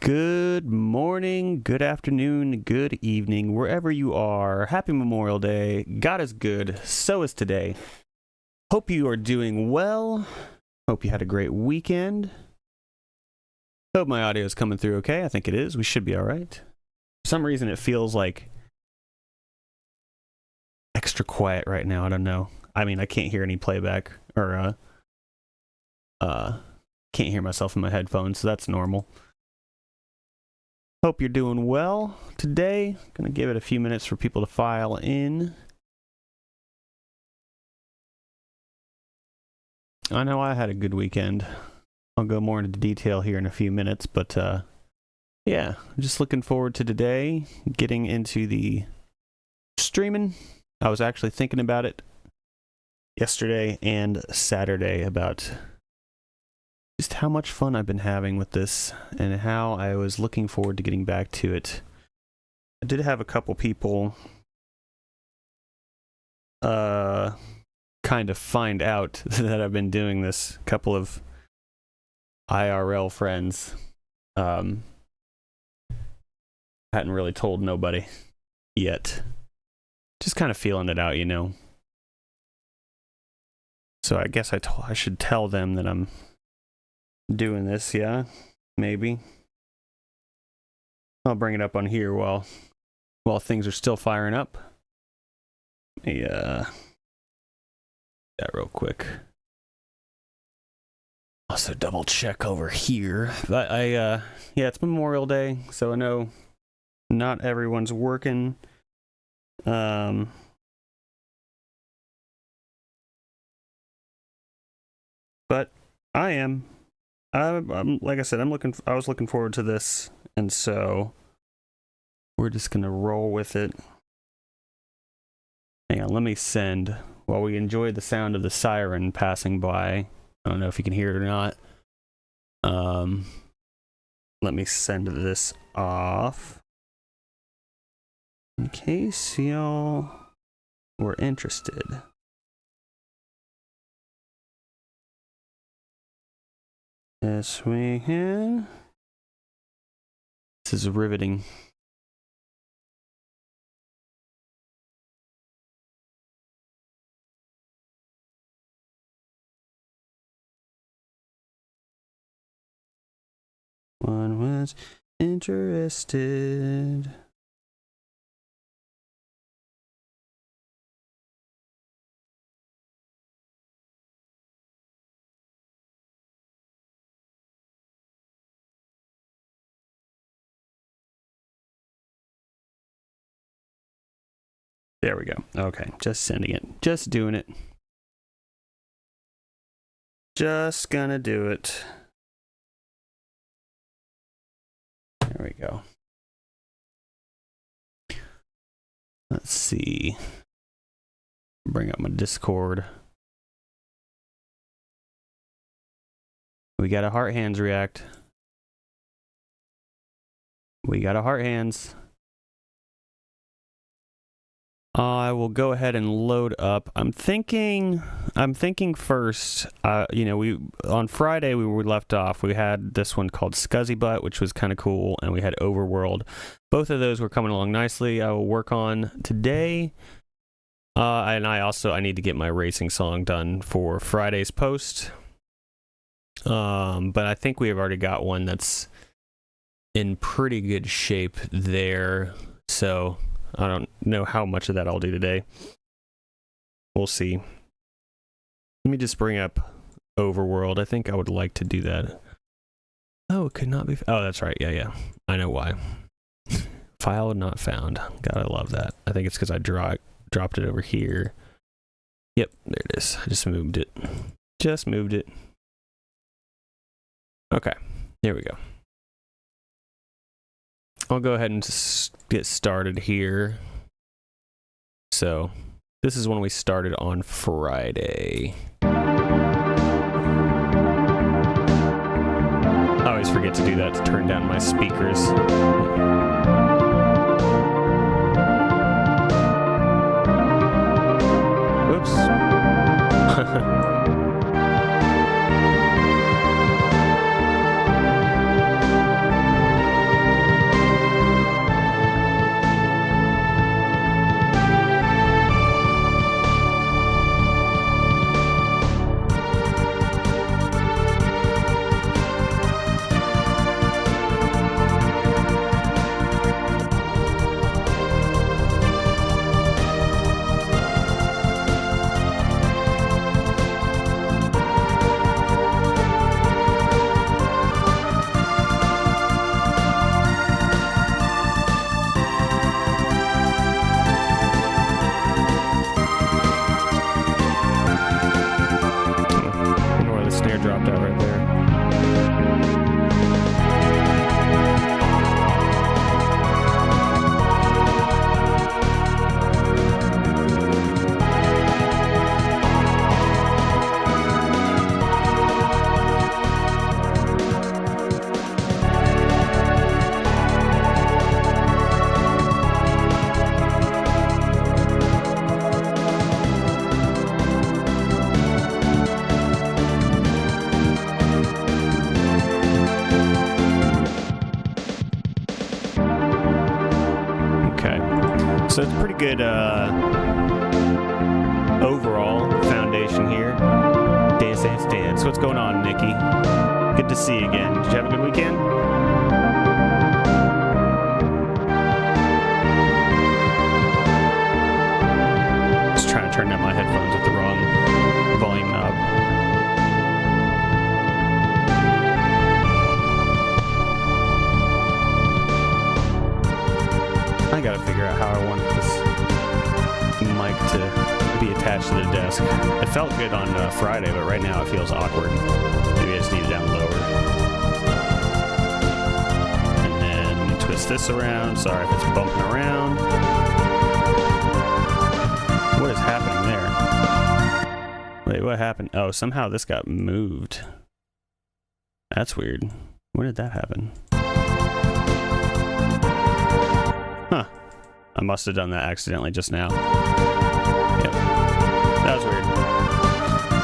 Good morning, good afternoon, good evening, wherever you are. Happy Memorial Day. God is good, so is today. Hope you are doing well. Hope you had a great weekend. Hope my audio is coming through okay. I think it is. We should be all right. For some reason, it feels like extra quiet right now. I don't know. I mean, I can't hear any playback or can't hear myself in my headphones, so that's normal. Hope you're doing well today. Gonna give it a few minutes for people to file in. I know I had a good weekend. I'll go more into detail here in a few minutes, but yeah, I'm just looking forward to today, getting into the streaming. I was actually thinking about it yesterday and Saturday about just how much fun I've been having with this and how I was looking forward to getting back to it. I did have a couple people kind of find out that I've been doing this. A couple of IRL friends hadn't really told nobody yet. Just kind of feeling it out, you know. So I guess I should tell them that I'm doing this, yeah, maybe. I'll bring it up on here while things are still firing up. That real quick. Also double check over here. But yeah, it's Memorial Day, so I know not everyone's working. But I am. I'm like I said, I was looking forward to this, and so we're just gonna roll with it. Hang on, let me send while we enjoy the sound of the siren passing by. I don't know if you can hear it or not. Let me send this off in case y'all were interested. Yes, we can. This is riveting. One was interested. There we go. Okay, just sending it. Just doing it. Just gonna do it. There we go. Let's see. Bring up my Discord. We got a heart hands react. We got a heart hands. I will go ahead and load up. I'm thinking first, we on Friday we left off. We had this one called Scuzzy Butt, which was kind of cool, and we had Overworld. Both of those were coming along nicely. I will work on today. And I need to get my racing song done for Friday's post. But I think we have already got one that's in pretty good shape there. So I don't know how much of that I'll do today. We'll see. Let me just bring up Overworld. I think I would like to do that. Oh, it could not be. Oh, that's right. Yeah. I know why. File not found. Gotta love that. I think it's because I dropped it over here. Yep, there it is. I just moved it. Okay, here we go. I'll go ahead and just get started here. So, this is when we started on Friday. I always forget to do that, to turn down my speakers. Oops. So it's pretty good overall foundation here. Dance, dance, dance. What's going on, Nikki? Good to see you again. Did you have a good weekend? Just trying to turn down my headphones with the wrong volume knob. I gotta figure out how I want this mic to be attached to the desk. It felt good on Friday, but right now it feels awkward. Maybe I just need it down lower. And then twist this around. Sorry if it's bumping around. What is happening there? Wait, what happened? Oh, somehow this got moved. That's weird. When did that happen? Huh. I must have done that accidentally just now. Yep. That was weird.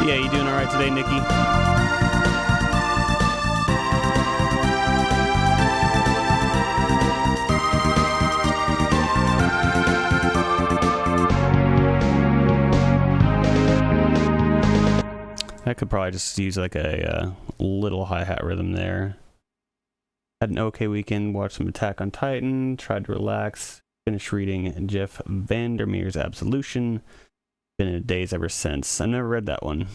Yeah, you doing alright today, Nikki? I could probably just use like a little hi-hat rhythm there. Had an okay weekend, watched some Attack on Titan, tried to relax, finished reading Jeff Vandermeer's Absolution. Been in a daze ever since. I've never read that one.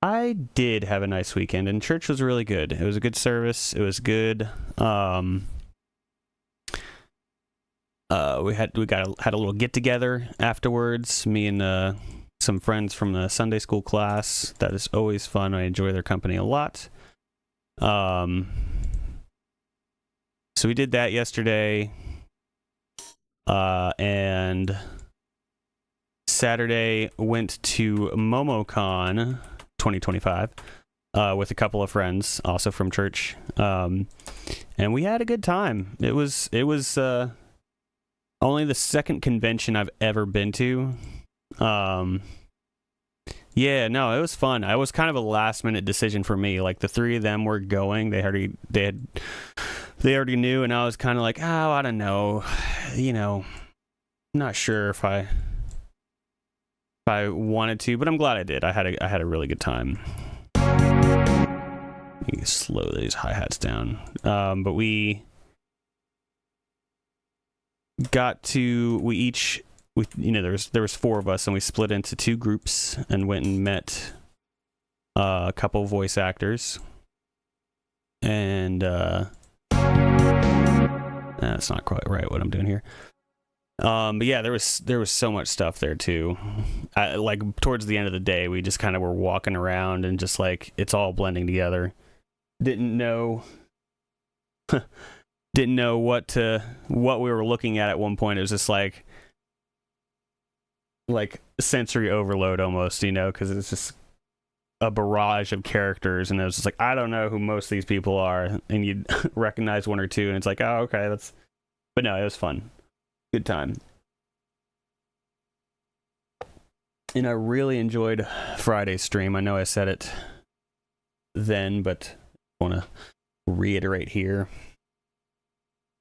I did have a nice weekend, and church was really good. It was a good service. It was good. We had a little get together afterwards. Me and some friends from the Sunday school class. That is always fun. I enjoy their company a lot. So we did that yesterday, and Saturday went to MomoCon 2025 with a couple of friends, also from church, and we had a good time. It was only the second convention I've ever been to. Yeah, no, it was fun. It was kind of a last minute decision for me. Like the three of them were going. They already knew, and I was kind of like, oh, I don't know, not sure if I wanted to, but I'm glad I did. I had a really good time. Let me slow these hi-hats down. But there was four of us, and we split into two groups and went and met a couple voice actors, and that's not quite right what I'm doing here. But yeah, there was so much stuff there too. Like towards the end of the day, we just kind of were walking around and just like it's all blending together. Didn't know what we were looking at one point. It was just like sensory overload almost, because it's just a barrage of characters, and it was just like, I don't know who most of these people are, and you'd recognize one or two, and it's like, oh, okay, but no, it was fun. Good time. And I really enjoyed Friday's stream. I know I said it then, but I want to reiterate here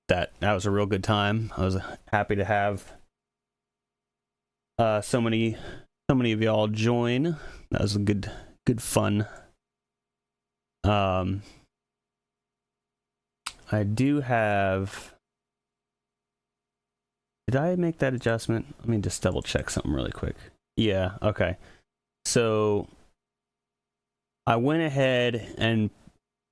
that was a real good time. I was happy to have so many of y'all join. That was a good fun. I do have. Did I make that adjustment? Let me just double check something really quick. Yeah, okay. So I went ahead and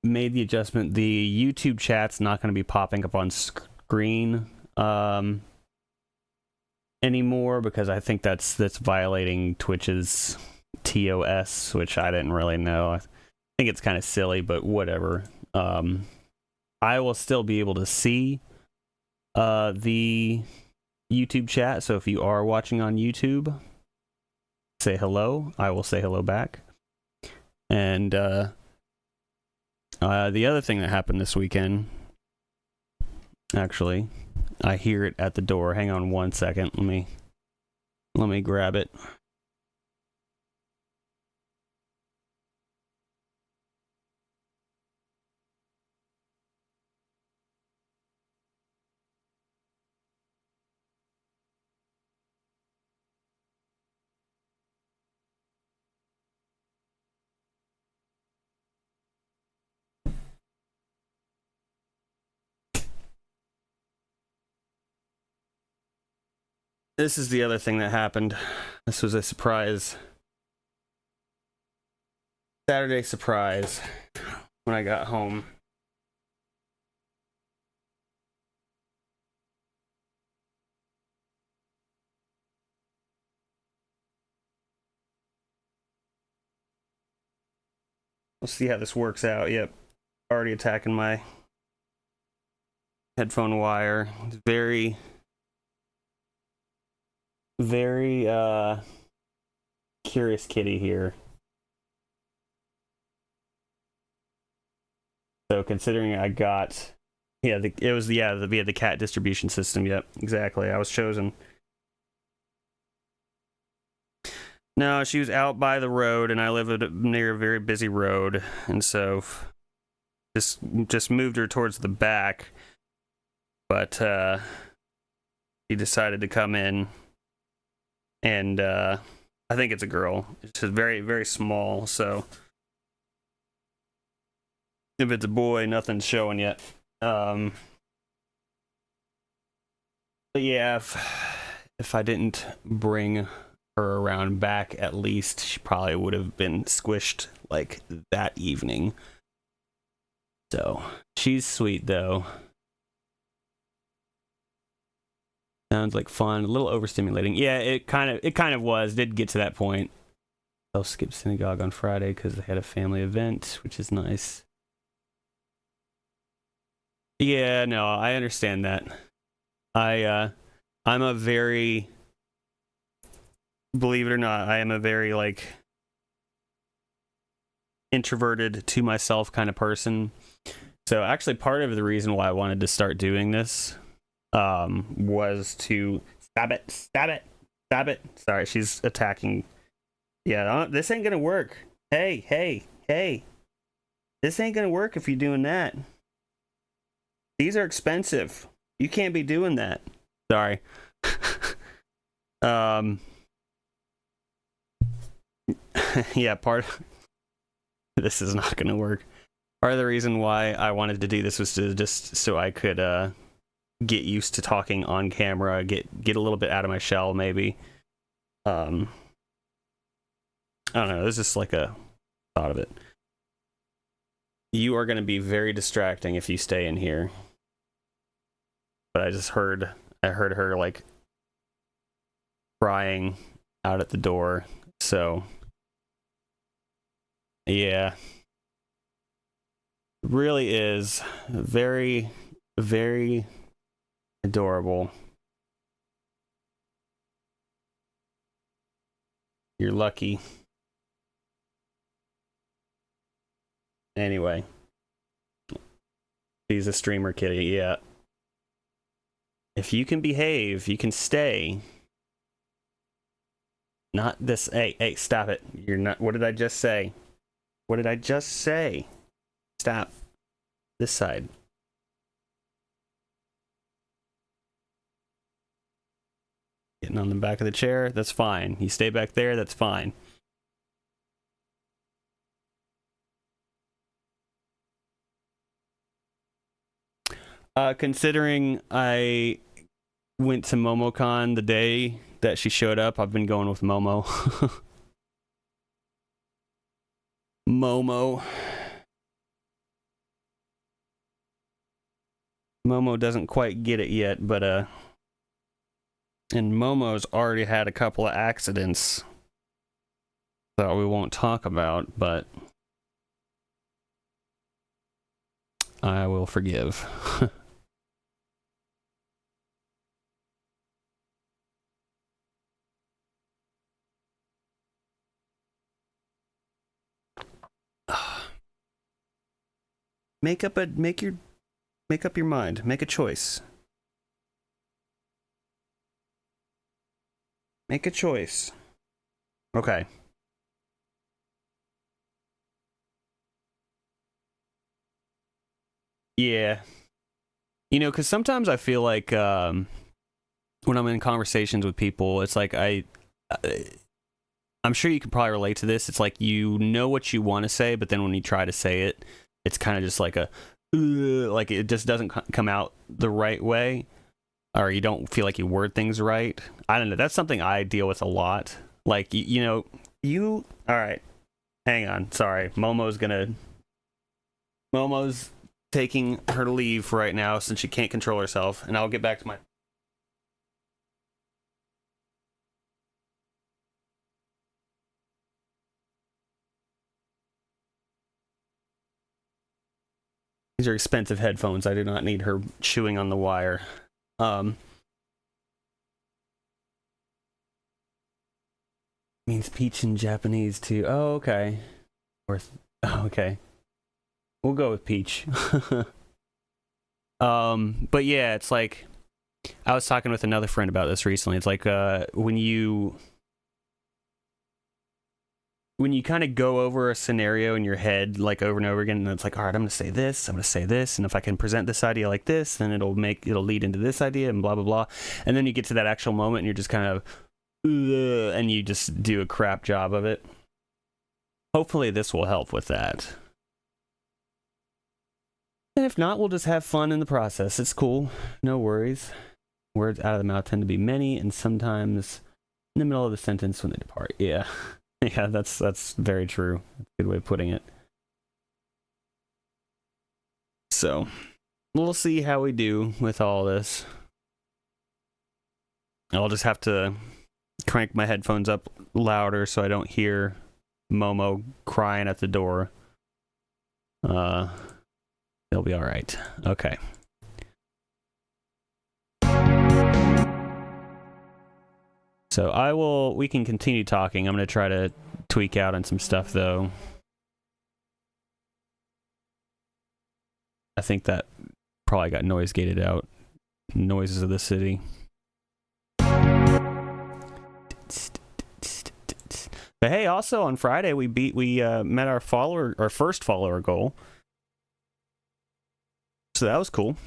made the adjustment. The YouTube chat's not going to be popping up on screen anymore, because I think that's violating Twitch's TOS, which I didn't really know. I think it's kind of silly, but whatever. I will still be able to see the YouTube chat, so if you are watching on YouTube, say hello. I will say hello back. And the other thing that happened this weekend, actually, I hear it at the door. Hang on one second. Let me grab it. this is the other thing that happened. This was a surprise. Saturday surprise when I got home. We'll see how this works out. Yep. Already attacking my headphone wire. It's very, very curious kitty here. So considering I got, it was via the cat distribution system. Yep, exactly. I was chosen. No, she was out by the road, and I live near a very busy road, and so just moved her towards the back. But she decided to come in, and I think it's a girl. It's just very, very small, so if it's a boy, nothing's showing yet. But yeah, if I didn't bring her around back, at least she probably would have been squished like that evening. So she's sweet though. Sounds like fun, a little overstimulating. Yeah, it kind of was. Did get to that point. I'll skip synagogue on Friday because they had a family event, which is nice. Yeah, no, I understand that. I'm a very, believe it or not, I am a very like introverted to myself kind of person. So actually part of the reason why I wanted to start doing this was to stop it. Sorry, she's attacking. Yeah, this ain't gonna work. Hey. This ain't gonna work if you're doing that. These are expensive. You can't be doing that. Sorry. Yeah, this is not gonna work. Part of the reason why I wanted to do this was to just so I could get used to talking on camera, get a little bit out of my shell, maybe. I don't know. It was just like a thought of it. You are going to be very distracting if you stay in here. But I heard her like crying out at the door. So yeah, it really is very, very adorable. You're lucky. Anyway, he's a streamer kitty. Yeah. If you can behave, you can stay. Not this. Hey, stop it. You're not. What did I just say? What did I just say? Stop. This side. Getting on the back of the chair, that's fine. You stay back there, that's fine. Considering I went to MomoCon the day that she showed up, I've been going with Momo. Momo doesn't quite get it yet, but and Momo's already had a couple of accidents that we won't talk about, but I will forgive. Make up your mind. Make a choice. Make a choice. Okay. Yeah. You know, because sometimes I feel like when I'm in conversations with people, it's like I'm sure you can probably relate to this. It's like you know what you want to say, but then when you try to say it, it's kind of just like like it just doesn't come out the right way. or you don't feel like you word things right. I don't know. That's something I deal with a lot. Like, all right, hang on. Sorry. Momo's taking her leave right now since she can't control herself, and I'll get back to my... These are expensive headphones. I do not need her chewing on the wire. Means peach in Japanese too. Oh, okay. Okay. We'll go with peach. But yeah, it's like, I was talking with another friend about this recently. It's like when you kind of go over a scenario in your head like over and over again, and it's like, all right, I'm gonna say this, and if I can present this idea like this, then it'll lead into this idea, and blah blah blah. And then you get to that actual moment and you're just kind of and you just do a crap job of it. Hopefully this will help with that. And if not, we'll just have fun in the process. It's cool. No worries. Words out of the mouth tend to be many, and sometimes in the middle of the sentence when they depart. Yeah. Yeah, that's very true. That's a good way of putting it. So, we'll see how we do with all this. I'll just have to crank my headphones up louder so I don't hear Momo crying at the door. They'll be all right. Okay. So we can continue talking. I'm going to try to tweak out on some stuff though. I think that probably got noise gated out. Noises of the city. But hey, also on Friday we met our first follower goal. So that was cool.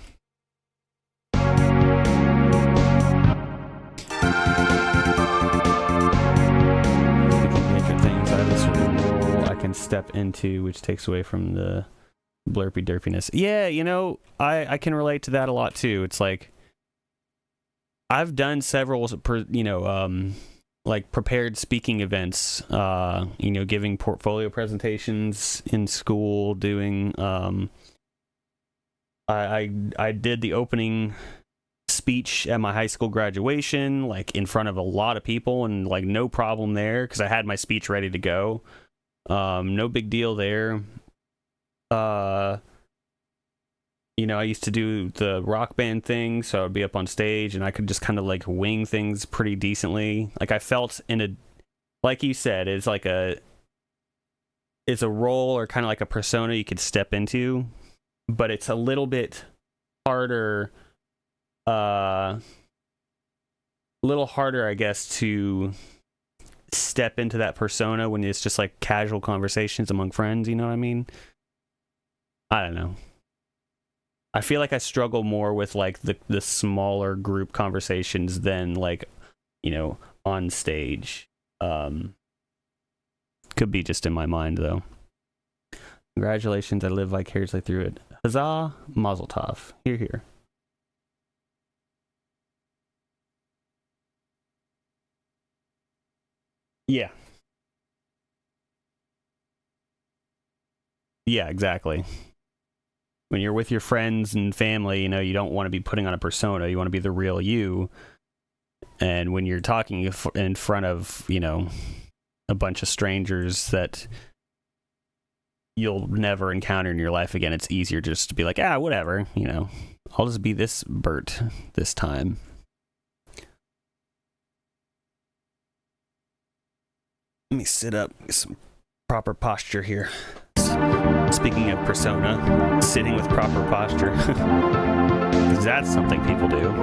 I can step into, which takes away from the blurpy derpiness. Yeah, I can relate to that a lot too. It's like I've done several, like prepared speaking events, giving portfolio presentations in school, doing, I did the opening speech at my high school graduation, like in front of a lot of people, and like no problem there because I had my speech ready to go. No big deal there. I used to do the rock band thing, so I'd be up on stage and I could just kind of like wing things pretty decently. Like I felt like you said, it's a role or kind of like a persona you could step into, but it's a little bit harder, I guess, to step into that persona when it's just like casual conversations among friends, you know what I mean? I don't know. I feel like I struggle more with like the smaller group conversations than like, on stage. Could be just in my mind though. Congratulations, I live vicariously through it. Huzzah, Mazel Tov. Hear, hear. Yeah. Yeah, exactly. When you're with your friends and family, you don't want to be putting on a persona. You want to be the real you. And when you're talking in front of, a bunch of strangers that you'll never encounter in your life again, it's easier just to be like, whatever, I'll just be this Bert this time. Let me sit up, get some proper posture here. Speaking of persona, sitting with proper posture. Because that's something people do.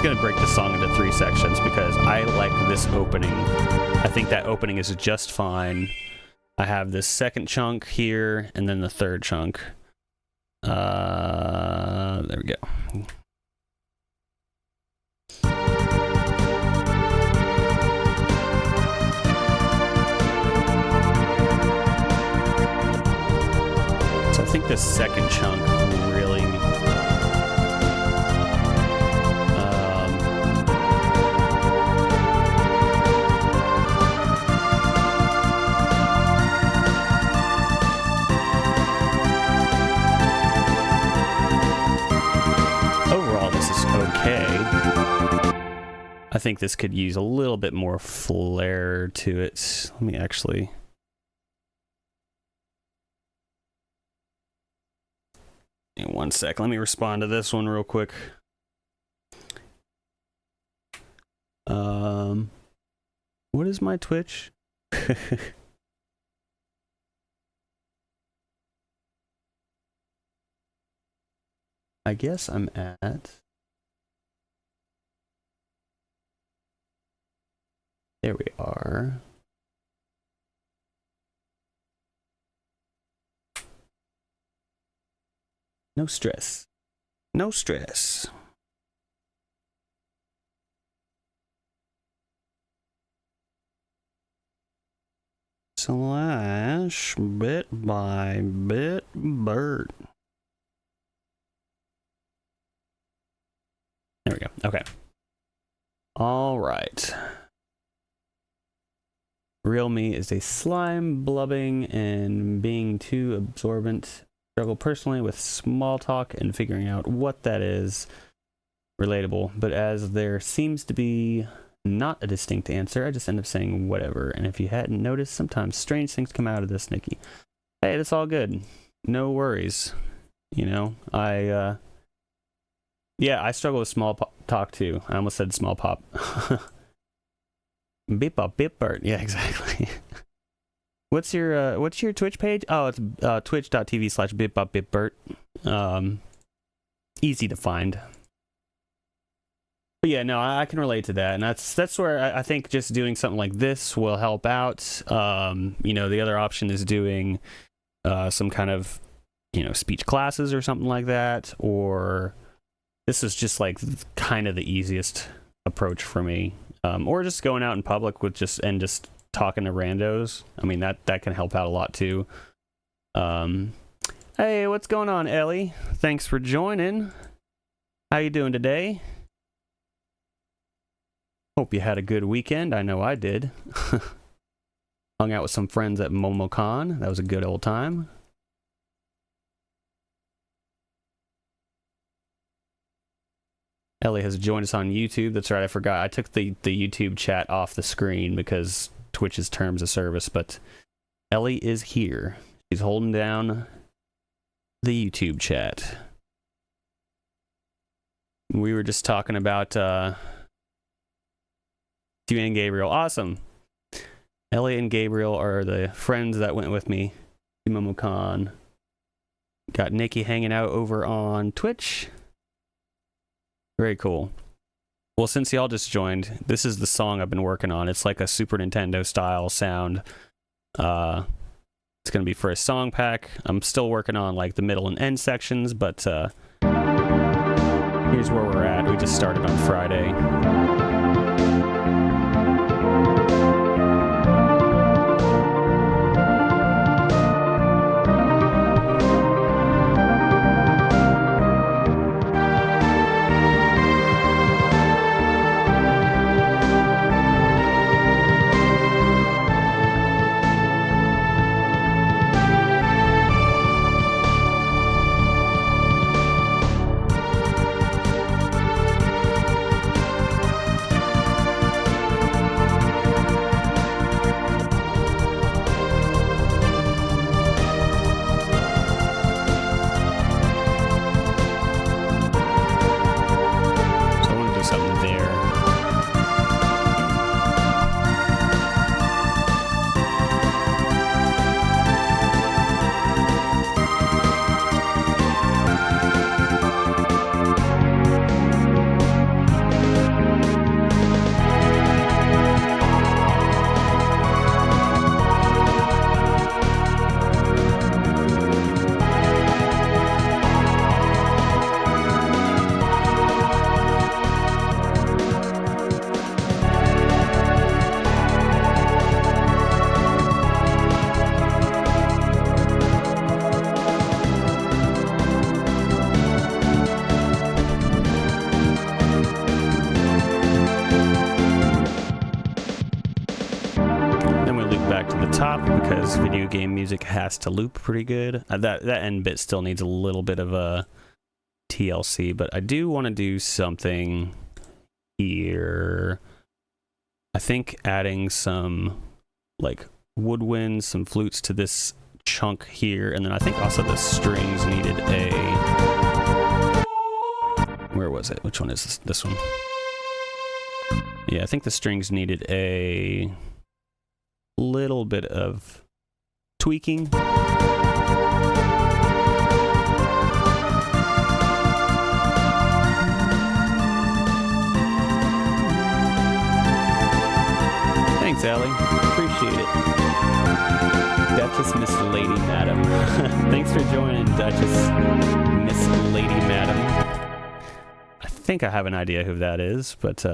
Going to break the song into 3 sections because I like this opening. I think that opening is just fine. I have this second chunk here, and then the third chunk. There we go. So I think the second chunk really overall this is okay. I think this could use a little bit more flair to it. Let me actually... One sec, let me respond to this one real quick. What is my Twitch? I guess I'm at... There we are. No stress. No stress. Slash bit by bit bird. There we go. Okay. All right. Real me is a slime blubbing and being too absorbent. Struggle personally with small talk and figuring out what that is. Relatable, but as there seems to be not a distinct answer, I just end up saying whatever. And if you hadn't noticed, sometimes strange things come out of this, Nikki. Hey, that's all good. No worries. You know, yeah, I struggle with small talk too. I almost said small pop. Beep bop beep bert. Yeah, exactly. What's your Twitch page? Oh, it's twitch.tv/bipbopbipbert. Easy to find. But yeah, no, I can relate to that, and that's where I think just doing something like this will help out. You know, the other option is doing some kind of, you know, speech classes or something like that, or this is just like kind of the easiest approach for me. Or just going out in public with just talking to randos. I mean, that can help out a lot too. Hey, what's going on, Ellie? Thanks for joining. How you doing today? Hope you had a good weekend. I know I did. Hung out with some friends at MomoCon. That was a good old time. Ellie has joined us on YouTube. That's right, I forgot. I took the YouTube chat off the screen because Twitch's terms of service, but Ellie is here. She's holding down the YouTube chat. We were just talking about you and Gabriel. Awesome. Ellie and Gabriel are the friends that went with me to MomoCon. Got Nikki hanging out over on Twitch. Very cool. Well, since y'all just joined, this is the song I've been working on. It's like a Super Nintendo style sound. It's going to be for a song pack. I'm still working on like the middle and end sections, but here's where we're at. We just started on Friday. top because video game music has to loop pretty good. That end bit still needs a little bit of a TLC, but I do want to do something here. I think adding some like woodwinds, some flutes to this chunk here, and then I think also the strings needed a... Where was it? Which one is this? This one. Yeah, I think the strings needed a little bit of tweaking. Thanks, Allie. Appreciate it. Duchess Miss Lady Madam. Thanks for joining, Duchess Miss Lady Madam. I think I have an idea who that is, but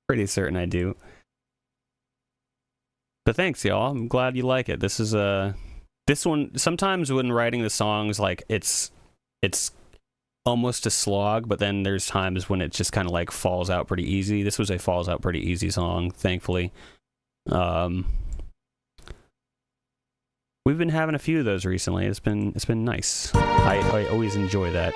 pretty certain I do. But thanks, y'all. I'm glad you like it. This is this one. Sometimes when writing the songs, like it's almost a slog, but then there's times when it just kind of like falls out pretty easy. This was a falls out pretty easy song, thankfully. We've been having a few of those recently. It's been nice. I always enjoy that.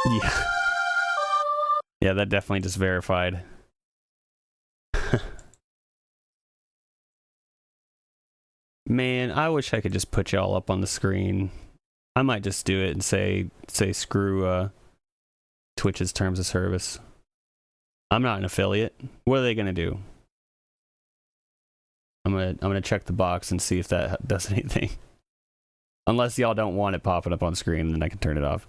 Yeah. Yeah, that definitely just verified. Man, I wish I could just put y'all up on the screen. I might just do it and say screw Twitch's terms of service. I'm not an affiliate. What are they gonna do? I'm gonna check the box and see if that does anything. Unless y'all don't want it popping up on screen, then I can turn it off.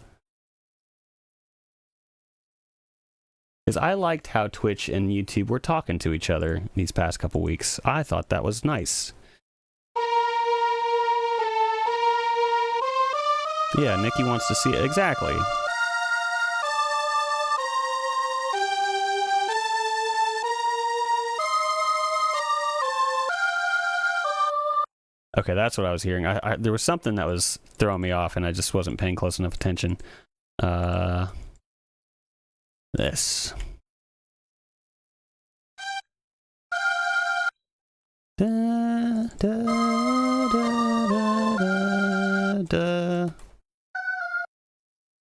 Because I liked how Twitch and YouTube were talking to each other these past couple weeks. I thought that was nice. Yeah, Nikki wants to see it. Exactly. Okay, that's what I was hearing. There was something that was throwing me off, and I just wasn't paying close enough attention. This. Da, da, da, da, da.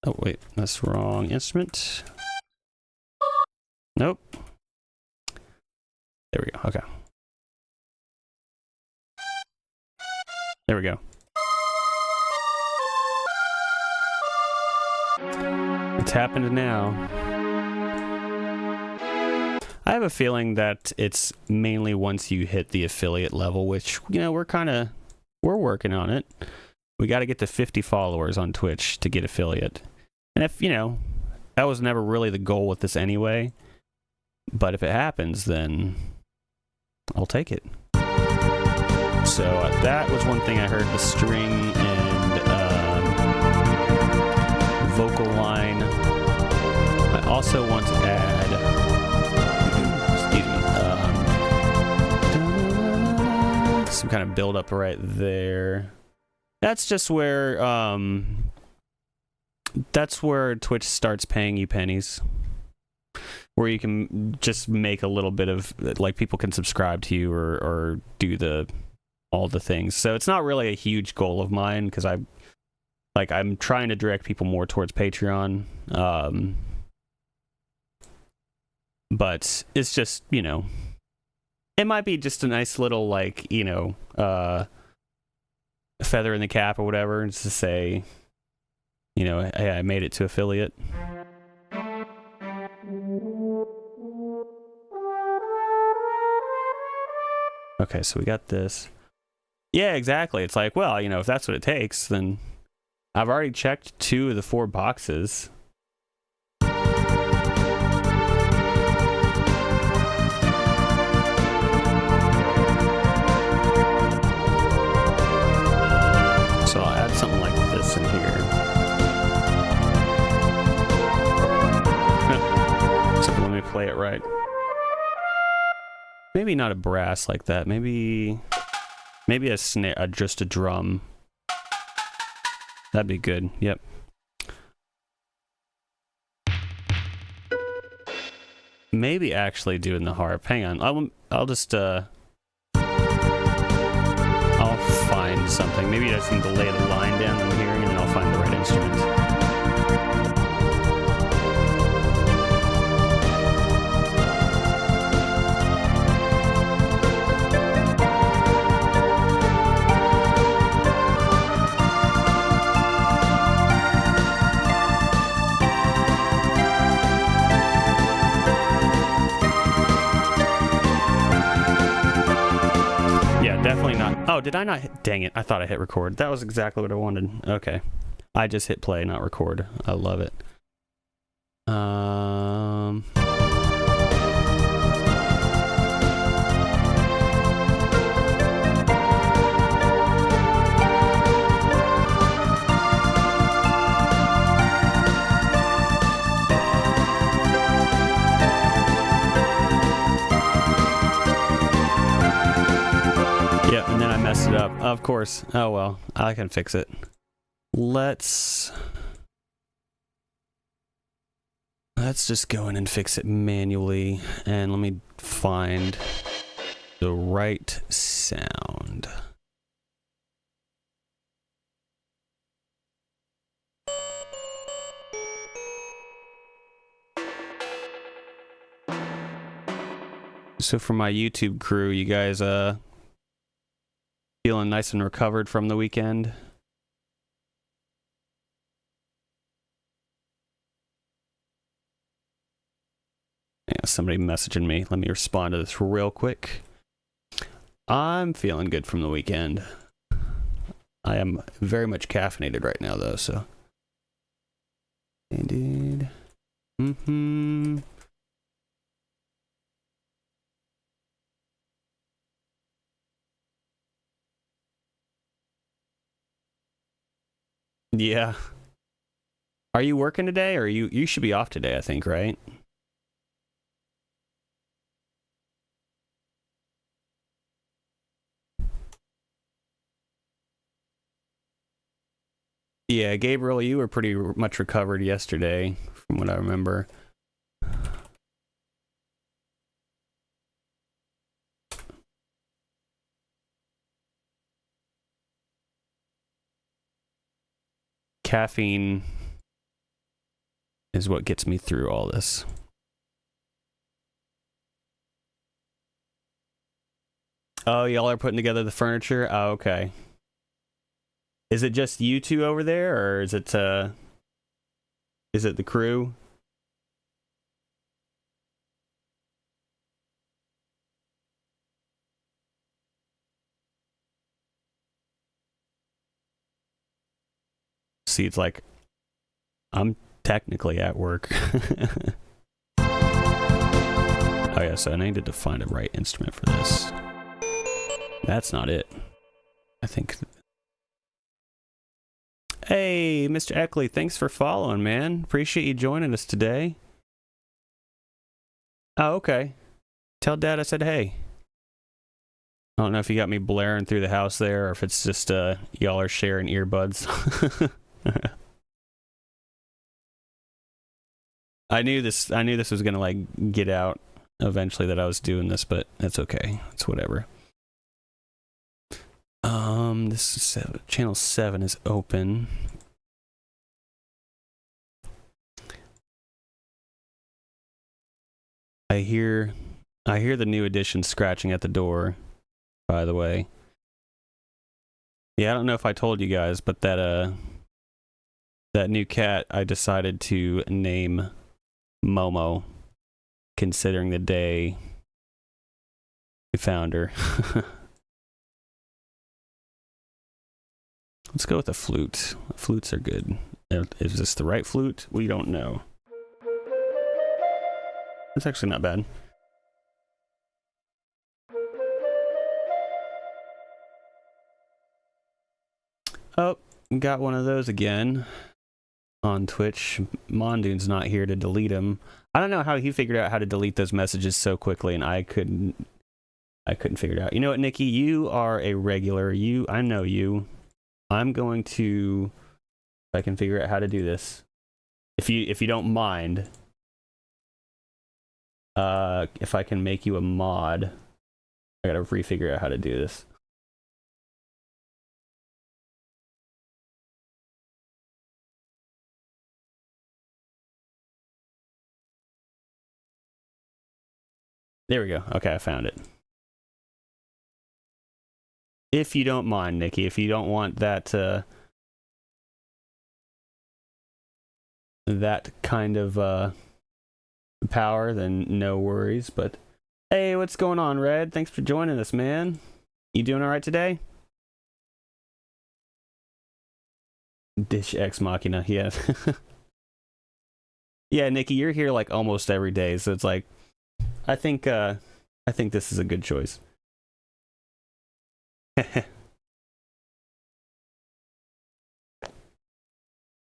Oh, wait, that's the wrong instrument. Nope. There we go, okay. There we go. It's happened now. I have a feeling that it's mainly once you hit the affiliate level, which, you know, we're working on it. We got to get to 50 followers on Twitch to get affiliate. And if, you know, that was never really the goal with this anyway. But if it happens, then I'll take it. So that was one thing I heard, the string and vocal line. I also want to add, excuse me, some kind of build up right there. That's just where Twitch starts paying you pennies. Where you can just make a little bit of, like, people can subscribe to you or do all the things. So it's not really a huge goal of mine because I'm trying to direct people more towards Patreon. But it's just, you know, it might be just a nice little, like, you know, feather in the cap or whatever, just to say, you know, hey, I made it to affiliate. Okay, so we got this. Yeah, exactly. It's like, well, you know, if that's what it takes, then I've already checked 2 of the 4 boxes. So I'll add something like this in here. Except let me play it right. Maybe not a brass like that. Maybe a snare, just a drum. That'd be good. Yep. Maybe actually doing the harp. Hang on. I'll just I'll find something. Maybe I just need to lay the line down that I'm hearing, and then I'll find the right instrument. Definitely not. Oh, did I not hit? Dang it. I thought I hit record. That was exactly what I wanted. Okay. I just hit play, not record. I love it. Yeah, and then I messed it up. Of course. Oh well, I can fix it. Let's just go in and fix it manually, and let me find the right sound. So for my YouTube crew, you guys feeling nice and recovered from the weekend? Yeah, somebody messaging me. Let me respond to this real quick. I'm feeling good from the weekend. I am very much caffeinated right now, though, so. Indeed. Yeah. Are you working today, or you should be off today, I think, right? Yeah, Gabriel, you were pretty much recovered yesterday, from what I remember. Caffeine is what gets me through all this. Oh, y'all are putting together the furniture? Oh, okay. Is it just you two over there, or is it the crew? See, it's like I'm technically at work. Oh yeah, so I needed to find a right instrument for this. That's not it. I think. Hey, Mr. Eckley, thanks for following, man. Appreciate you joining us today. Oh, okay. Tell Dad I said hey. I don't know if you got me blaring through the house there, or if it's just y'all are sharing earbuds. I knew this was gonna like get out eventually that I was doing this, but that's okay. It's whatever. This is channel 7 is open. I hear the new edition scratching at the door, by the way. Yeah, I don't know if I told you guys, but that new cat I decided to name Momo, considering the day we found her. Let's go with a flute. Flutes are good. Is this the right flute? We don't know. It's actually not bad. Oh, got one of those again on Twitch. Mondoon's not here to delete them. I don't know how he figured out how to delete those messages so quickly, and I couldn't figure it out. You know what, Nikki? You are a regular. I know you. I'm going to I can figure out how to do this. If you don't mind, if I can make you a mod, I gotta refigure out how to do this. There we go. Okay, I found it. If you don't mind, Nikki, if you don't want that that kind of power, then no worries. But hey, what's going on, Red? Thanks for joining us, man. You doing all right today? Dish Ex Machina, yeah. Yeah, Nikki, you're here like almost every day, so it's like I think this is a good choice.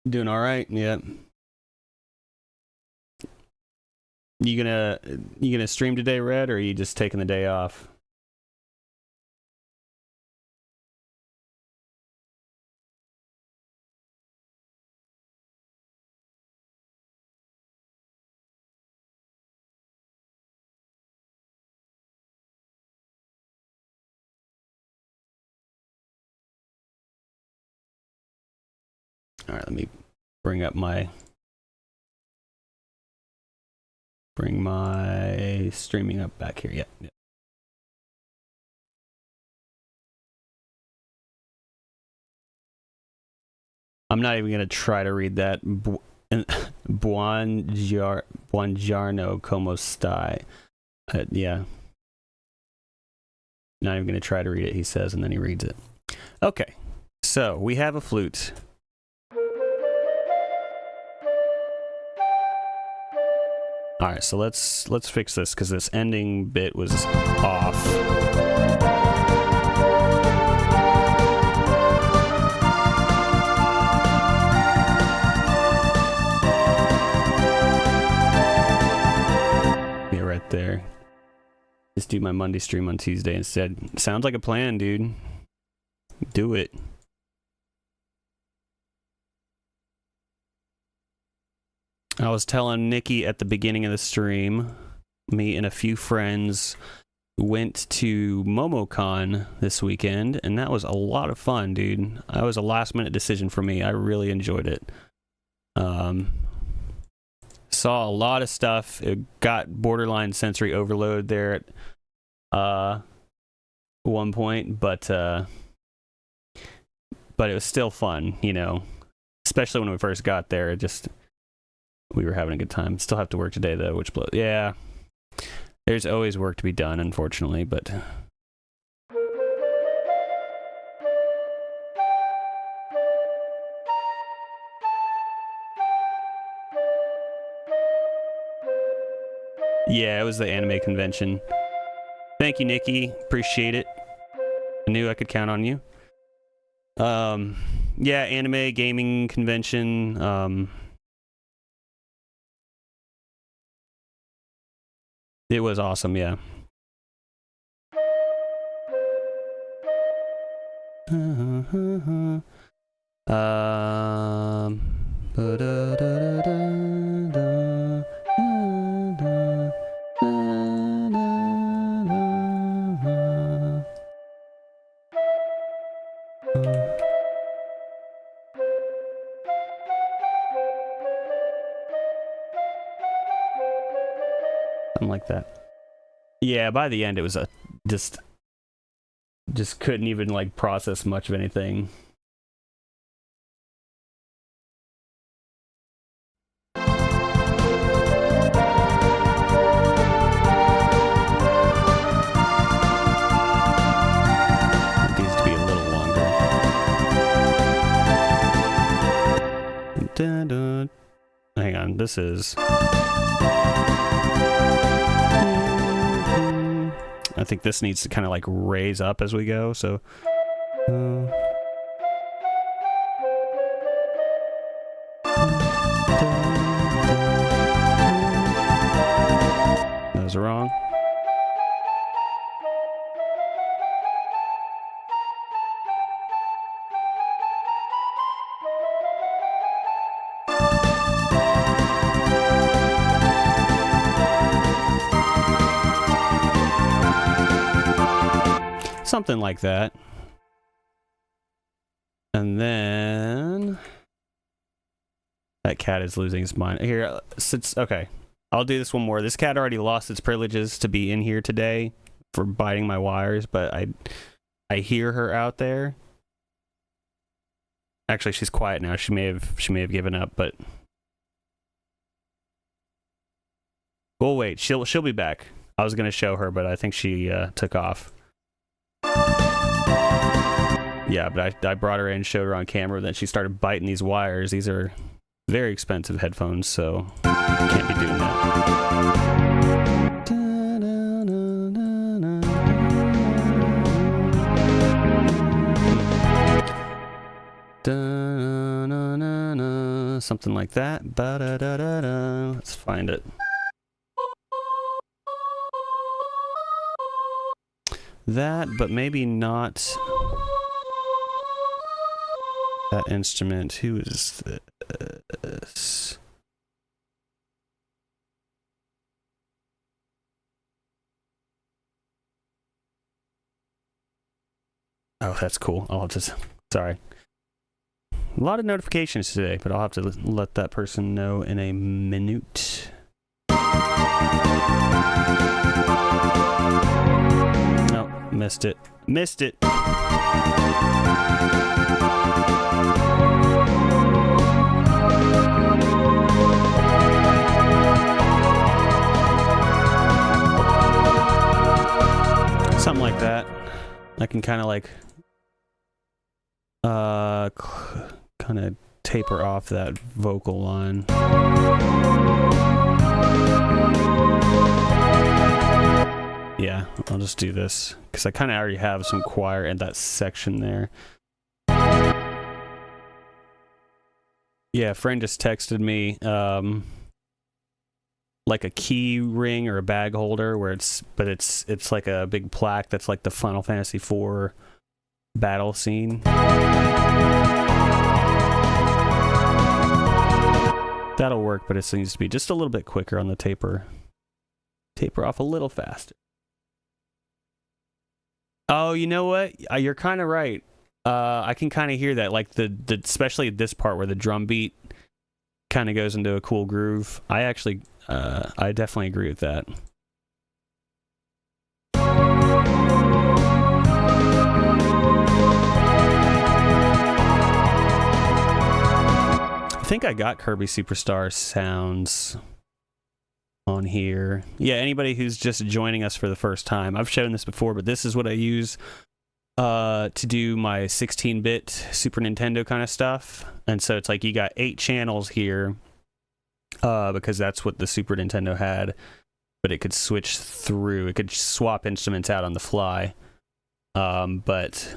Doing all right, yeah. You gonna stream today, Red, or are you just taking the day off? All right, let me bring my streaming up back here. Yeah. I'm not even gonna try to read that. Buongiorno como stai. Yeah. Not even gonna try to read it, he says, and then he reads it. Okay, so we have a flute. All right, so let's fix this because this ending bit was off. Yeah, right there. Just do my Monday stream on Tuesday instead. Sounds like a plan, dude. Do it. I was telling Nikki at the beginning of the stream, me and a few friends went to MomoCon this weekend, and that was a lot of fun, dude. That was a last-minute decision for me. I really enjoyed it. Saw a lot of stuff. It got borderline sensory overload there at one point, but it was still fun, you know. Especially when we first got there, we were having a good time. Still have to work today, though, which blows. Yeah. There's always work to be done, unfortunately, but... Yeah, it was the anime convention. Thank you, Nikki. Appreciate it. I knew I could count on you. Yeah, anime, gaming convention, it was awesome, yeah. Something like that. Yeah, by the end it was just couldn't even like process much of anything. It needs to be a little longer. Hang on, this is... I think this needs to kind of like raise up as we go, so... That was wrong. Something like that. And then that cat is losing his mind. Here, okay. I'll do this one more. This cat already lost its privileges to be in here today for biting my wires, but I hear her out there. Actually, she's quiet now. She may have given up, but we'll wait. She'll be back. I was gonna show her, but I think she took off. Yeah, but I brought her in, showed her on camera, then she started biting these wires. These are very expensive headphones, so can't be doing that. Something like that. Let's find it. That, but maybe not that instrument. Who is this? Oh, that's cool. I'll just... Sorry. A lot of notifications today, but I'll have to let that person know in a minute. No, missed it. Missed it. Something like that. I can kind of like kind of taper off that vocal line. Yeah, I'll just do this because I kind of already have some choir in that section there. Yeah, a friend just texted me like a key ring or a bag holder where it's like a big plaque that's like the Final Fantasy IV battle scene. That'll work, but it needs to be just a little bit quicker on the taper. Taper off a little faster. Oh, you know what? You're kind of right. I can kind of hear that, like the especially this part where the drum beat kind of goes into a cool groove. I definitely agree with that. I think I got Kirby Superstar sounds on here. Yeah, anybody who's just joining us for the first time, I've shown this before, but this is what I use to do my 16-bit Super Nintendo kind of stuff. And so it's like you got 8 channels here because that's what the Super Nintendo had, but it could switch through. It could swap instruments out on the fly. But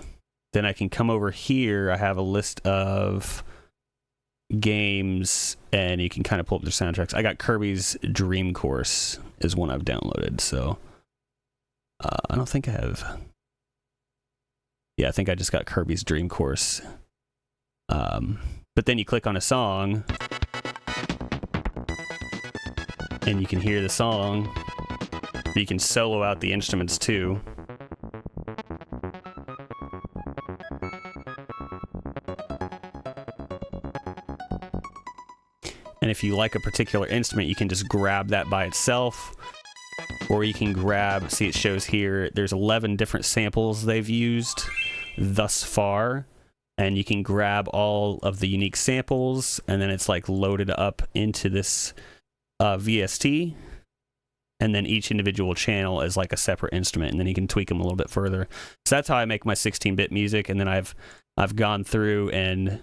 then I can come over here. I have a list of games and you can kind of pull up their soundtracks. I got Kirby's Dream Course is one I've downloaded, so I don't think I have. Yeah, I think I just got Kirby's Dream Course. But then you click on a song and you can hear the song. You can solo out the instruments too. And if you like a particular instrument, you can just grab that by itself. Or you can grab, see it shows here, there's 11 different samples they've used thus far. And you can grab all of the unique samples, and then it's like loaded up into this VST. And then each individual channel is like a separate instrument, and then you can tweak them a little bit further. So that's how I make my 16-bit music, and then I've gone through and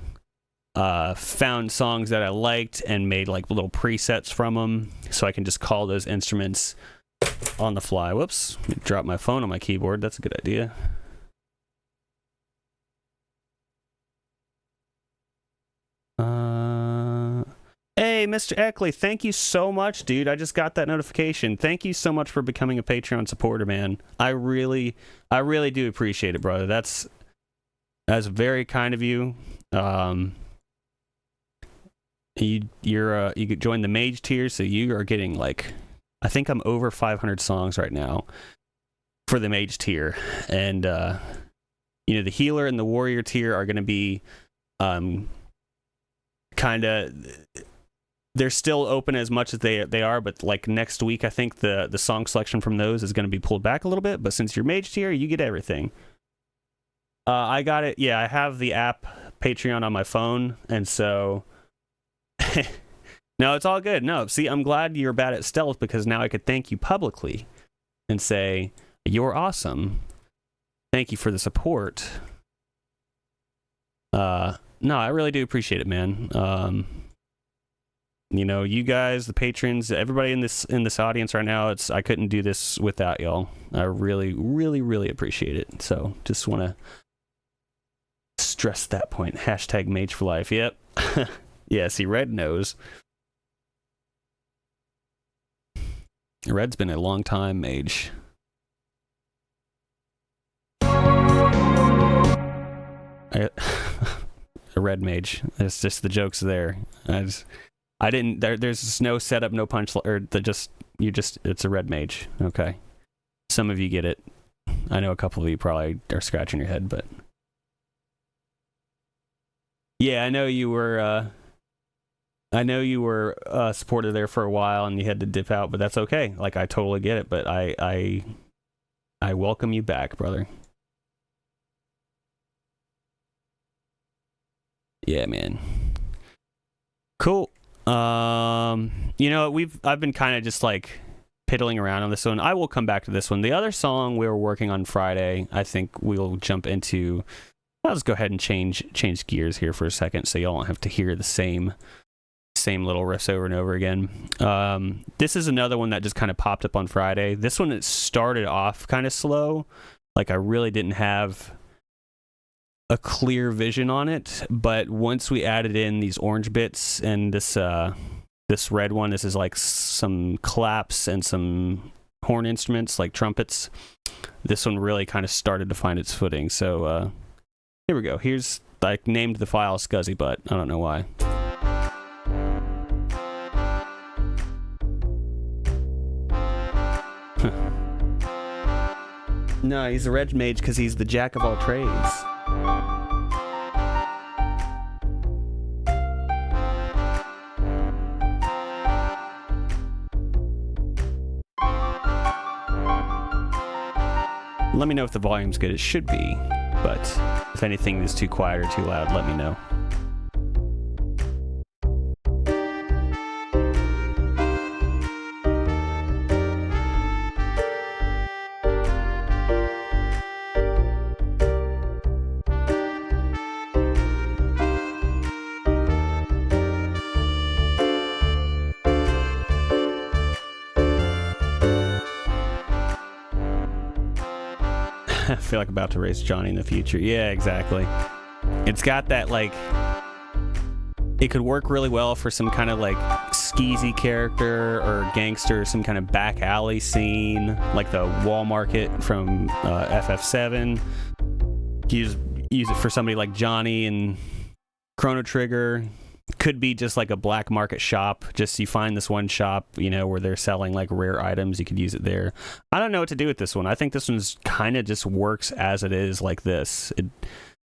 found songs that I liked and made like little presets from them, so I can just call those instruments on the fly. Whoops, let me drop my phone on my keyboard. That's a good idea. Hey, Mr. Eckley, thank you so much, dude. I just got that notification. Thank you so much for becoming a Patreon supporter, man. I really do appreciate it, brother. That's very kind of you. You joined the Mage tier, so you are getting like, I think I'm over 500 songs right now. for the mage tier. And you know, the healer and the warrior tier are going to be kind of, they're still open as much as they are, but like next week I think the song selection from those is going to be pulled back a little bit. But since you're mage tier, you get everything. I got it. Yeah, I have the app Patreon on my phone, and so no, it's all good. No, see, I'm glad you're bad at stealth, because now I could thank you publicly and say you're awesome. Thank you for the support. No, I really do appreciate it, man. You know, you guys, the patrons, everybody in this audience right now, I couldn't do this without y'all. I really, really, really appreciate it. So just want to stress that point. Hashtag mage for life. Yep. Yeah, see, Red knows. Red's been a long time mage. A red mage. It's just the joke's there. I didn't. There's just no setup, no punch, or it's a red mage. Okay. Some of you get it. I know a couple of you probably are scratching your head, but yeah, I know you were. Supported there for a while, and you had to dip out, but that's okay. Like, I totally get it. But I welcome you back, brother. Yeah, man. Cool. You know, I've been kind of just like piddling around on this one. I will come back to this one. The other song we were working on Friday, I think we'll jump into. I'll just go ahead and change gears here for a second, so y'all don't have to hear the same little riffs over and over again. This is another one that just kind of popped up on Friday. This one, it started off kind of slow. Like, I really didn't have a clear vision on it, but once we added in these orange bits and this red one, this is like some claps and some horn instruments like trumpets. This one really kind of started to find its footing. So here we go. Here's, I named the file Scuzzy Butt. I don't know why. No, he's a red mage because he's the jack of all trades. Let me know if the volume's good. It should be, but if anything is too quiet or too loud, let me know. I feel like about to race Johnny in the future. Yeah, exactly. It's got that, like, it could work really well for some kind of like skeezy character or gangster, some kind of back alley scene, like the Wall Market from FF7. Use it for somebody like Johnny and Chrono Trigger. Could be just like a black market shop. Just you find this one shop, you know, where they're selling like rare items. You could use it there. I don't know what to do with this one. I think this one's kind of just works as it is, like this.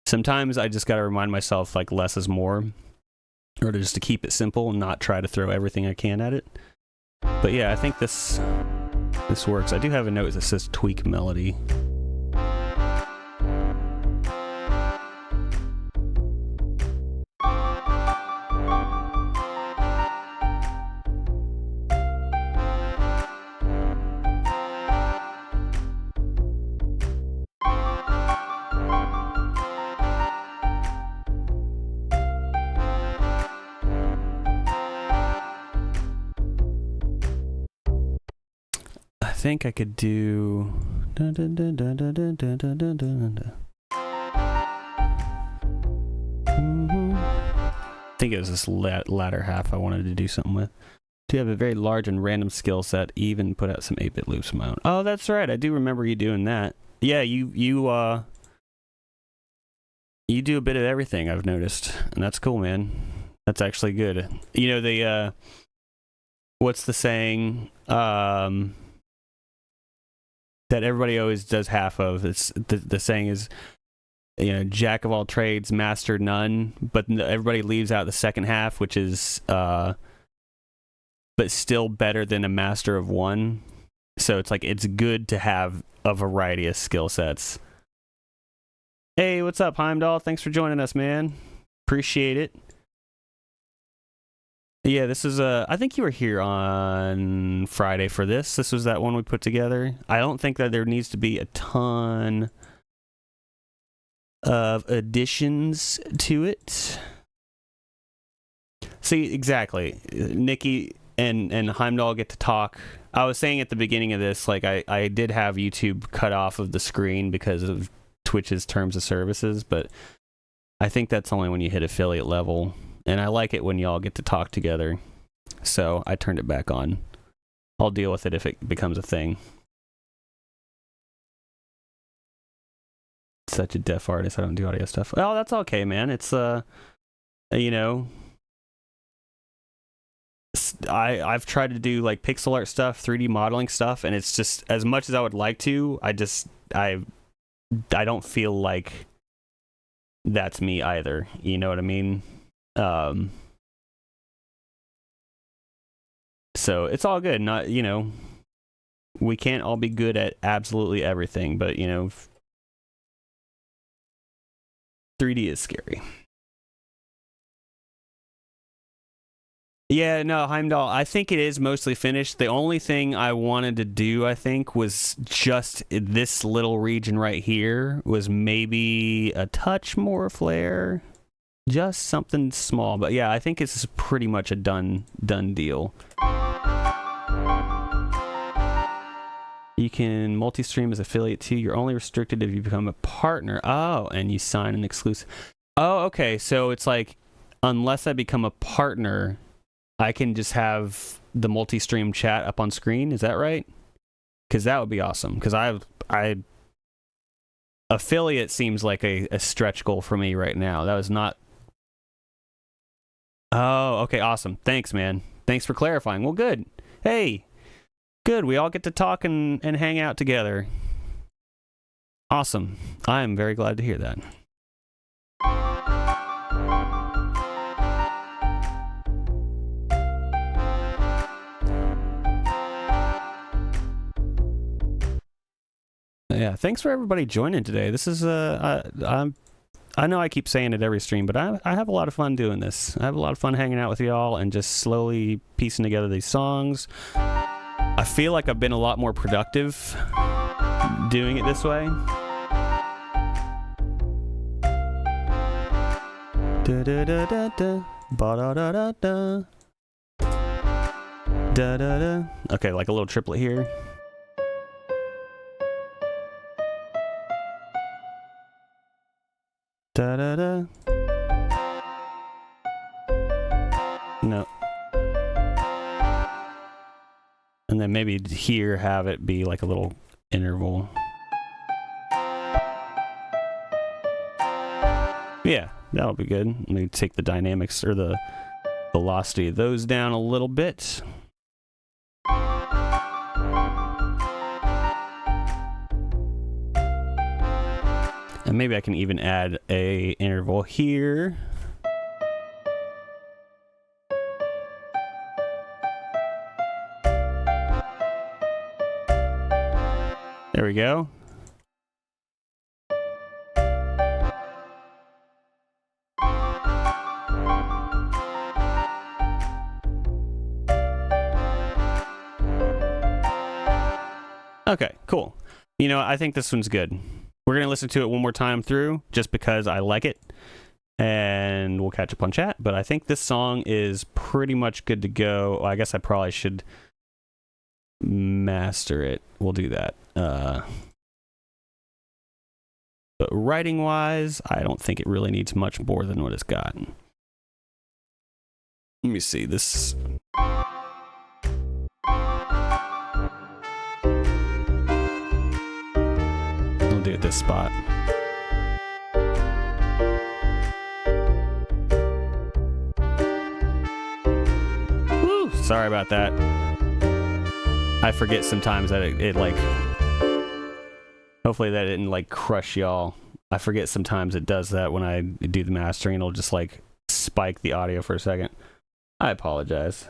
Sometimes I just got to remind myself like less is more, or just to keep it simple and not try to throw everything I can at it. But yeah, I think this works. I do have a note that says tweak melody. I think I could do. I think it was this latter half I wanted to do something with. Do have a very large and random skill set. Even put out some 8-bit loops of my own. Oh, that's right. I do remember you doing that. Yeah, you do a bit of everything, I've noticed, and that's cool, man. That's actually good. You know, the what's the saying? that everybody always does half of. It's the saying is, you know, jack of all trades, master none, but everybody leaves out the second half, which is but still better than a master of one. So it's like it's good to have a variety of skill sets. Hey, what's up, Heimdall? Thanks for joining us, man. Appreciate it. Yeah, this is I think you were here on Friday for this. This was that one we put together. I don't think that there needs to be a ton of additions to it. See, exactly. Nikki and Heimdall get to talk. I was saying at the beginning of this, like I did have YouTube cut off of the screen because of Twitch's terms of services, but I think that's only when you hit affiliate level. And I like it when y'all get to talk together. So I turned it back on. I'll deal with it if it becomes a thing. Such a deaf artist. I don't do audio stuff. Oh, that's okay, man. It's, you know, I've tried to do like pixel art stuff, 3D modeling stuff, and it's just, as much as I would like to, I don't feel like that's me either. You know what I mean? So it's all good. Not, you know, we can't all be good at absolutely everything, but you know, 3D is scary. Yeah, no, Heimdall, I think it is mostly finished. The only thing I wanted to do, I think, was just this little region right here was maybe a touch more flare. Just something small, but yeah, I think it's pretty much a done deal. You can multi-stream as affiliate too. You're only restricted if you become a partner. Oh, and you sign an exclusive. Oh, okay. So it's like, unless I become a partner, I can just have the multi-stream chat up on screen. Is that right? Because that would be awesome. Because I affiliate seems like a stretch goal for me right now. That was not. Oh, okay, awesome. Thanks, man. Thanks for clarifying. Well, good. Hey, good. We all get to talk and hang out together. Awesome. I am very glad to hear that. Yeah, thanks for everybody joining today. This is I know I keep saying it every stream, but I have a lot of fun doing this. I have a lot of fun hanging out with y'all and just slowly piecing together these songs. I feel like I've been a lot more productive doing it this way. Da da da da da, ba da da da da, da da da. Okay, like a little triplet here. Da da da. No. And then maybe here have it be like a little interval. Yeah, that'll be good. Let me take the dynamics or the velocity of those down a little bit. And maybe I can even add a interval here. There we go. Okay, cool. You know, I think this one's good. We're going to listen to it one more time through just because I like it. And we'll catch up on chat. But I think this song is pretty much good to go. Well, I guess I probably should master it. We'll do that. But writing-wise, I don't think it really needs much more than what it's got. Let me see. This... We'll do it this spot. Woo! Sorry about that. I forget sometimes that it like Hopefully that didn't like crush y'all. I forget sometimes it does that when I do the mastering. It'll just like spike the audio for a second. I apologize.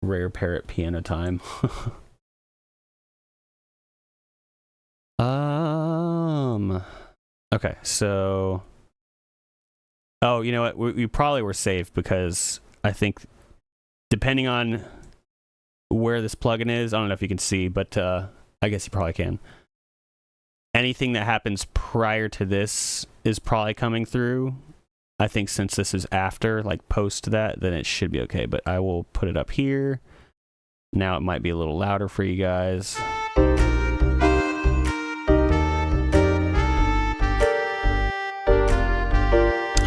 Rare parrot piano time. Okay, so oh, you know what? We probably were safe because I think depending on where this plugin is, I don't know if you can see, but I guess you probably can. Anything that happens prior to this is probably coming through. I think since this is after, like post that, then it should be okay. But I will put it up here. Now it might be a little louder for you guys.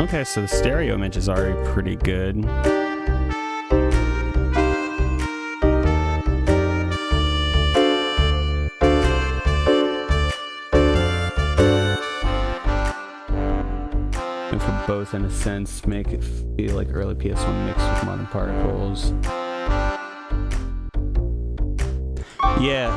Okay, so the stereo image is already pretty good. And for both, in a sense, make it feel like early PS1 mixed with modern particles. Yeah,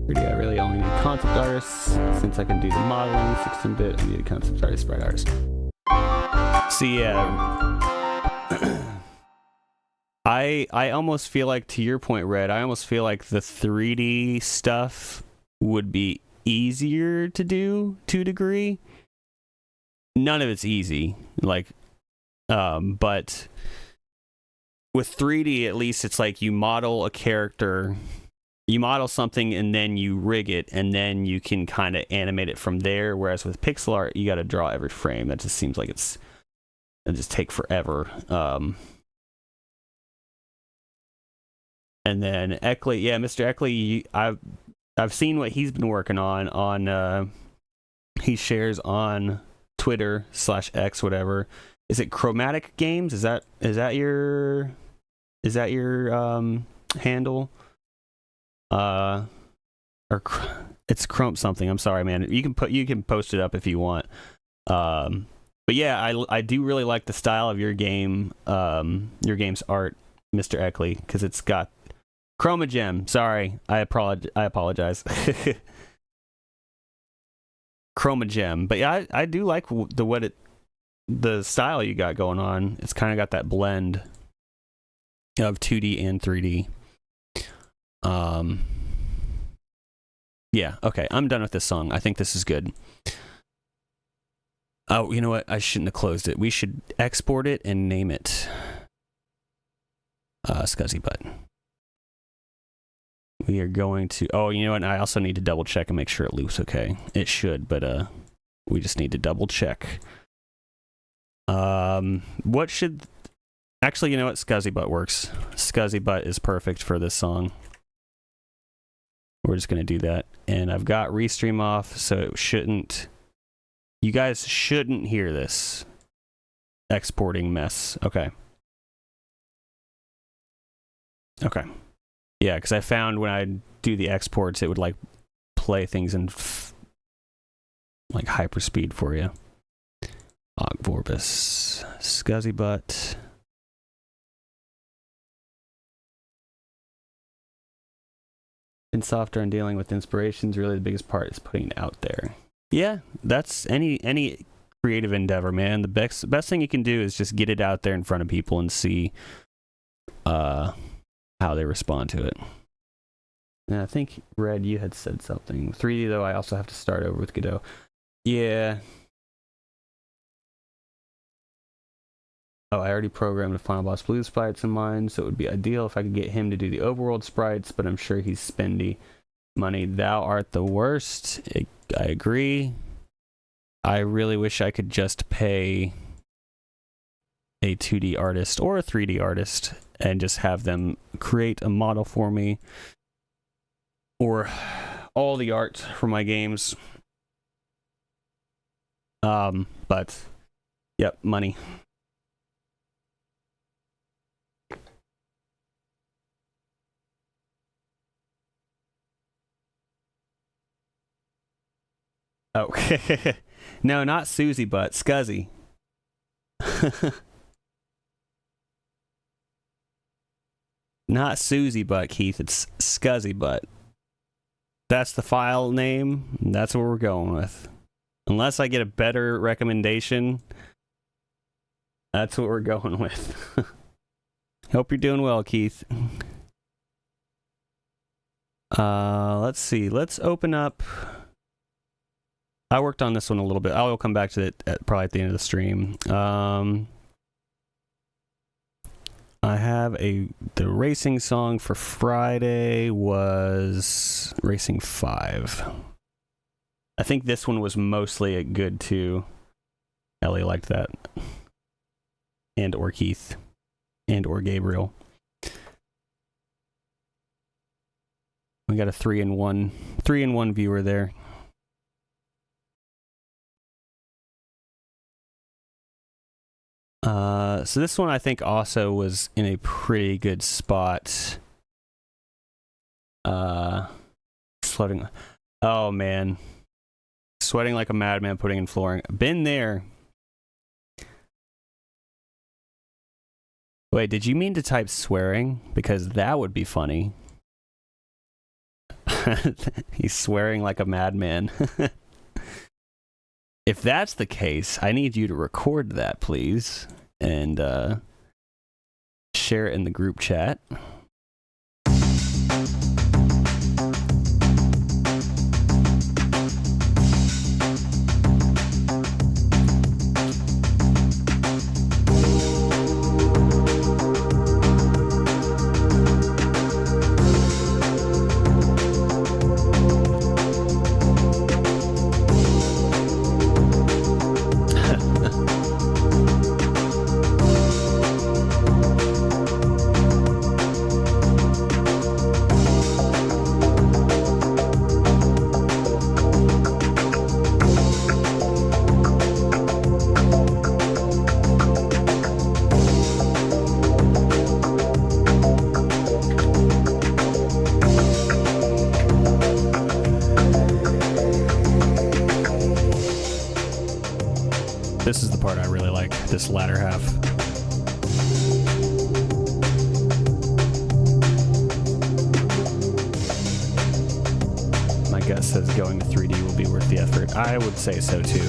3D, I really only need concept artists. Since I can do the modeling, 16-bit, I need a concept artist, sprite artist. So yeah, I almost feel like, to your point, Red, I almost feel like the 3D stuff would be easier to do to a degree. None of it's easy, like, but with 3D, at least it's like you model a character, you model something, and then you rig it, and then you can kind of animate it from there. Whereas with pixel art, you got to draw every frame. That just seems like it just take forever. And then Eckley, yeah, Mr. Eckley, I've seen what he's been working on. He shares on Twitter/X, whatever. Is it Chromatic Games? Is that your handle? Or it's Crump something. I'm sorry, man. You can post it up if you want. But yeah, I do really like the style of your game's art, Mr. Eckley, because it's got Chroma Gem. Sorry, I apologize. Chroma Gem. But yeah, I do like the style you got going on. It's kind of got that blend of 2D and 3D. Yeah, okay, I'm done with this song. I think this is good. Oh, you know what? I shouldn't have closed it. We should export it and name it Scuzzy Butt. We are going to... Oh, you know what? I also need to double check and make sure it loops okay. It should, but we just need to double check. What should... Actually, you know what? Scuzzy Butt works. Scuzzy Butt is perfect for this song. We're just going to do that. And I've got Restream off, so it shouldn't... You guys shouldn't hear this exporting mess. Okay. Okay. Yeah, because I found when I do the exports, it would like play things in like hyperspeed for you. Ogvorbus, Scuzzy Butt. In software and dealing with inspirations, really the biggest part is putting it out there. Yeah, that's any creative endeavor, man. The best thing you can do is just get it out there in front of people and see how they respond to it. And I think, Red, you had said something. 3D, though, I also have to start over with Godot. Yeah. Oh, I already programmed a Final Boss Blue sprites in mind, so it would be ideal if I could get him to do the overworld sprites, but I'm sure he's spendy money. Thou art the worst. I agree. I really wish I could just pay a 2D artist or a 3D artist and just have them create a model for me, or all the art for my games. But yep, money. Oh, no, not Susie, but Scuzzy. Not Susie Butt, Keith. It's Scuzzy Butt. That's the file name. That's what we're going with. Unless I get a better recommendation, that's what we're going with. Hope you're doing well, Keith. Let's see. Let's open up. I worked on this one a little bit. I will come back to it probably at the end of the stream. I have the racing song for Friday was Racing 5. I think this one was mostly a good too. Ellie liked that. And or Keith. And or Gabriel. We got a 3-in-1 viewer there. So this one I think also was in a pretty good spot. Floating. Oh man. Sweating like a madman putting in flooring. Been there. Wait, did you mean to type swearing? Because that would be funny. He's swearing like a madman. If that's the case, I need you to record that, please, and share it in the group chat. This is the part I really like, this latter half. My gut says going to 3D will be worth the effort. I would say so too.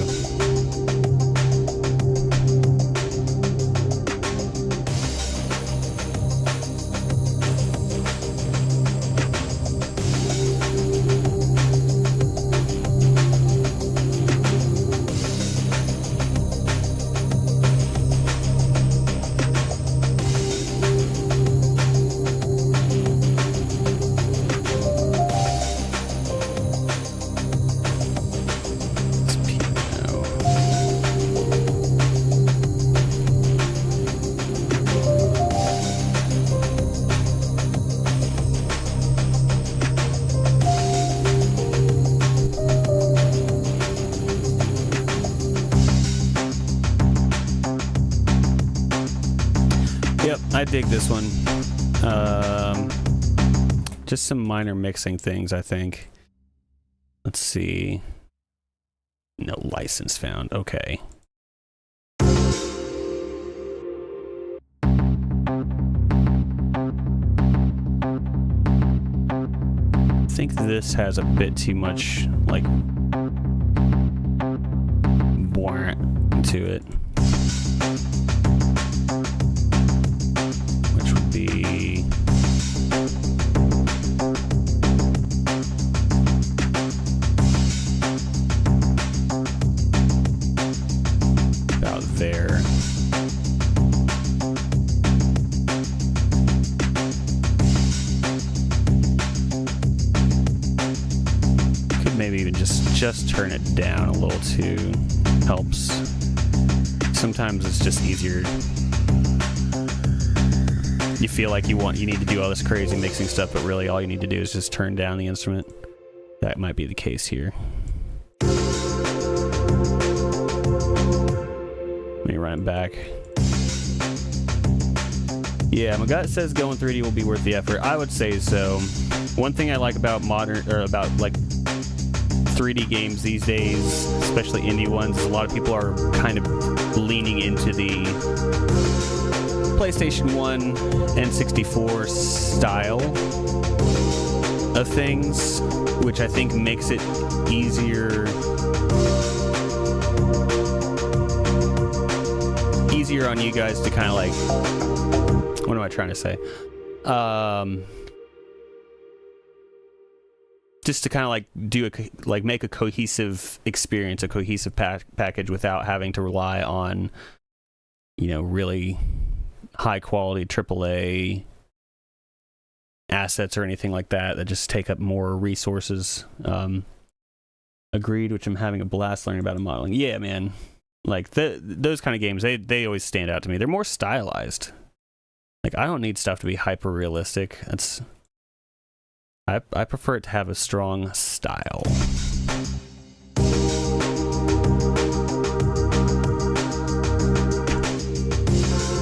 I dig this one. Just some minor mixing things, I think. Let's see. No license found. Okay. I think this has a bit too much, like, warrant to it. Which would be... about there. Could maybe even just turn it down a little too. Helps. Sometimes it's just easier. You feel like you need to do all this crazy mixing stuff, but really all you need to do is just turn down the instrument. That might be the case here. Let me run it back. Yeah, my gut says going 3D will be worth the effort. I would say so. One thing I like about about like 3D games these days, especially indie ones, is a lot of people are kind of leaning into the PlayStation 1 and 64 style of things, which I think makes it easier on you guys to kind of like, what am I trying to say? Just to kind of like make a cohesive experience, a cohesive package without having to rely on, really high quality AAA assets or anything like that just take up more resources. Agreed, which I'm having a blast learning about in modeling. Yeah, man. Like those kind of games, they always stand out to me. They're more stylized. Like I don't need stuff to be hyper realistic. I prefer it to have a strong style.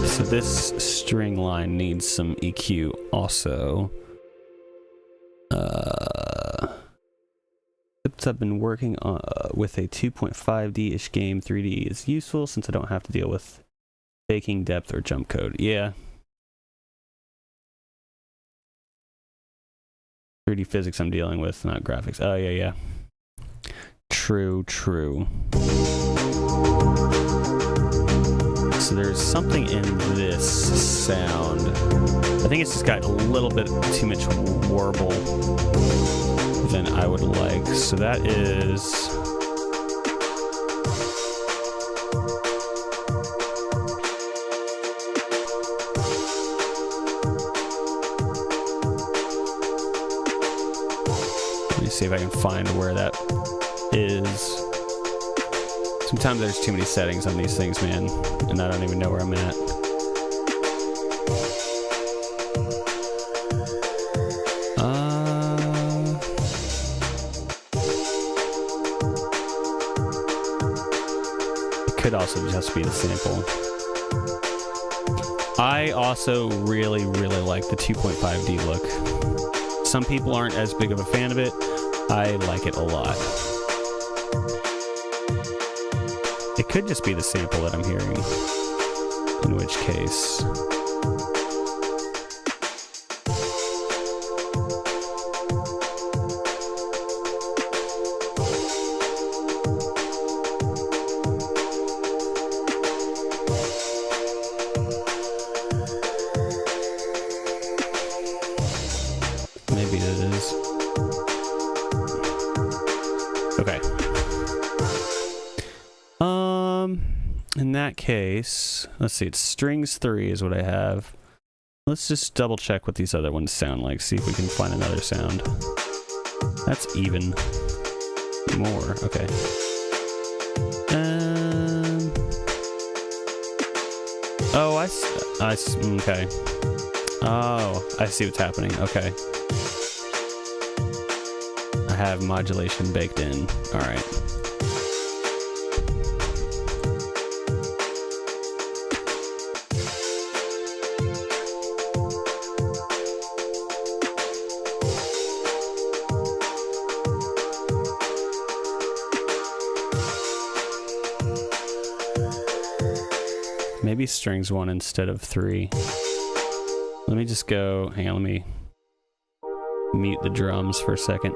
So this string line needs some EQ also. I've been working with a 2.5D-ish game. 3D is useful since I don't have to deal with faking depth or jump code. Yeah. 3D physics I'm dealing with, not graphics. Oh, yeah. True. So there's something in this sound. I think it's just got a little bit too much warble than I would like. So that is... Let me see if I can find where that is. Sometimes there's too many settings on these things, man, and I don't even know where I'm at. It could also just be the sample. I also really like the 2.5D look. Some people aren't as big of a fan of it. I like it a lot. It could just be the sample that I'm hearing, in which case... Maybe it is. Okay. In that case, let's see, it's strings 3 is what I have. Let's just double check what these other ones sound like, see if we can find another sound. That's even more, okay. Oh, okay. Oh, I see what's happening, okay. I have modulation baked in, alright. Maybe strings 1 instead of 3. Let me just go, hang on, let me mute the drums for a second.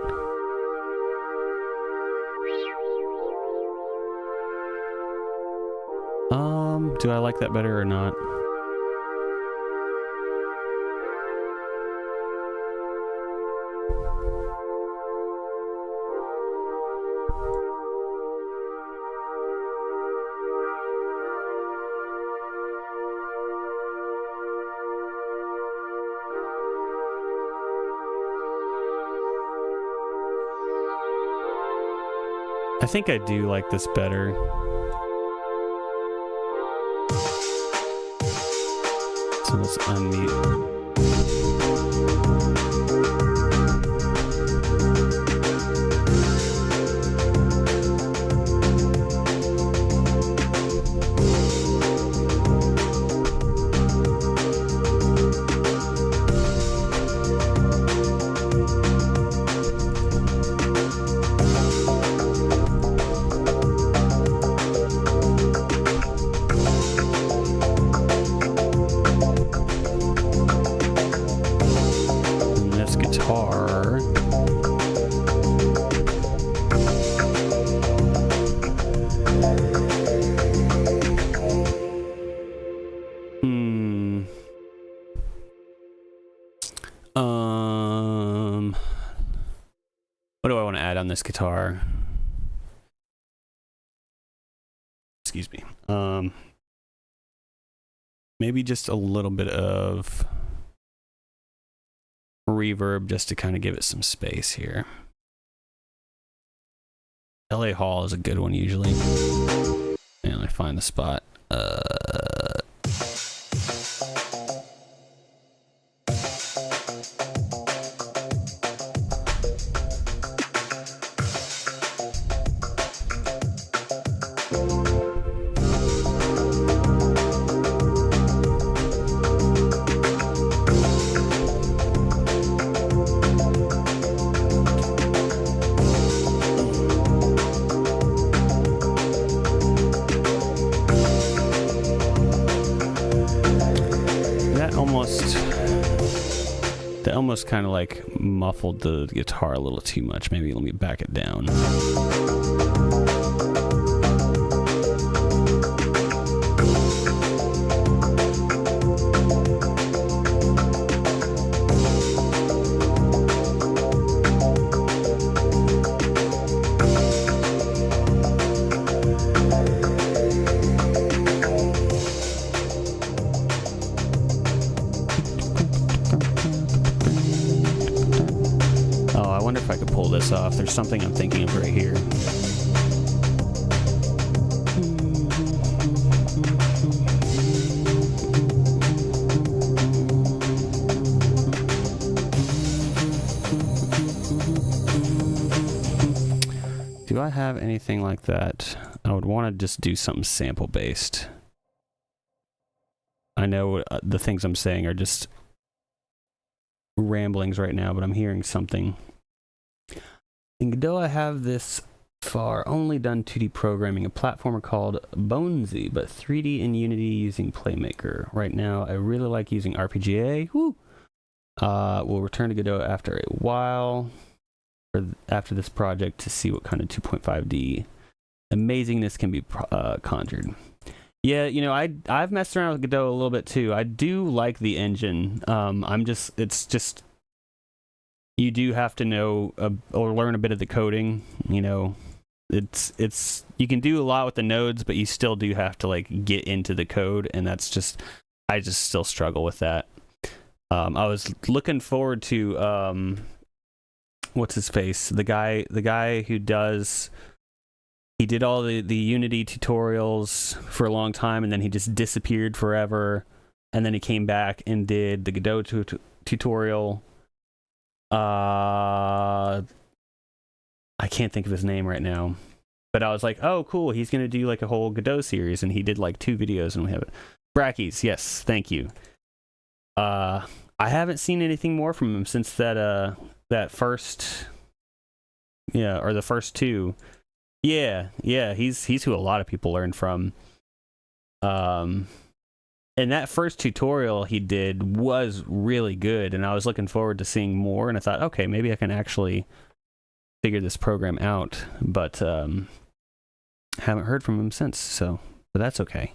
Do I like that better or not? I think I do like this better. So let's unmute. guitar. What do I want to add on this guitar? Excuse me. Maybe just a little bit of reverb just to kind of give it some space here. LA Hall is a good one usually. And let me find the spot. That almost kind of like muffled the guitar a little too much. Maybe let me back it down. Off. There's something I'm thinking of right here. Do I have anything like that? I would want to just do something sample based. I know the things I'm saying are just ramblings right now, but I'm hearing something. In Godot, I have this far only done 2D programming, a platformer called Bonesy, but 3D in Unity using Playmaker. Right now, I really like using RPGA. Woo! We'll return to Godot after a while, or after this project, to see what kind of 2.5D amazingness can be conjured. Yeah, you know, I've messed around with Godot a little bit too. I do like the engine. It's just. You do have to know or learn a bit of the coding. You know, it's you can do a lot with the nodes, but you still do have to like get into the code, and I just still struggle with that. I was looking forward to what's his face, the guy who he did all the Unity tutorials for a long time, and then he just disappeared forever, and then he came back and did the Godot tutorial. I can't think of his name right now, but I was like, oh cool, he's gonna do like a whole Godot series, and he did like 2 videos, and we have it. Brackies, yes, thank you. I haven't seen anything more from him since that first, or the first 2. Yeah, he's who a lot of people learn from. And that first tutorial he did was really good, and I was looking forward to seeing more, and I thought, okay, maybe I can actually figure this program out, but haven't heard from him since, but that's okay.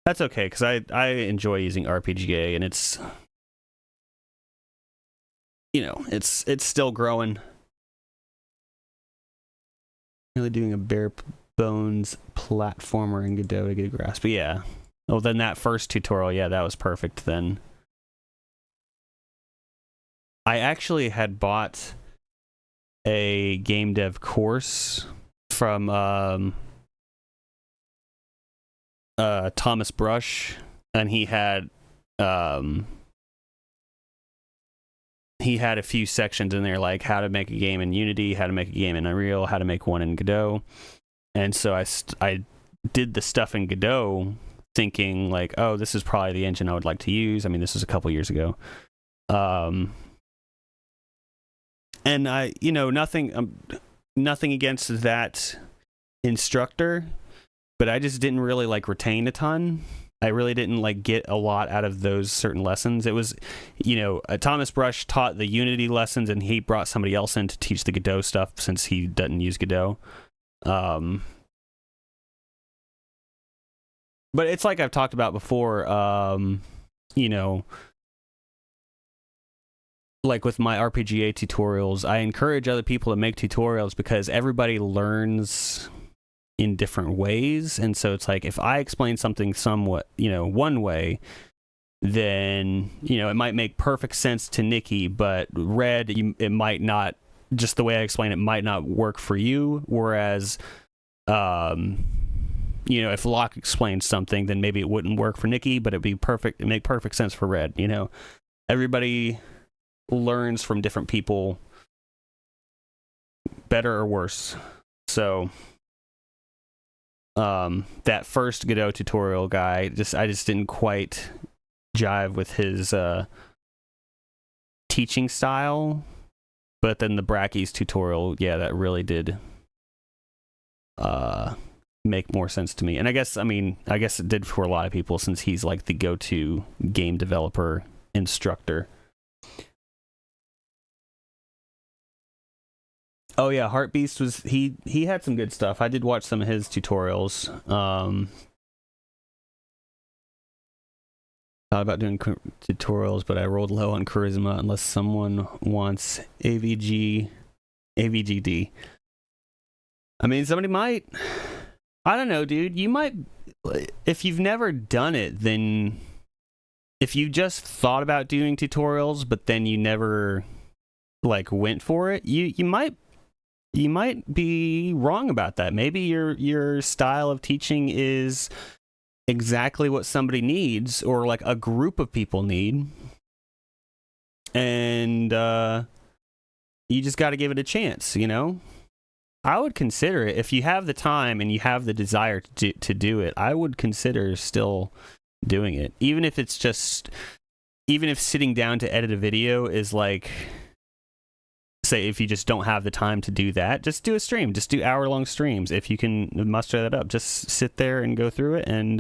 That's okay, because I enjoy using RPGA, and it's, it's still growing. Really doing a bare bones platformer in Godot to get a grasp, but yeah. Oh, then that first tutorial, yeah, that was perfect then. I actually had bought a game dev course from Thomas Brush, and he had a few sections in there, like how to make a game in Unity, how to make a game in Unreal, how to make one in Godot. And so I did the stuff in Godot thinking like, oh, this is probably the engine I would like to use. I mean, this was a couple years ago. And I, nothing against that instructor, but I just didn't really like retain a ton. I really didn't like get a lot out of those certain lessons. It was, Thomas Brush taught the Unity lessons, and he brought somebody else in to teach the Godot stuff since he doesn't use Godot. But it's like I've talked about before, like with my RPGA tutorials, I encourage other people to make tutorials because everybody learns in different ways. And so it's like, if I explain something somewhat, one way, then, it might make perfect sense to Nikki, but Red, it might not, just the way I explain it might not work for you. Whereas, if Locke explains something, then maybe it wouldn't work for Nikki, but it'd be perfect. It'd make perfect sense for Red. Everybody learns from different people, better or worse. So, that first Godot tutorial guy, I just didn't quite jive with his teaching style. But then the Brackeys tutorial, yeah, that really did make more sense to me. And I guess it did for a lot of people, since he's like the go-to game developer instructor. Oh yeah, Heartbeast was he had some good stuff. I did watch some of his tutorials. Thought about doing tutorials, but I rolled low on charisma unless someone wants AVGD. I mean, somebody might. I don't know, dude. You might, if you've never done it, then if you just thought about doing tutorials, but then you never like went for it, you might be wrong about that. Maybe your style of teaching is exactly what somebody needs, or like a group of people need, and you just got to give it a chance. I would consider it if you have the time and you have the desire to do it. I would consider still doing it, even if sitting down to edit a video is like, say, if you just don't have the time to do that, just do a stream. Just do hour-long streams. If you can muster that up, just sit there and go through it, and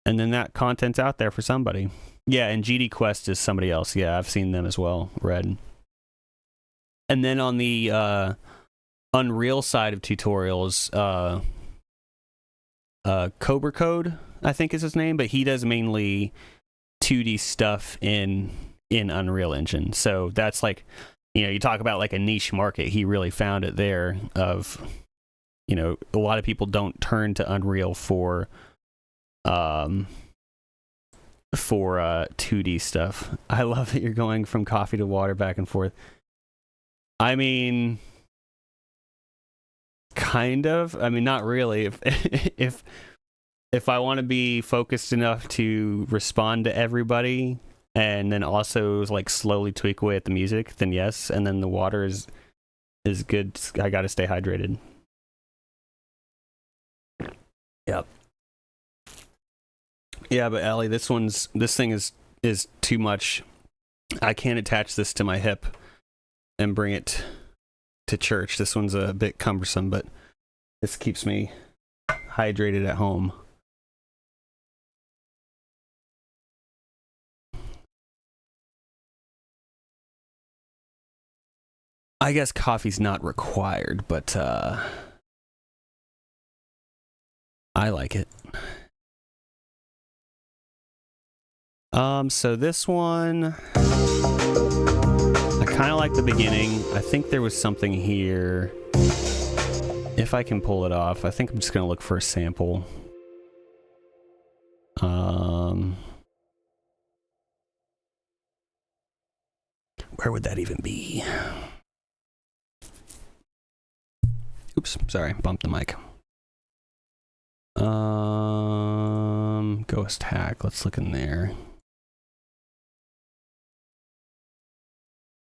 then that content's out there for somebody. Yeah, and GD Quest is somebody else. Yeah, I've seen them as well, Red. And then on the Unreal side of tutorials, Cobra Code, I think is his name, but he does mainly 2D stuff in Unreal Engine. So that's like, you talk about like a niche market. He really found it there. Of, a lot of people don't turn to Unreal for 2D stuff. I love that you're going from coffee to water back and forth. I mean, kind of. I mean, not really. If I want to be focused enough to respond to everybody, and then also like slowly tweak away at the music, then yes. And then the water is good. I got to stay hydrated. Yep. Yeah, but Allie, this thing is too much. I can't attach this to my hip and bring it to church. This one's a bit cumbersome, but this keeps me hydrated at home. I guess coffee's not required, but I like it. So this one, I kind of like the beginning. I think there was something here. If I can pull it off, I think I'm just gonna look for a sample. Where would that even be? Oops, sorry, bumped the mic. Ghost hack. Let's look in there.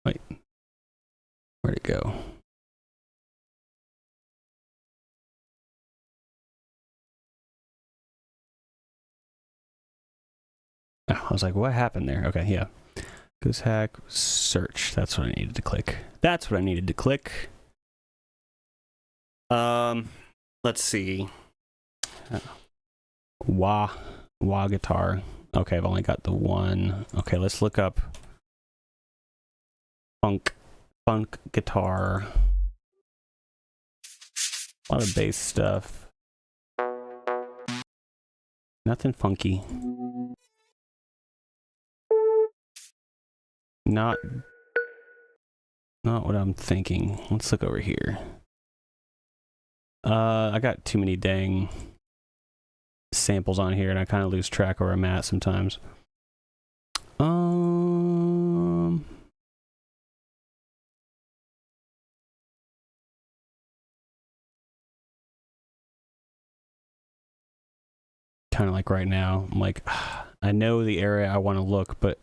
Wait, where'd it go? Oh, I was like, what happened there? Okay, yeah. Ghost hack, search. That's what I needed to click. That's what I needed to click. Let's see. Wah guitar. Okay, I've only got the one. Okay, let's look up funk guitar. A lot of bass stuff. Nothing funky. Not what I'm thinking. Let's look over here. I got too many dang samples on here and I kind of lose track where I'm at sometimes. Kind of like right now, I'm like, I know the area I want to look, but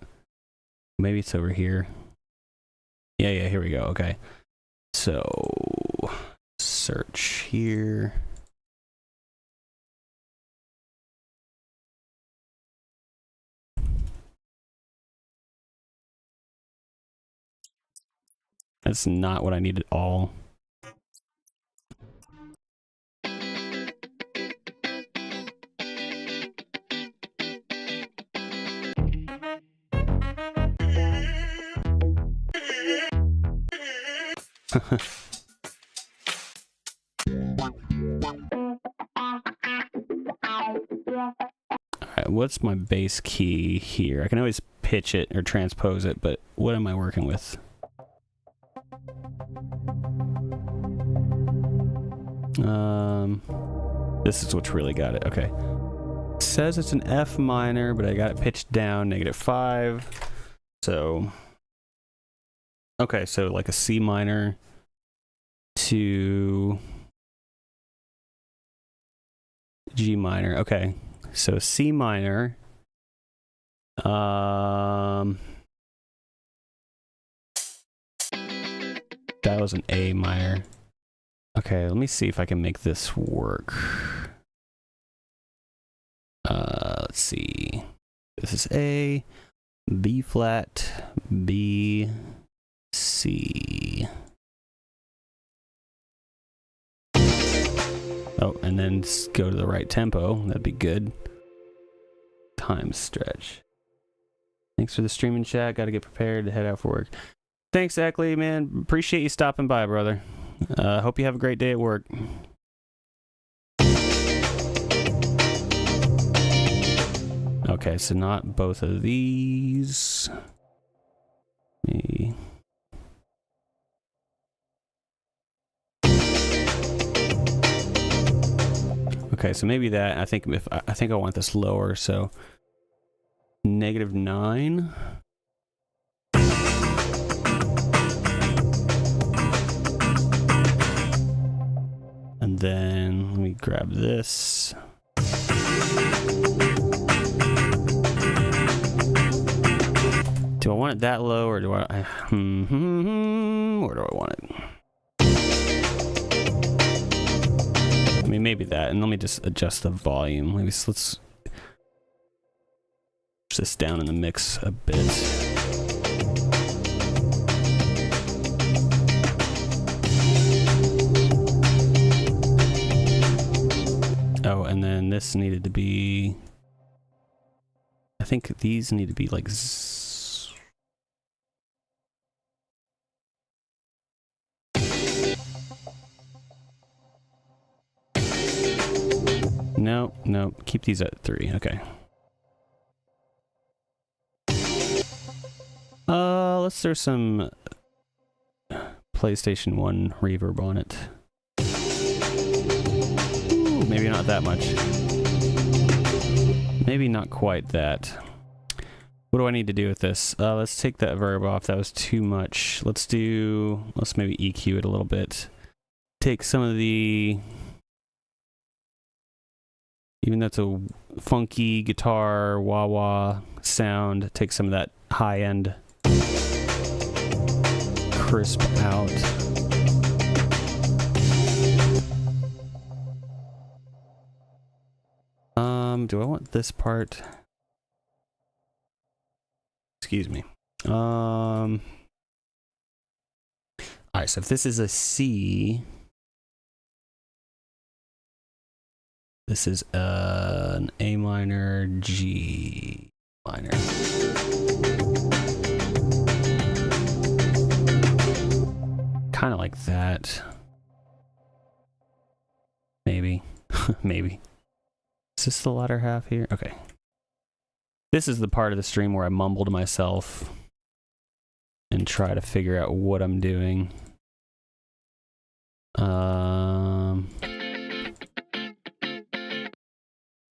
maybe it's over here. Yeah, here we go. Okay. So, search here. That's not what I need at all. Alright, what's my bass key here? I can always pitch it or transpose it, but what am I working with? This is what's really got it. Okay. It says it's an F minor, but I got it pitched down, -5. So, okay, so like a C minor to G minor. Okay, so C minor. That was an A minor. Okay, let me see if I can make this work. Let's see. This is A, B flat, B, C. Oh, and then go to the right tempo. That'd be good. Time stretch. Thanks for the streaming chat. Got to get prepared to head out for work. Thanks, Eckley, man. Appreciate you stopping by, brother. Hope you have a great day at work. Okay, so not both of these. Me. Okay, so maybe that. I think I want this lower, so -9. And then let me grab this. Do I want it that low, or do I? Where do I want it? I mean, maybe that, and let me just adjust the volume. Maybe let's push this down in the mix a bit. Oh, and then this needed to be. I think these need to be like. No, keep these at 3. Okay. Let's throw some PlayStation 1 reverb on it. Ooh, maybe not that much. Maybe not quite that. What do I need to do with this? Let's take that verb off. That was too much. Let's maybe EQ it a little bit. Take some of the... Even though it's a funky guitar, wah-wah sound, take some of that high-end crisp out. Do I want this part? Excuse me. Alright, so if this is a C... This is an A minor, G minor. Kind of like that. Maybe. Maybe. Is this the latter half here? Okay. This is the part of the stream where I mumble to myself and try to figure out what I'm doing.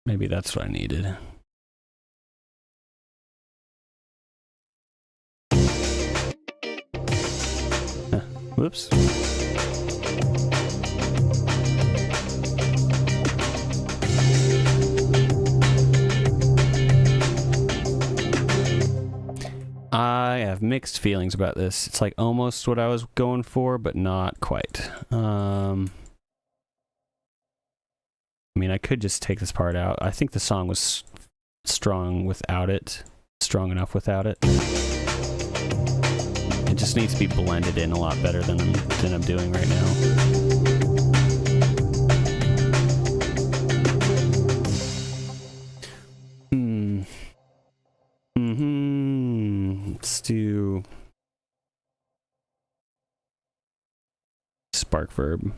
Maybe that's what I needed. Whoops. I have mixed feelings about this. It's like almost what I was going for, but not quite. I mean, I could just take this part out. I think the song was strong without it. Strong enough without it. It just needs to be blended in a lot better than I'm doing right now. Let's do Spark Verb.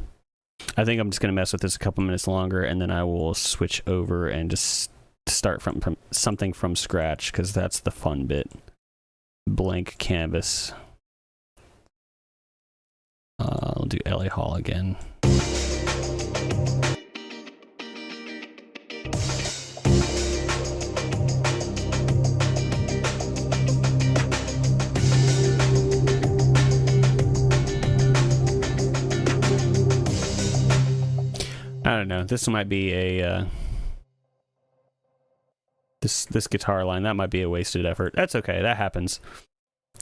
I think I'm just going to mess with this a couple minutes longer, and then I will switch over and just start from something from scratch, because that's the fun bit. Blank canvas. I'll do LA Hall again. I don't know. This might be a this guitar line, that might be a wasted effort. That's okay. That happens.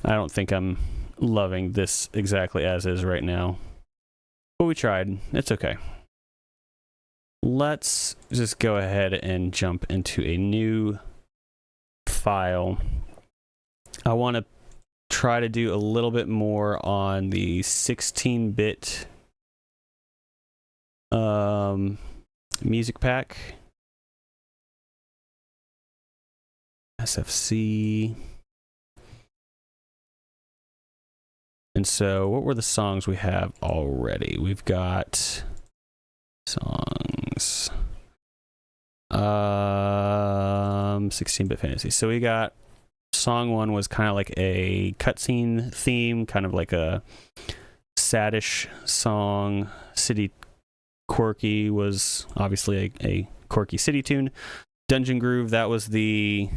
I don't think I'm loving this exactly as is right now, but we tried. It's okay. Let's just go ahead and jump into a new file. I want to try to do a little bit more on the 16-bit music pack. SFC. And so what were the songs we have already? We've got songs. 16-bit fantasy. So we got song 1 was kind of like a cutscene theme, kind of like a saddish song. City Quirky was obviously a quirky city tune. Dungeon Groove, that was the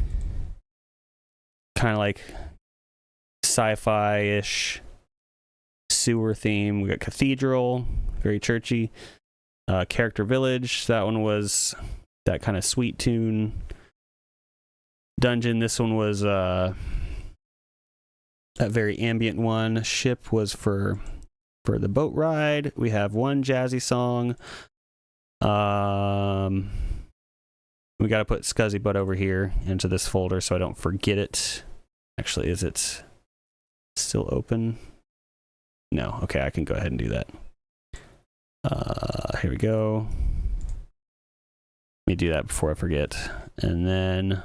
kind of like sci-fi-ish sewer theme. We got Cathedral, very churchy. Character Village, that one was that kind of sweet tune. Dungeon, this one was that very ambient one. Ship was for the boat ride. We have one jazzy song. We got to put Scuzzy Butt over here into this folder so I don't forget it. Actually, is it still open? No. Okay, I can go ahead and do that. Here we go. Let me do that before I forget. And then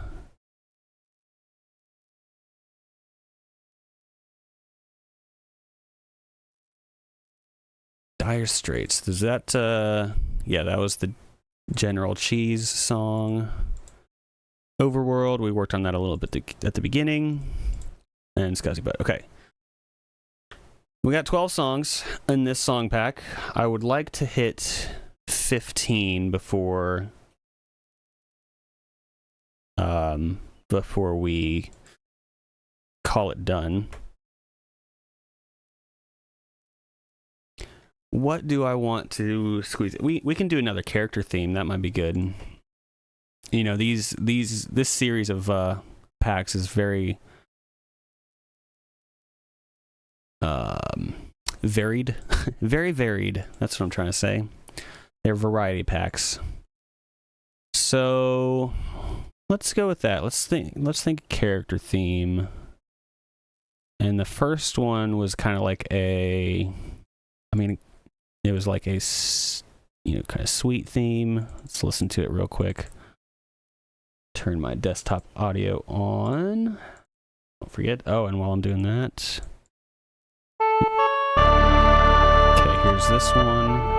Dire Straits. Does that yeah, that was the General Cheese song. Overworld, we worked on that a little bit at the beginning. And Scuzzy Butt. Okay. We got 12 songs in this song pack. I would like to hit 15 before we call it done. What do I want to squeeze? We can do another character theme. That might be good. You know, this series of packs is very varied. Very varied. That's what I'm trying to say. They're variety packs. So let's go with that. Let's think character theme. And the first one was kind of like it was like a, kind of sweet theme. Let's listen to it real quick. Turn my desktop audio on. Don't forget. Oh, and while I'm doing that, okay, here's this one.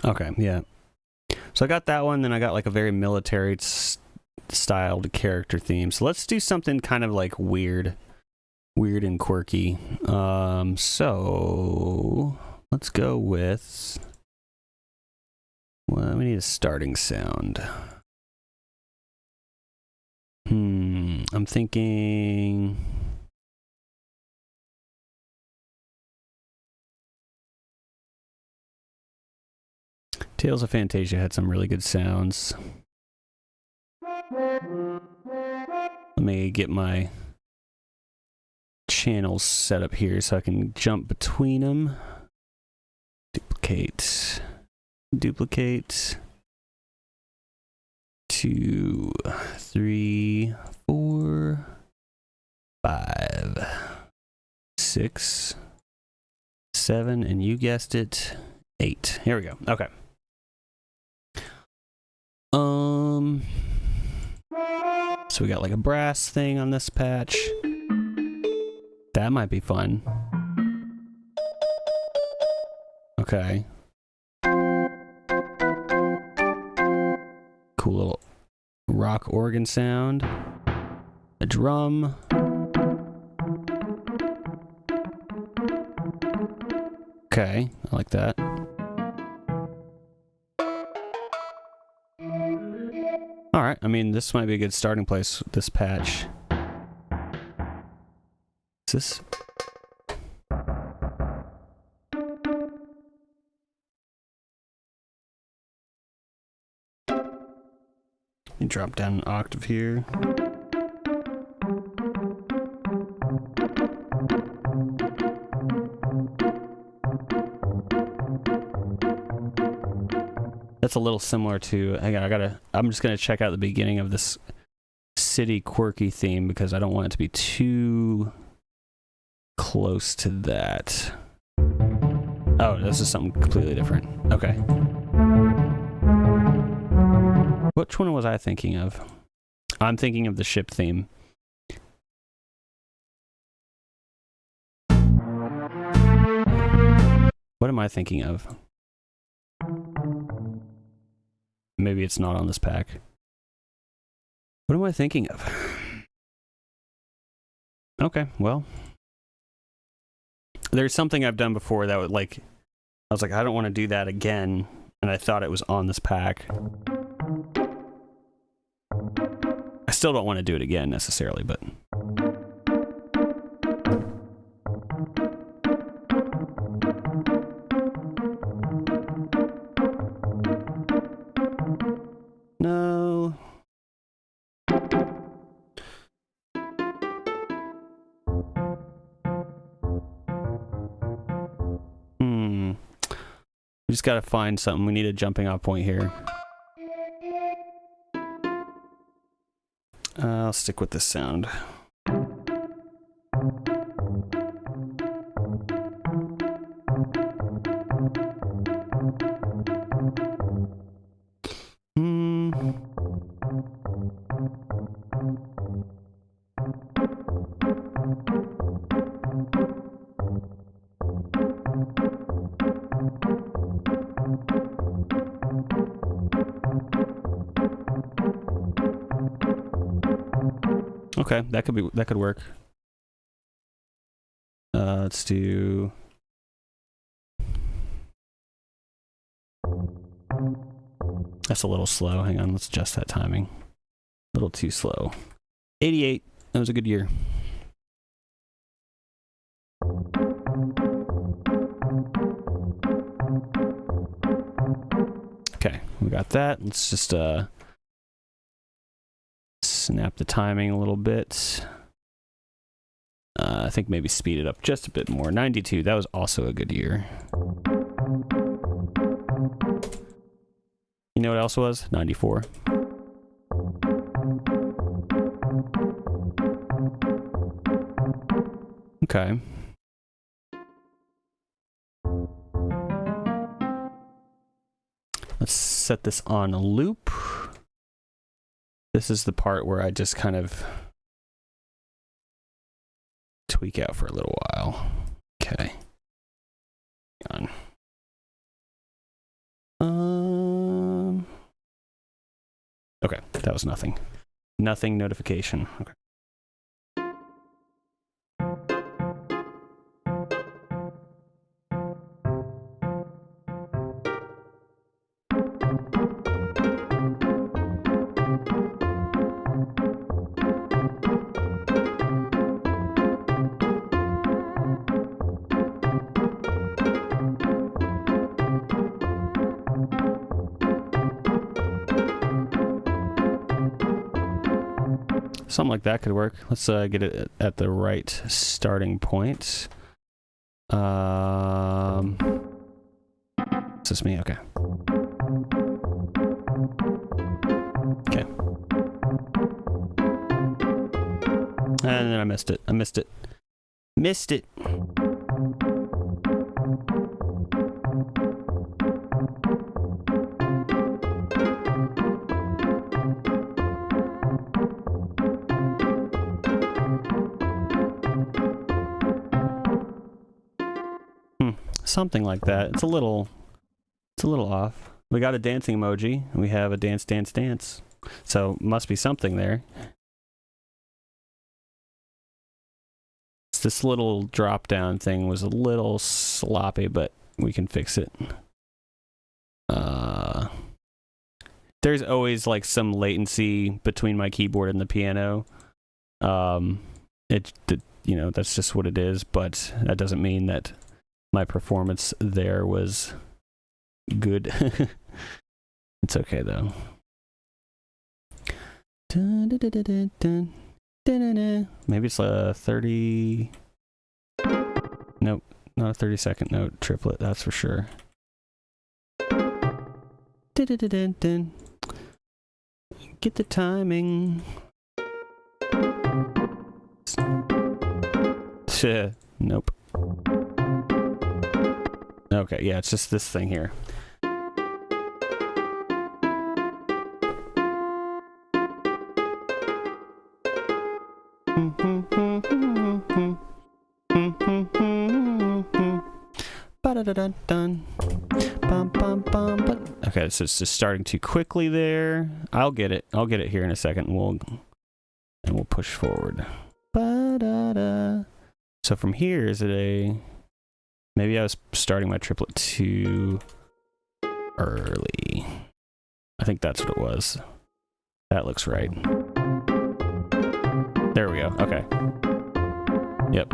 Okay, yeah. So I got that one, then I got like a very military styled character theme. So let's do something kind of like weird and quirky. So let's go with, well, we need a starting sound. I'm thinking, Tales of Fantasia had some really good sounds. Let me get my channels set up here so I can jump between them. Duplicate. 2, 3, 4, 5, 6, 7, and you guessed it, 8. Here we go. Okay. So we got like a brass thing on this patch. That might be fun. Okay. Cool little rock organ sound. A drum. Okay, I like that. Alright, I mean, this might be a good starting place, this patch. Is this? You drop down an octave here. That's a little similar to, I'm just gonna check out the beginning of this city quirky theme because I don't want it to be too close to that. Oh, this is something completely different. Okay. Which one was I thinking of? I'm thinking of the ship theme. What am I thinking of? Maybe it's not on this pack. What am I thinking of? Okay, well. There's something I've done before that would like, I was like, I don't want to do that again. And I thought it was on this pack. I still don't want to do it again necessarily, but. No. We just gotta find something. We need a jumping off point here. I'll stick with this sound. Okay, that could work. Let's do That's a little slow. Hang on, let's adjust that timing. A little too slow. 88. That was a good year. Okay, we got that. Let's just snap the timing a little bit. I think maybe speed it up just a bit more. 92, that was also a good year. You know what else was? 94. Okay. Let's set this on a loop. This is the part where I just kind of tweak out for a little while. Okay. Hang on. Okay, that was nothing. Nothing notification. Okay. Something like that could work. Let's get it at the right starting point. Is this me? Okay. Okay. And then I missed it. Missed it. Something like that. It's a little off. We got a dancing emoji. We have a dance. So must be something there. This little drop down thing was a little sloppy, but we can fix it. There's always like some latency between my keyboard and the piano. You know, that's just what it is, but that doesn't mean that my performance there was good. It's okay though. Maybe it's a 30. Nope, not a 30-second note triplet, that's for sure. Get the timing. Nope. Okay, yeah, it's just this thing here. Okay, so it's just starting too quickly there. I'll get it here in a second, and we'll push forward. So from here, is it a... Maybe I was starting my triplet too early. I think that's what it was. That looks right. There we go. Okay. Yep.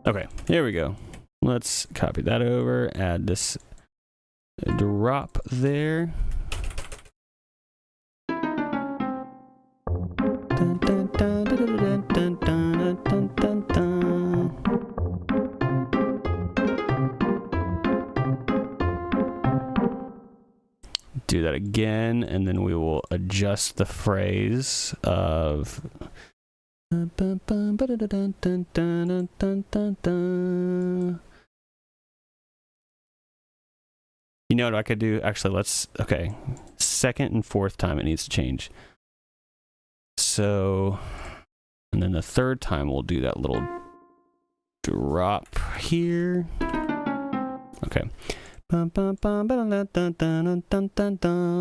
Okay, here we go. Let's copy that over, add this drop there. Do that again, and then we will adjust the phrase of... You know what I could do? Actually, okay. Second and fourth time it needs to change. So, and then the third time we'll do that little drop here. Okay. Dun dun dun dun dun dun dun dun dun dun.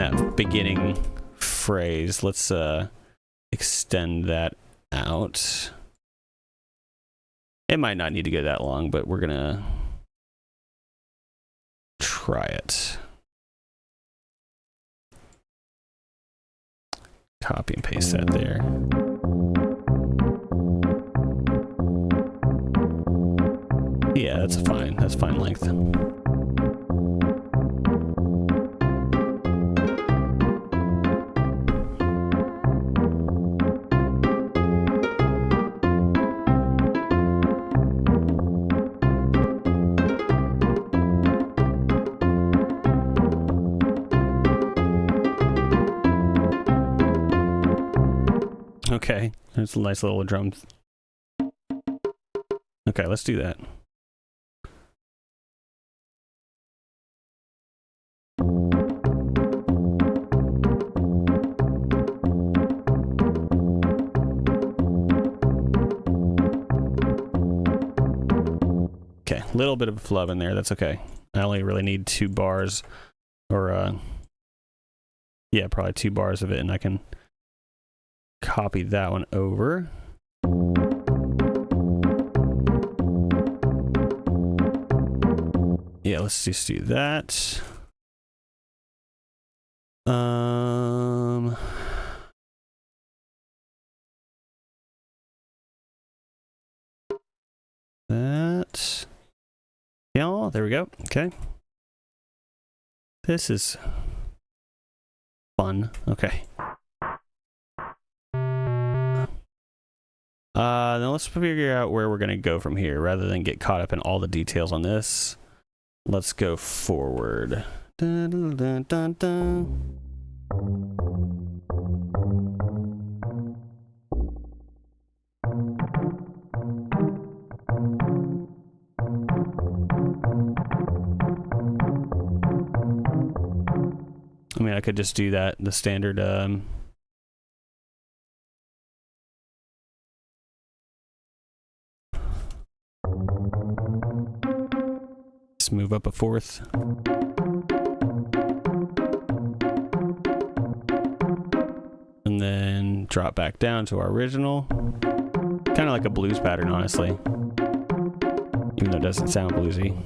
that beginning phrase. Let's extend that out. It might not need to go that long, but we're gonna try it. Copy and paste that there. Yeah, that's fine. That's fine length. Okay, there's a nice little drum. Okay, let's do that. Okay, a little bit of a flub in there. That's okay. I only really need 2 bars, or yeah, probably 2 bars of it, and I can copy that one over. Yeah, let's just do that. That. Yeah, there we go. Okay. This is fun. Okay. Now let's figure out where we're going to go from here. Rather than get caught up in all the details on this, let's go forward. Dun, dun, dun, dun, dun. I mean, I could just do that, the standard just move up a 4th. And then drop back down to our original. Kind of like a blues pattern, honestly. Even though it doesn't sound bluesy.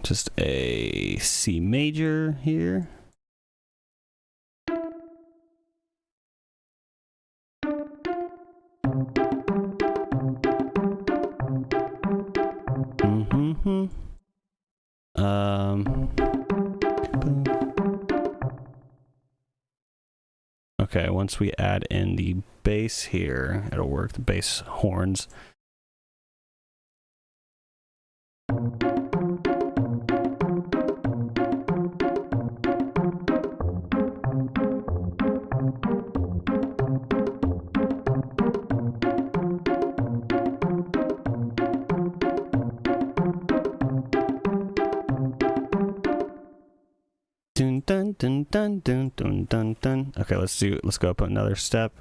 Just a C major here. Okay, once we add in the bass here, it'll work, the bass horns. Dun dun dun dun dun dun dun dun. Okay, let's go up another step.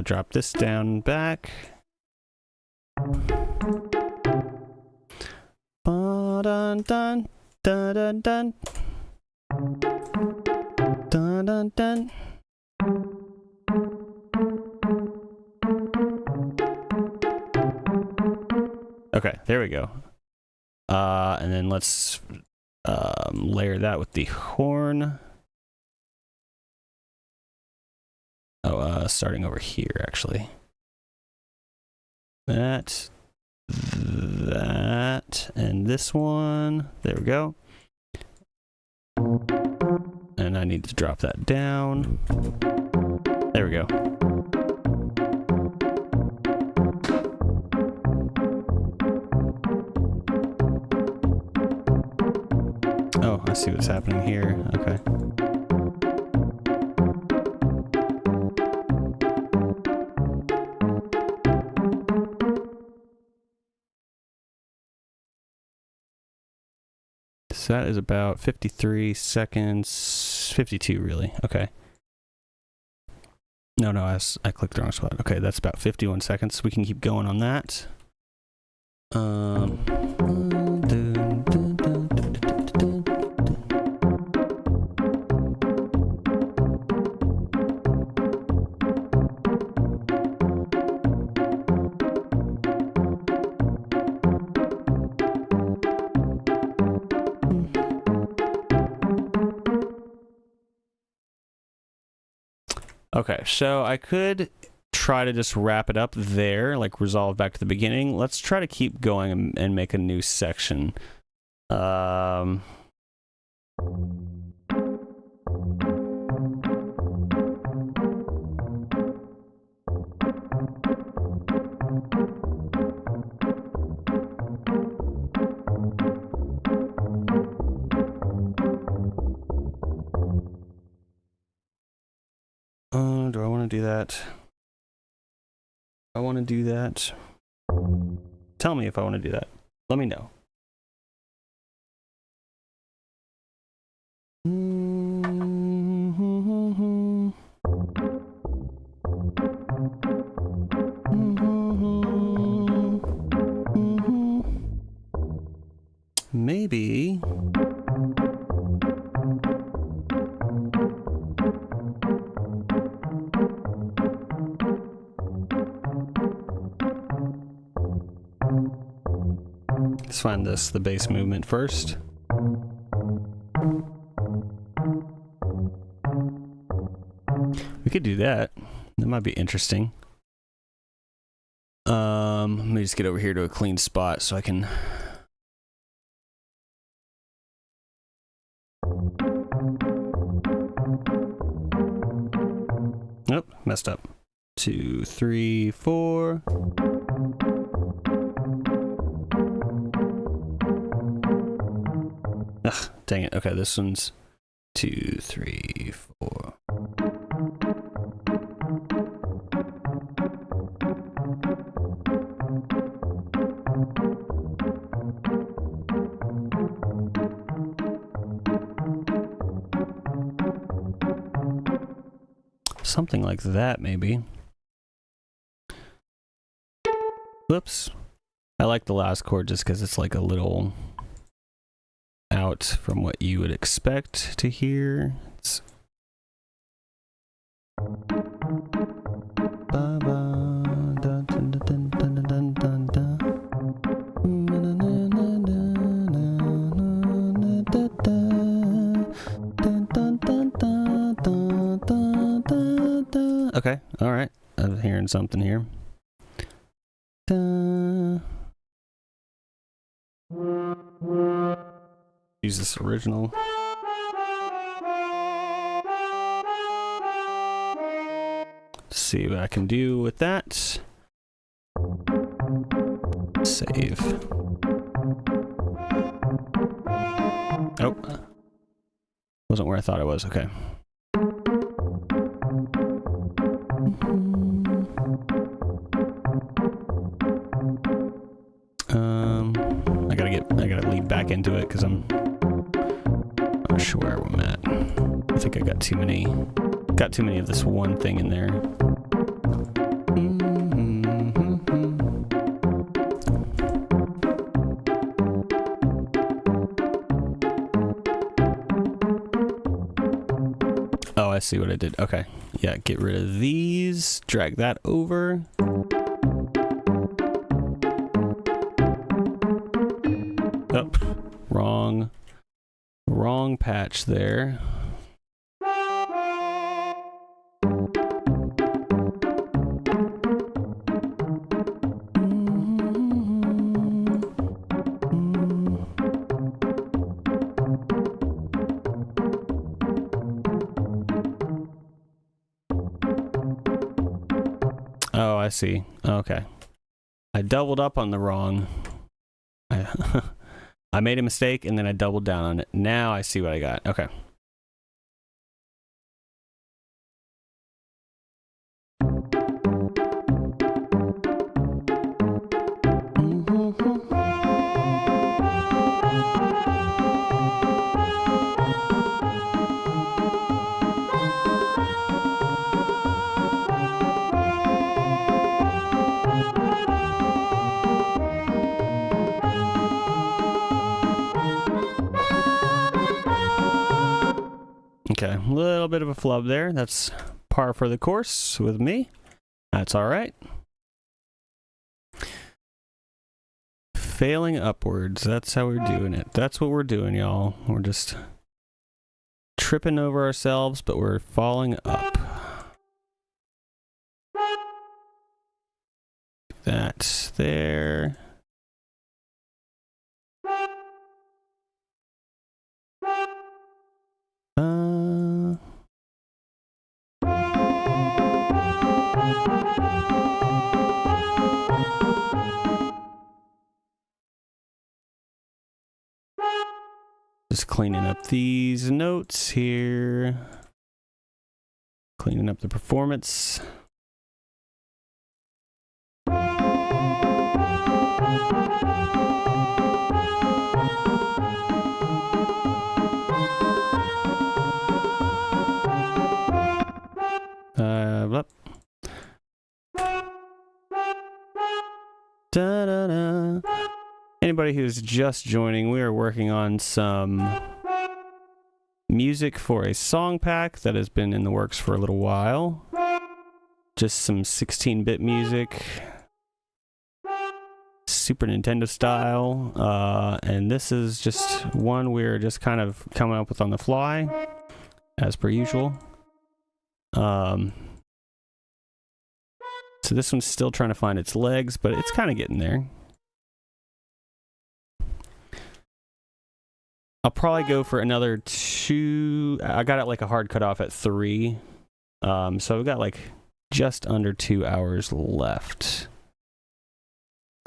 Drop this down back. Ba dun dun dun dun dun dun dun dun. Okay, there we go. And then let's layer that with the horn. Oh, starting over here, actually. That, and this one. There we go. And I need to drop that down. There we go. Oh, I see what's happening here. Okay. So that is about 53 seconds, 52 really. Okay. No, I clicked the wrong spot. Okay, that's about 51 seconds. We can keep going on that. Okay, so I could try to just wrap it up there, like resolve back to the beginning. Let's try to keep going and make a new section. Do I want to do that? I want to do that. Tell me if I want to do that. Let me know. Maybe. Let's find the base movement first. We could do that. That might be interesting. Let me just get over here to a clean spot so I can. Nope, messed up. 2, 3, 4. Ugh, dang it. Okay, this one's 2, 3, 4. Something like that, maybe. Whoops. I like the last chord just because it's like a little out from what you would expect to hear. It's okay, all right. I'm hearing something here. Use this original. See what I can do with that. Save. Oh. Wasn't where I thought it was. Okay. I gotta lead back into it because I'm not sure where I'm at. I think I got too many of this one thing in there. Oh, I see what I did. Okay. Yeah, get rid of these, drag that over. Oh, wrong patch there. Oh, I see. Okay. I doubled up on the wrong. I made a mistake and then I doubled down on it. Now I see what I got. Okay. Okay, a little bit of a flub there. That's par for the course with me. That's all right. Failing upwards. That's how we're doing it. That's what we're doing, y'all. We're just tripping over ourselves, but we're falling up. That's there. Just cleaning up these notes here. Cleaning up the performance. Da-da-da. Anybody who's just joining, we are working on some music for a song pack that has been in the works for a little while. Just some 16-bit music, Super Nintendo style, and this is just one we're just kind of coming up with on the fly, as per usual. So this one's still trying to find its legs, but it's kind of getting there. I'll probably go for another 2. I got it like a hard cutoff at 3. So we've got like just under 2 hours left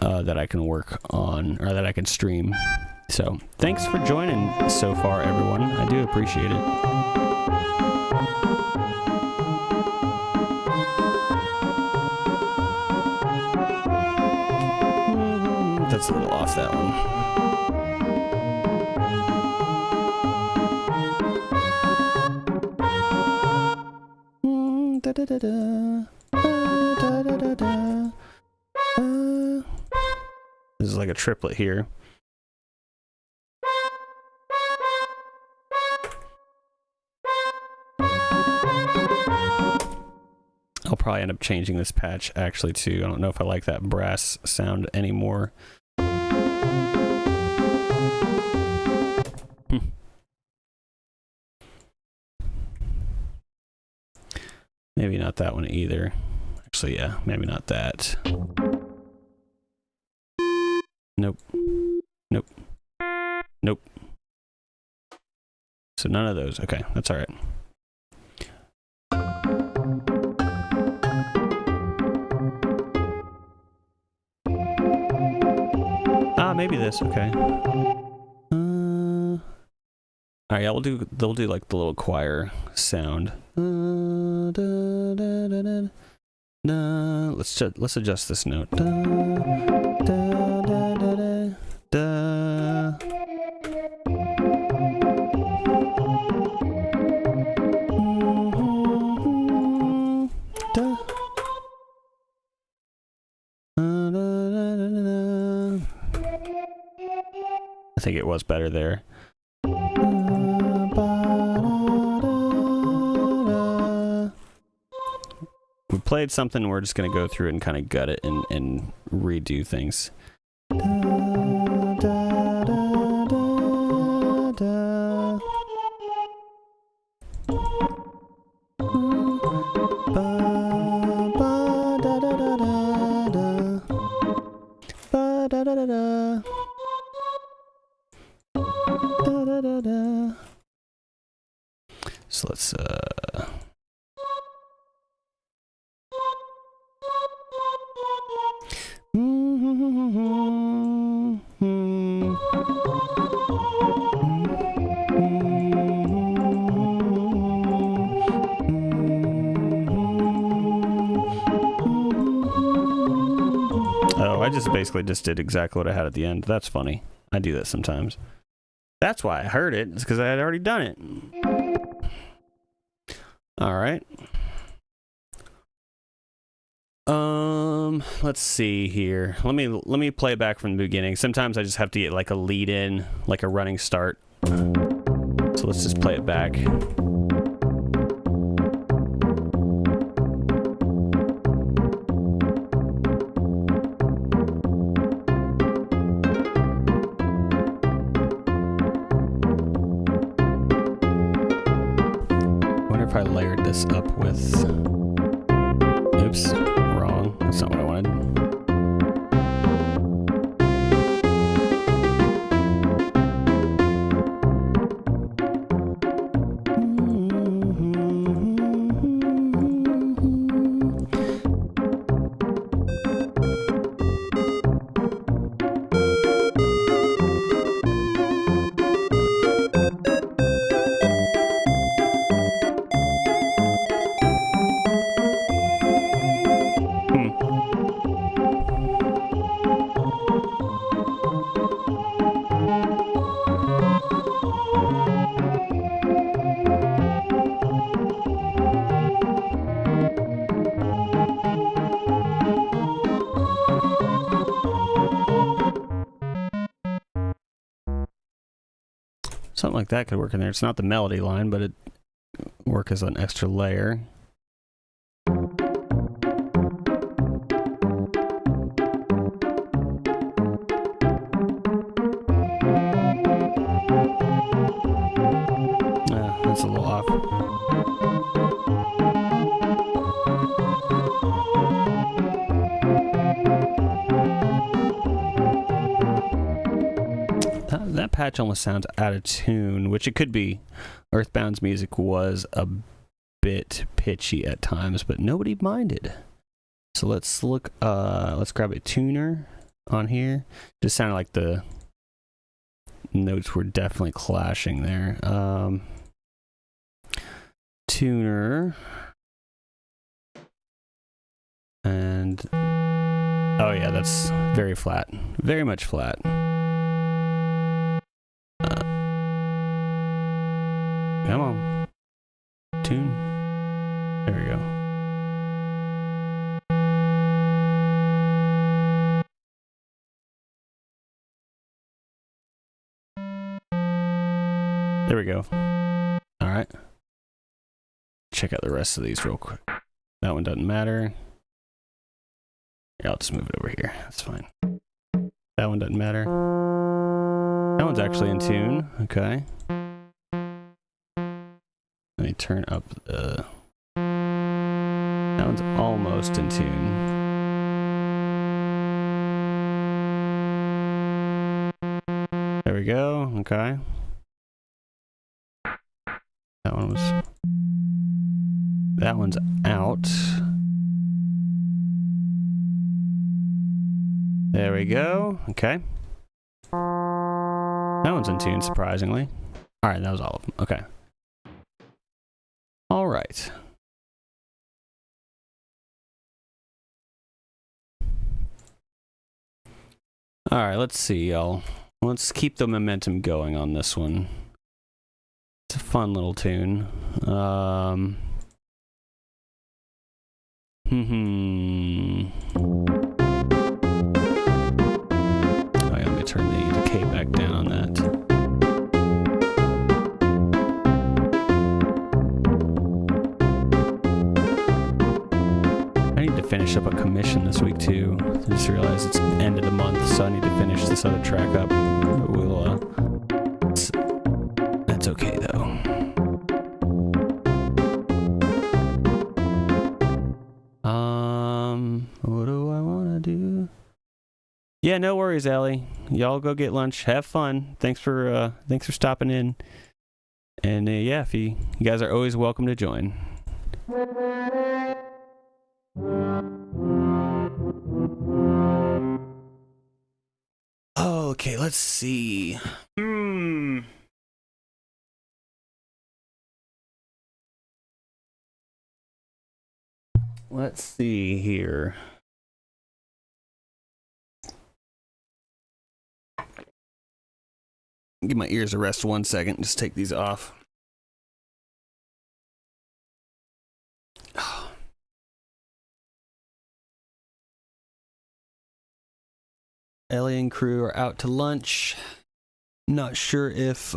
that I can work on, or that I can stream. So thanks for joining so far, everyone. I do appreciate it. That's a little off, that one. This is like a triplet here. I'll probably end up changing this patch actually too. I don't know if I like that brass sound anymore. Maybe not that one either. Actually, yeah, maybe not that. Nope. Nope. Nope. So none of those. Okay, that's all right. Maybe this. Okay. All right, yeah, they'll do like the little choir sound. Let's adjust this note. I think it was better there. We played something, we're just going to go through and kind of gut it and redo things. So let's I just basically just did exactly what I had at the end. That's funny. I do that sometimes. That's why I heard it. It's because I had already done it. All right. Let's see here. Let me play it back from the beginning. Sometimes I just have to get like a lead in, like a running start. So let's just play it back. I wonder if I layered this up with... Oops, wrong. That's not what I wanted. Something like that could work in there. It's not the melody line, but it work as an extra layer. That's a little off. That patch almost sounds out of tune, which it could be. Earthbound's music was a bit pitchy at times, but nobody minded. So let's look, let's grab a tuner on here. Just sounded like the notes were definitely clashing there. Tuner. And, oh yeah, that's very flat. Very much flat. Come on. Tune. There we go. There we go. All right. Check out the rest of these real quick. That one doesn't matter. Yeah, I'll just move it over here. That's fine. That one doesn't matter. That one's actually in tune. Okay. Let me turn up the... That one's almost in tune. There we go. Okay. That one was... That one's out. There we go. Okay. That one's in tune, surprisingly. All right, that was all of them. Okay. All right. All right, let's see, y'all. Let's keep the momentum going on this one. It's a fun little tune. Oh yeah, let me turn the decay back down on that. I need to finish up a commission this week too. I just realized it's end of the month, so I need to finish this other track up. We'll, that's okay though. What do I want to do? Yeah, no worries, Ellie. Y'all go get lunch. Have fun. Thanks for stopping in. And yeah, if you guys are always welcome to join. Okay, let's see. Let's see here. give my ears a rest 1 second. Just take these off. Ellie and crew are out to lunch. Not sure if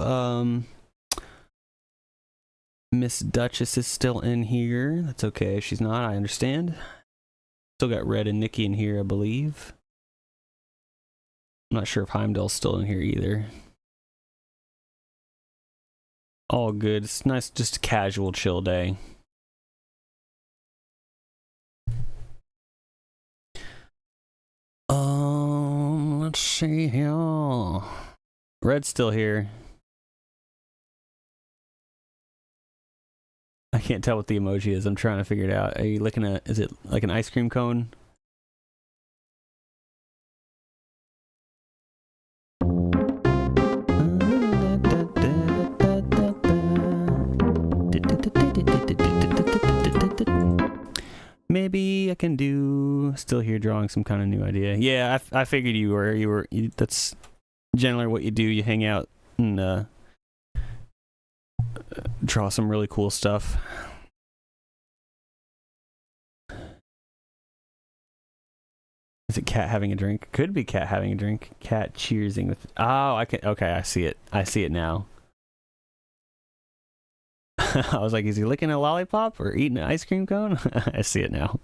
Miss Duchess is still in here. That's okay if she's not, I understand. Still got Red and Nikki in here, I believe. I'm not sure if Heimdall's still in here either. All good. It's nice, just a casual, chill day. Let's see here. Red's still here. I can't tell what the emoji is. I'm trying to figure it out. Are you looking at, is it like an ice cream cone? Maybe I can do, still here drawing some kind of new idea. Yeah, I figured you were, that's generally what you do. You hang out and draw some really cool stuff. Is it cat having a drink? Could be cat having a drink. Cat cheersing with, oh, I can, okay, I see it. I see it now. I was like, is he licking a lollipop or eating an ice cream cone? I see it now.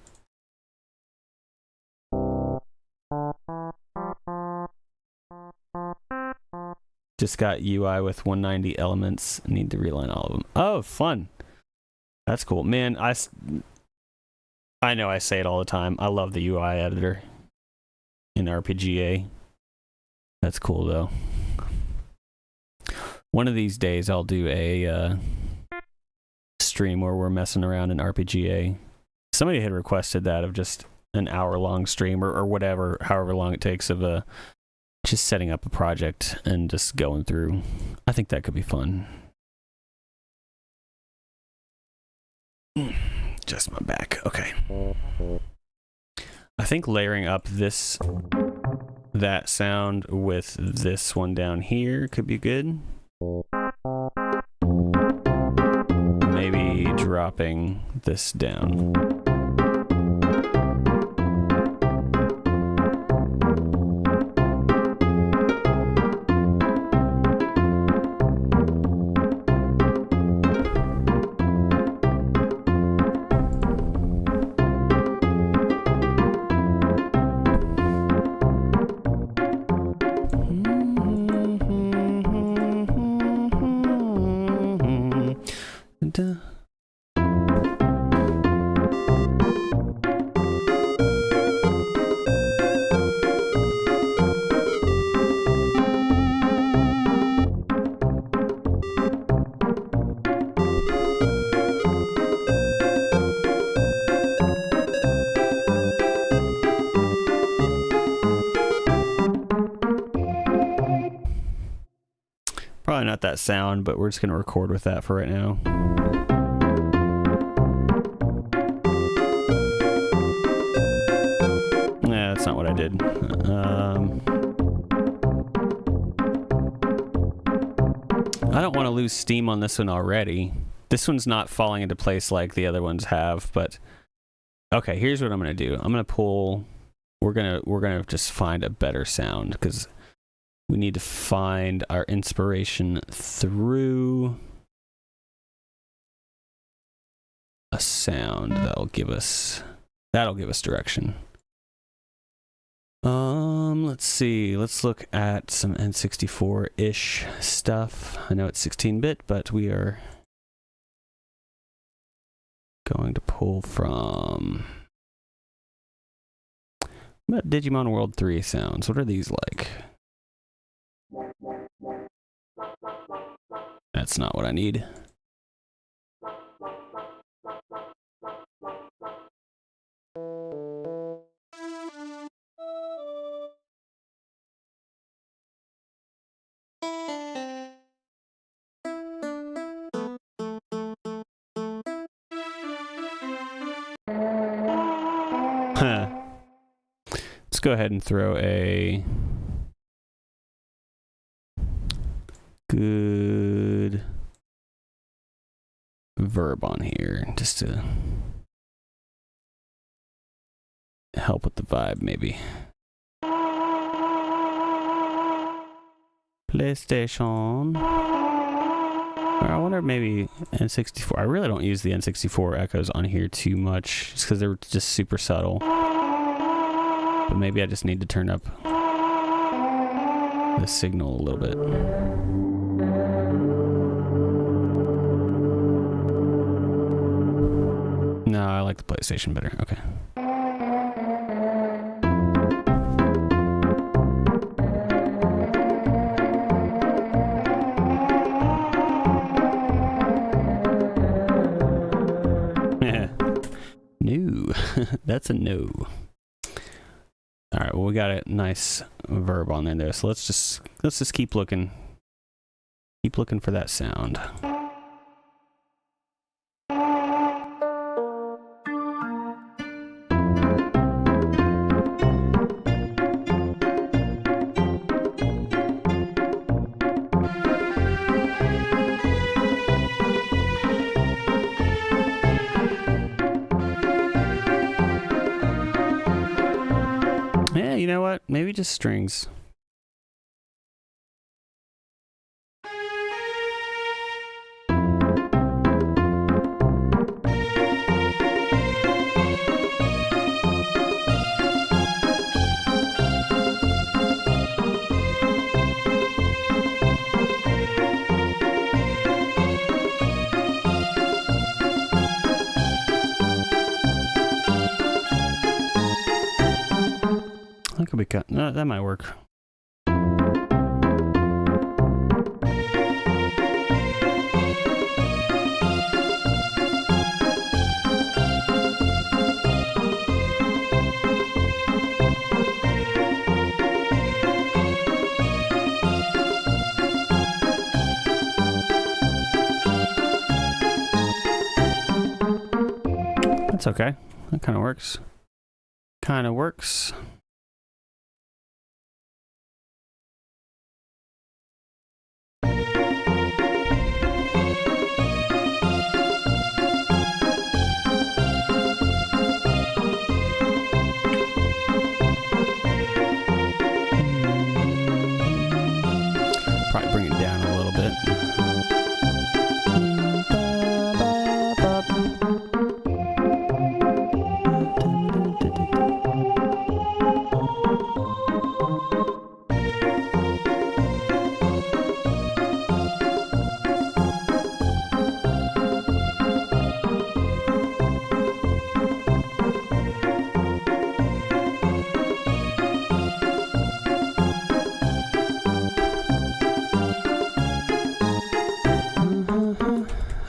Just got UI with 190 elements. Need to realign all of them. Oh, fun. That's cool. Man, I know I say it all the time. I love the UI editor in RPGA. That's cool, though. One of these days, I'll do a stream where we're messing around in RPGA. Somebody had requested that, of just an hour-long stream or whatever, however long it takes, of just setting up a project and just going through. I think that could be fun. Just my back. Okay. I think layering up that sound with this one down here could be good. Maybe dropping this down. Probably not that sound, but we're just going to record with that for right now. Nah, that's not what I did. I don't want to lose steam on this one already. This one's not falling into place like the other ones have, but okay, here's what I'm going to do. I'm going to pull, we're going to just find a better sound, because we need to find our inspiration through a sound that'll give us direction. Let's see. Let's look at some N64-ish stuff. I know it's 16-bit, but we are going to pull from, what about Digimon World 3 sounds? What are these like? That's not what I need. Let's go ahead and throw a verb on here just to help with the vibe, maybe. PlayStation. I wonder if maybe N64. I really don't use the N64 echoes on here too much, just because they're just super subtle. But maybe I just need to turn up the signal a little bit. No, I like the PlayStation better. Okay. No. That's a no. All right, well, we got a nice verb on there, so let's just keep looking for that sound. Yeah, you know what? Maybe just strings. That could be cut. No, that might work. That's okay. That kind of works. Kind of works. Probably bring it down a little bit.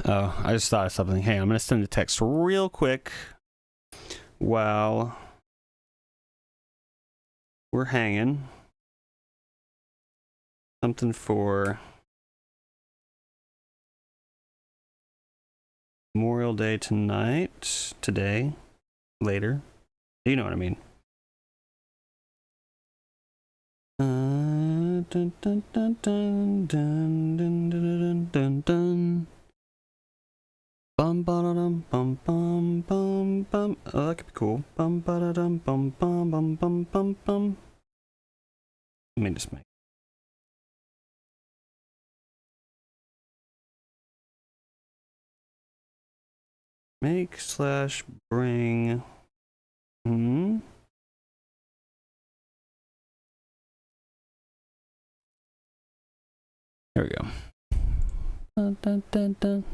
Oh, I just thought of something. Hey, I'm going to send a text real quick while we're hanging. Something for Memorial Day today, later. You know what I mean. Dun, dun, dun, dun, dun, dun, dun, dun, dun, dun. Bum ba da dum bum bum bum bum. Oh, that could be cool. Bum ba da dum bum bum bum bum bum bum. Let me just make slash bring. There we go. Dun, dun, dun, dun.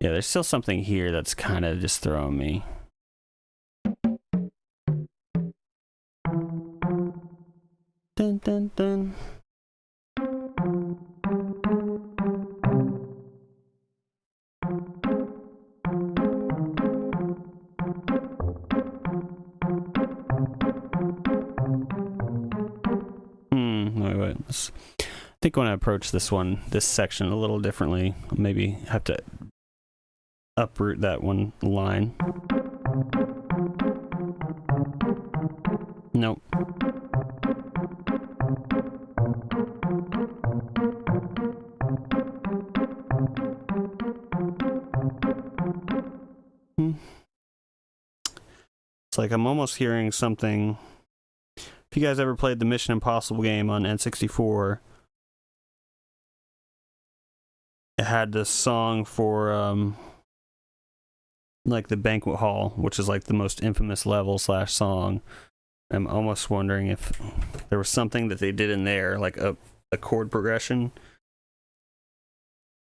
Yeah, there's still something here that's kind of just throwing me. Dun, dun, dun. Wait. I think when I approach this section a little differently, I'll maybe have to uproot that one line. Nope. It's like I'm almost hearing something. If you guys ever played the Mission Impossible game on N64, it had this song for like the banquet hall, which is like the most infamous level / song. I'm almost wondering if there was something that they did in there, like a chord progression.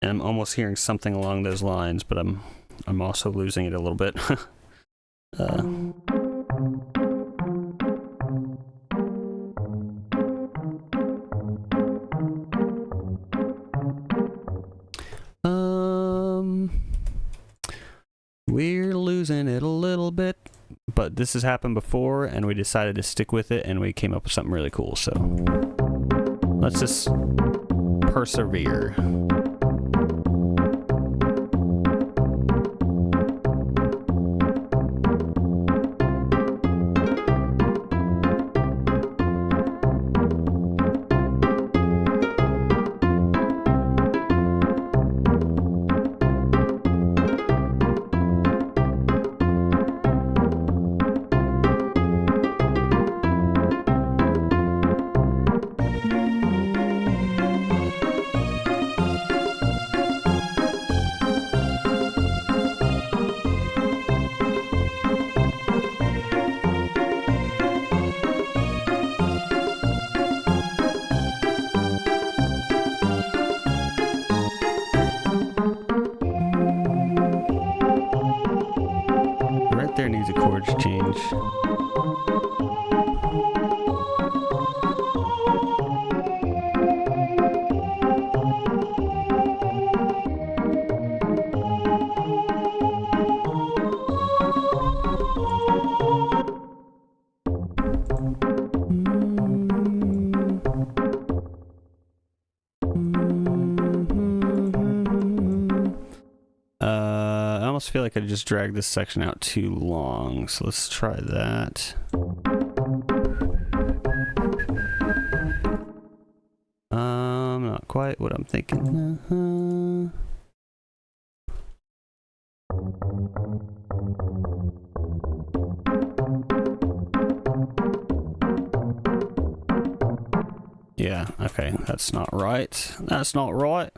And I'm almost hearing something along those lines, but I'm also losing it a little bit. We're losing it a little bit, but this has happened before, and we decided to stick with it, and we came up with something really cool. So let's just persevere. There needs a chords change. I almost feel like I just dragged this section out too long, so let's try that. Not quite what I'm thinking. Yeah, okay, that's not right. That's not right.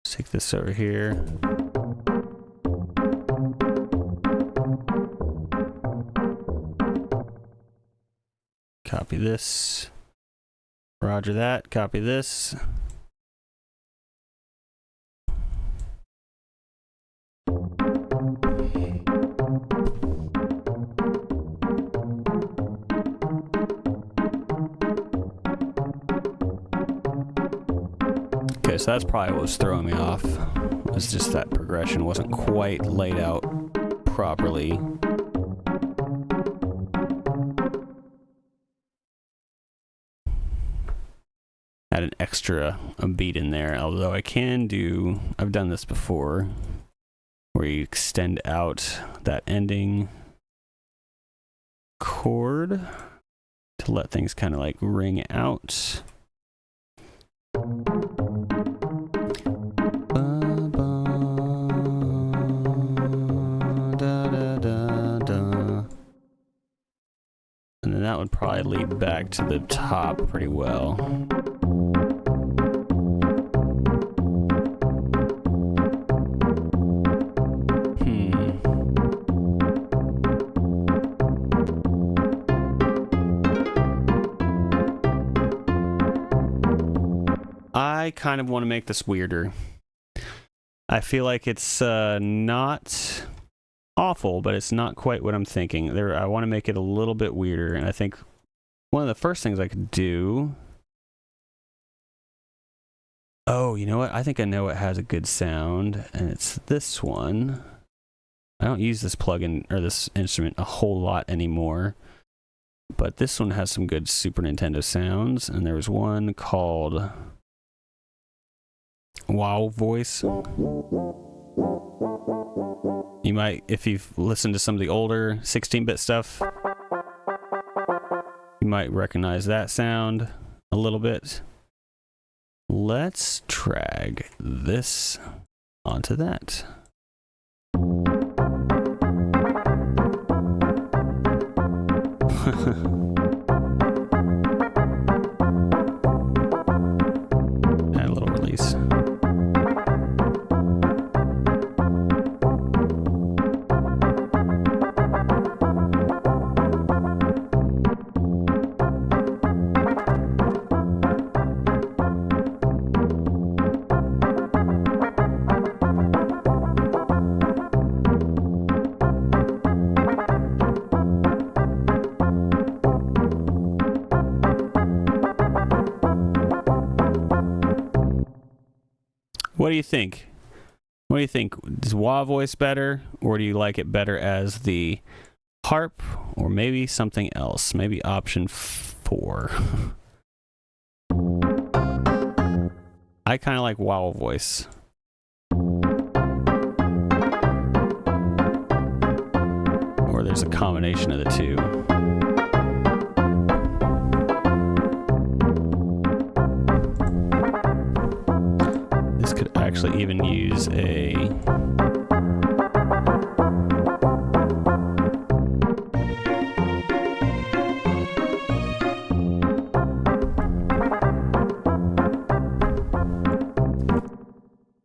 Take this over here. Copy this. Roger that. Copy this. Okay, so that's probably what was throwing me off. It was just that progression wasn't quite laid out properly. Add an extra beat in there, although I've done this before, where you extend out that ending chord to let things kind of like ring out. And then that would probably lead back to the top pretty well. I kind of want to make this weirder. I feel like it's not awful, but it's not quite what I'm thinking. I want to make it a little bit weirder, and I think one of the first things I could do... Oh, you know what? I think I know what has a good sound, and it's this one. I don't use this plugin or this instrument a whole lot anymore, but this one has some good Super Nintendo sounds, and there was one called Wow Voice. You might, if you've listened to some of the older 16-bit stuff, you might recognize that sound a little bit. let's drag this onto that. Add a little release. What do you think? What do you think? Is wah voice better, or do you like it better as the harp, or maybe something else? Maybe option 4. I kind of like wah voice. Or there's a combination of the two. Could actually even use a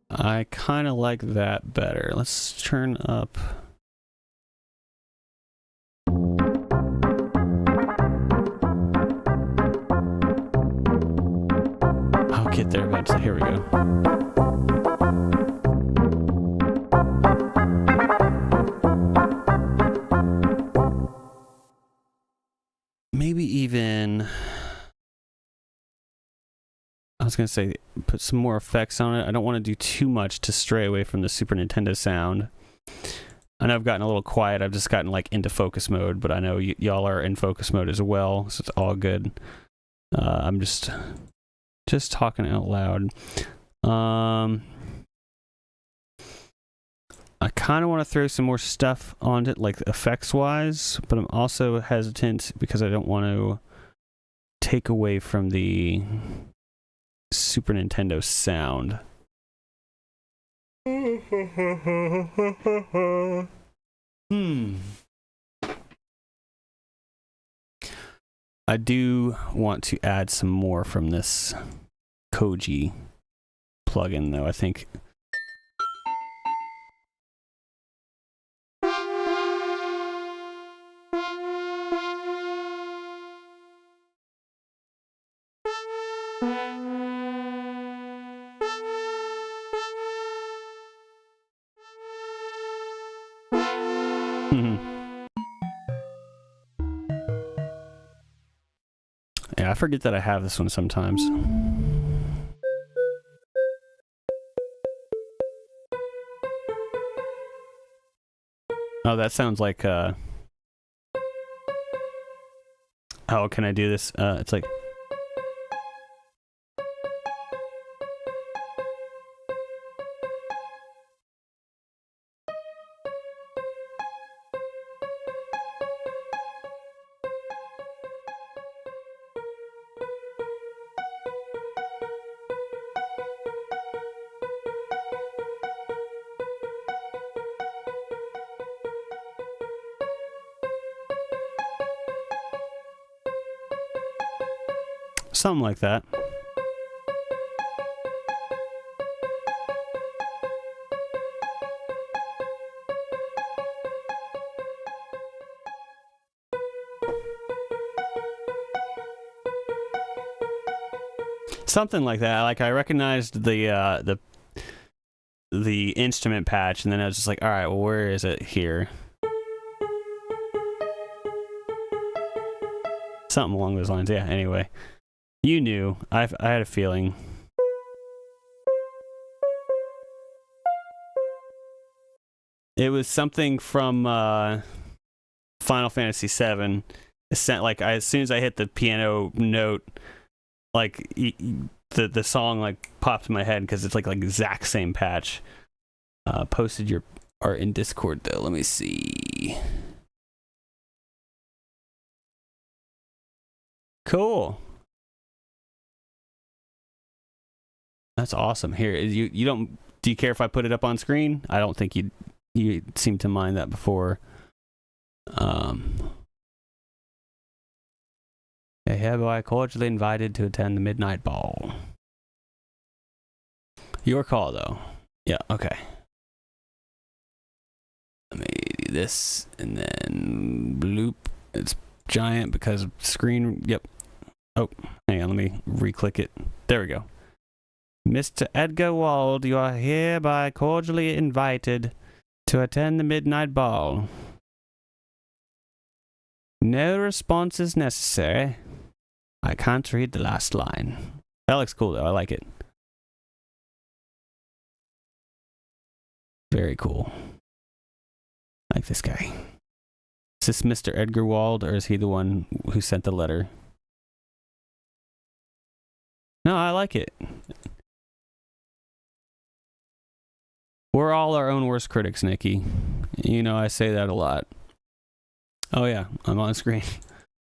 I kind of like that better. Let's turn up I'll get there eventually. Here we go. Maybe even, I was going to say, put some more effects on it. I don't want to do too much to stray away from the Super Nintendo sound. I know I've gotten a little quiet. I've just gotten like into focus mode, but I know y'all are in focus mode as well, so it's all good. I'm just talking out loud. I kind of want to throw some more stuff on it, like effects-wise, but I'm also hesitant because I don't want to take away from the Super Nintendo sound. I do want to add some more from this Koji plugin, though. I think yeah, I forget that I have this one sometimes. Oh, that sounds like oh, can I do this? It's like something like that. Something like that. Like I recognized the instrument patch, and then I was just like, all right, well, where is it here? Something along those lines. Yeah. Anyway, you knew. I had a feeling. It was something from Final Fantasy VII. Like as soon as I hit the piano note, like the song like popped in my head because it's like exact same patch. Posted your art in Discord though. Let me see. Cool. That's awesome. Here, you don't. Do you care if I put it up on screen? I don't think you seemed to mind that before. I hereby cordially invited to attend the midnight ball. Your call, though. Yeah. Okay. Let me do this and then bloop. It's giant because screen. Yep. Oh, hang on. Let me re-click it. There we go. Mr. Edgar Wald, you are hereby cordially invited to attend the midnight ball. No response is necessary. I can't read the last line. That looks cool, though. I like it. Very cool. I like this guy. Is this Mr. Edgar Wald, or is he the one who sent the letter? No, I like it. We're all our own worst critics, Nikki. You know, I say that a lot. Oh, yeah, I'm on screen.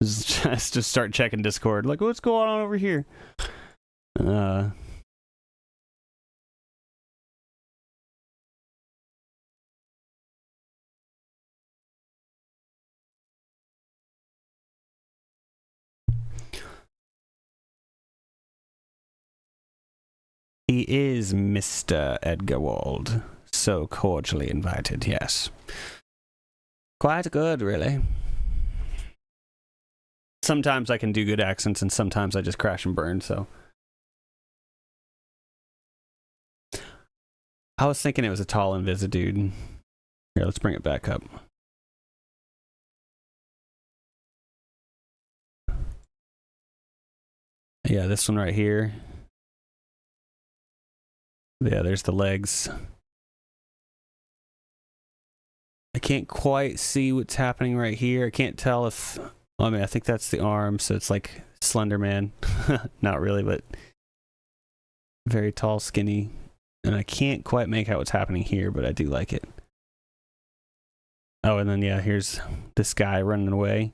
Just start checking Discord. Like, what's going on over here? He is Mr. Edgar Wald. So cordially invited, yes. Quite good, really. Sometimes I can do good accents, and sometimes I just crash and burn, so. I was thinking it was a tall Invisi dude. Here, let's bring it back up. Yeah, this one right here. Yeah, there's the legs. I can't quite see what's happening right here. I can't tell if... I mean, I think that's the arm, so it's like Slender Man. Not really, but very tall, skinny. And I can't quite make out what's happening here, but I do like it. Oh, and then, yeah, here's this guy running away.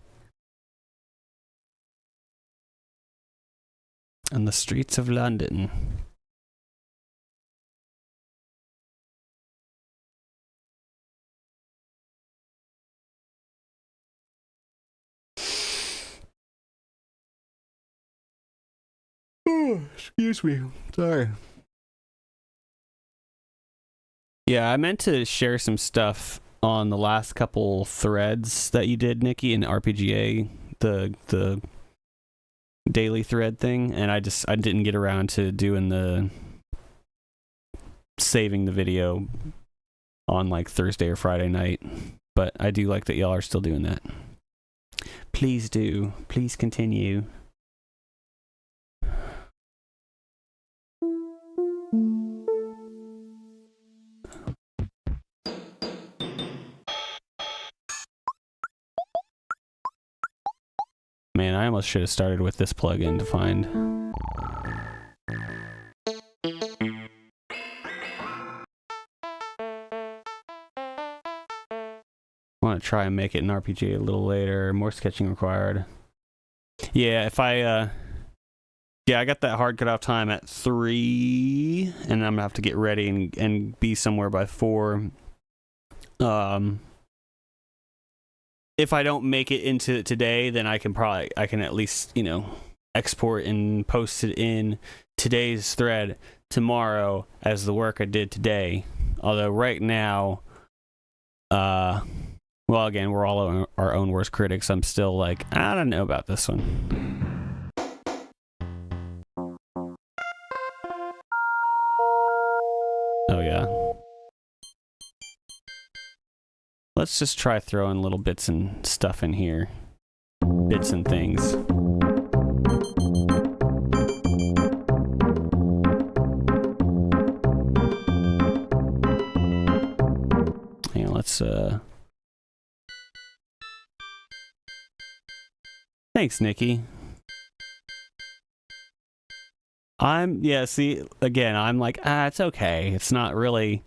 On the streets of London. Oh, excuse me. Sorry. Yeah, I meant to share some stuff on the last couple threads that you did, Nikki, in RPGA, the daily thread thing, and I didn't get around to doing the saving the video on like Thursday or Friday night. But I do like that y'all are still doing that. Please do. Please continue. Man, I almost should have started with this plugin to find. I want to try and make it an RPG a little later. More sketching required. Yeah, if I, yeah, I got that hard cutoff time at 3, and I'm gonna have to get ready and be somewhere by 4. If I don't make it into it today, then I can at least, you know, export and post it in today's thread tomorrow as the work I did today. Although right now, well, again, we're all our own worst critics. I'm still like, I don't know about this one. Oh, yeah. Let's just try throwing little bits and stuff in here. Bits and things. Hang on, let's, Thanks, Nikki. Yeah, see, again, I'm like, it's okay. It's not really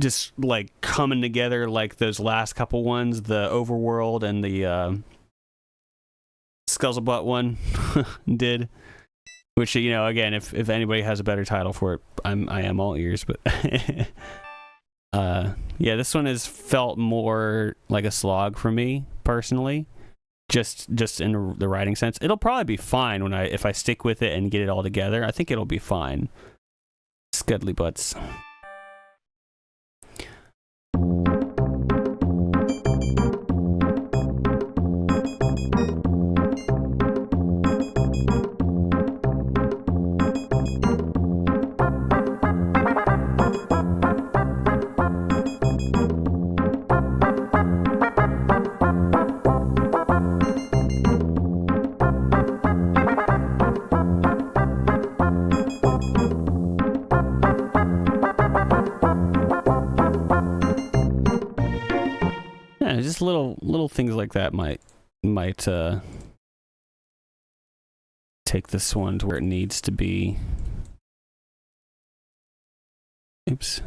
just like coming together like those last couple ones, the Overworld and the Scuzzlebutt one did. Which, you know, again, if anybody has a better title for it, I am all ears. But yeah, this one has felt more like a slog for me personally, just in the writing sense. It'll probably be fine if I stick with it and get it all together. I think it'll be fine. Scuddly butts. Just little things like that might take this one to where it needs to be. Oops.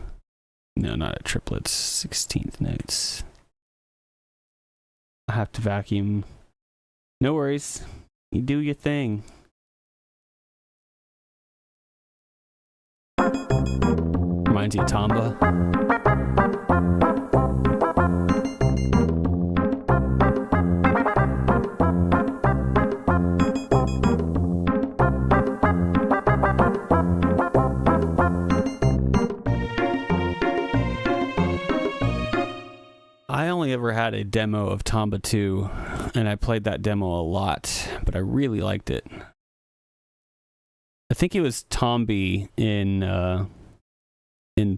No, not a triplets. 16th notes. I have to vacuum. No worries. You do your thing. Reminds you of Tamba. I only ever had a demo of Tamba 2, and I played that demo a lot, but I really liked it. I think it was Tombi in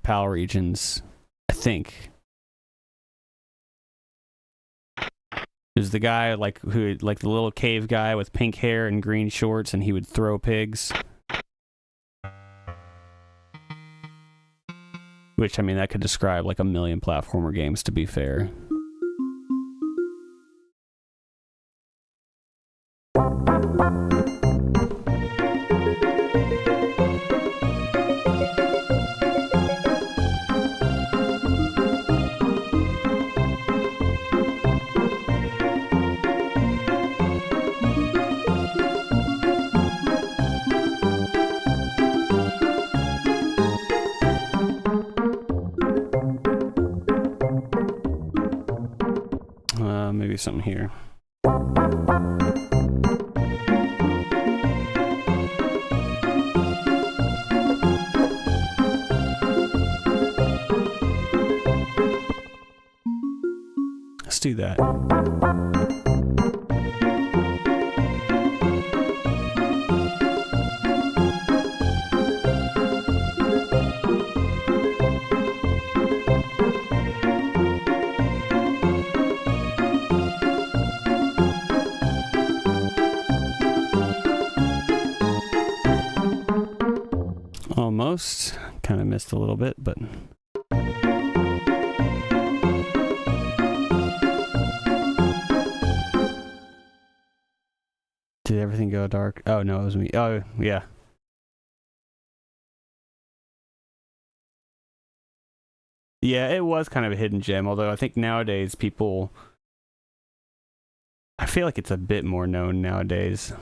PAL regions. I think it was the guy who the little cave guy with pink hair and green shorts, and he would throw pigs. Which, I mean, that could describe like a million platformer games, to be fair. Maybe something here. Let's do that. Almost. Kind of missed a little bit, but... Did everything go dark? Oh, no, it was me. Oh, yeah. Yeah, it was kind of a hidden gem, although I think nowadays people... I feel like it's a bit more known nowadays.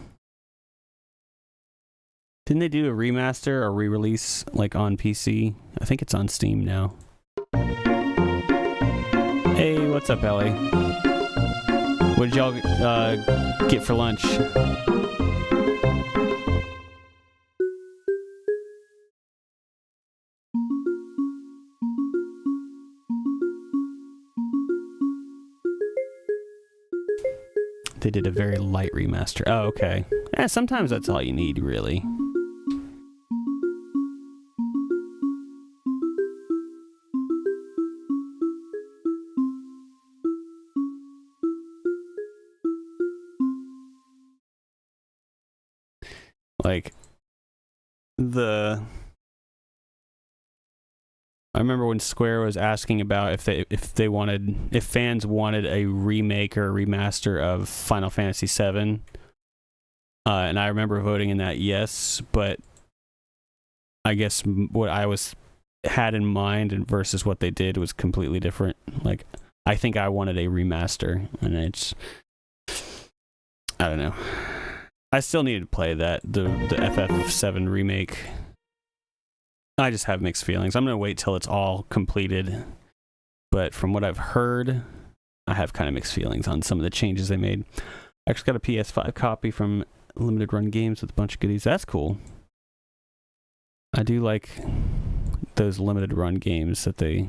Didn't they do a remaster or re-release like on PC? I think it's on Steam now. Hey, what's up, Ellie? What did y'all get for lunch? They did a very light remaster. Oh, okay. Yeah, sometimes that's all you need, really. Like, I remember when Square was asking about if fans wanted a remake or a remaster of Final Fantasy VII, and I remember voting in that yes, but I guess what I had in mind and versus what they did was completely different. Like, I think I wanted a remaster, and I don't know. I still need to play that, the FF7 remake. I just have mixed feelings. I'm going to wait till it's all completed. But from what I've heard, I have kind of mixed feelings on some of the changes they made. I actually got a PS5 copy from Limited Run Games with a bunch of goodies. That's cool. I do like those limited run games that they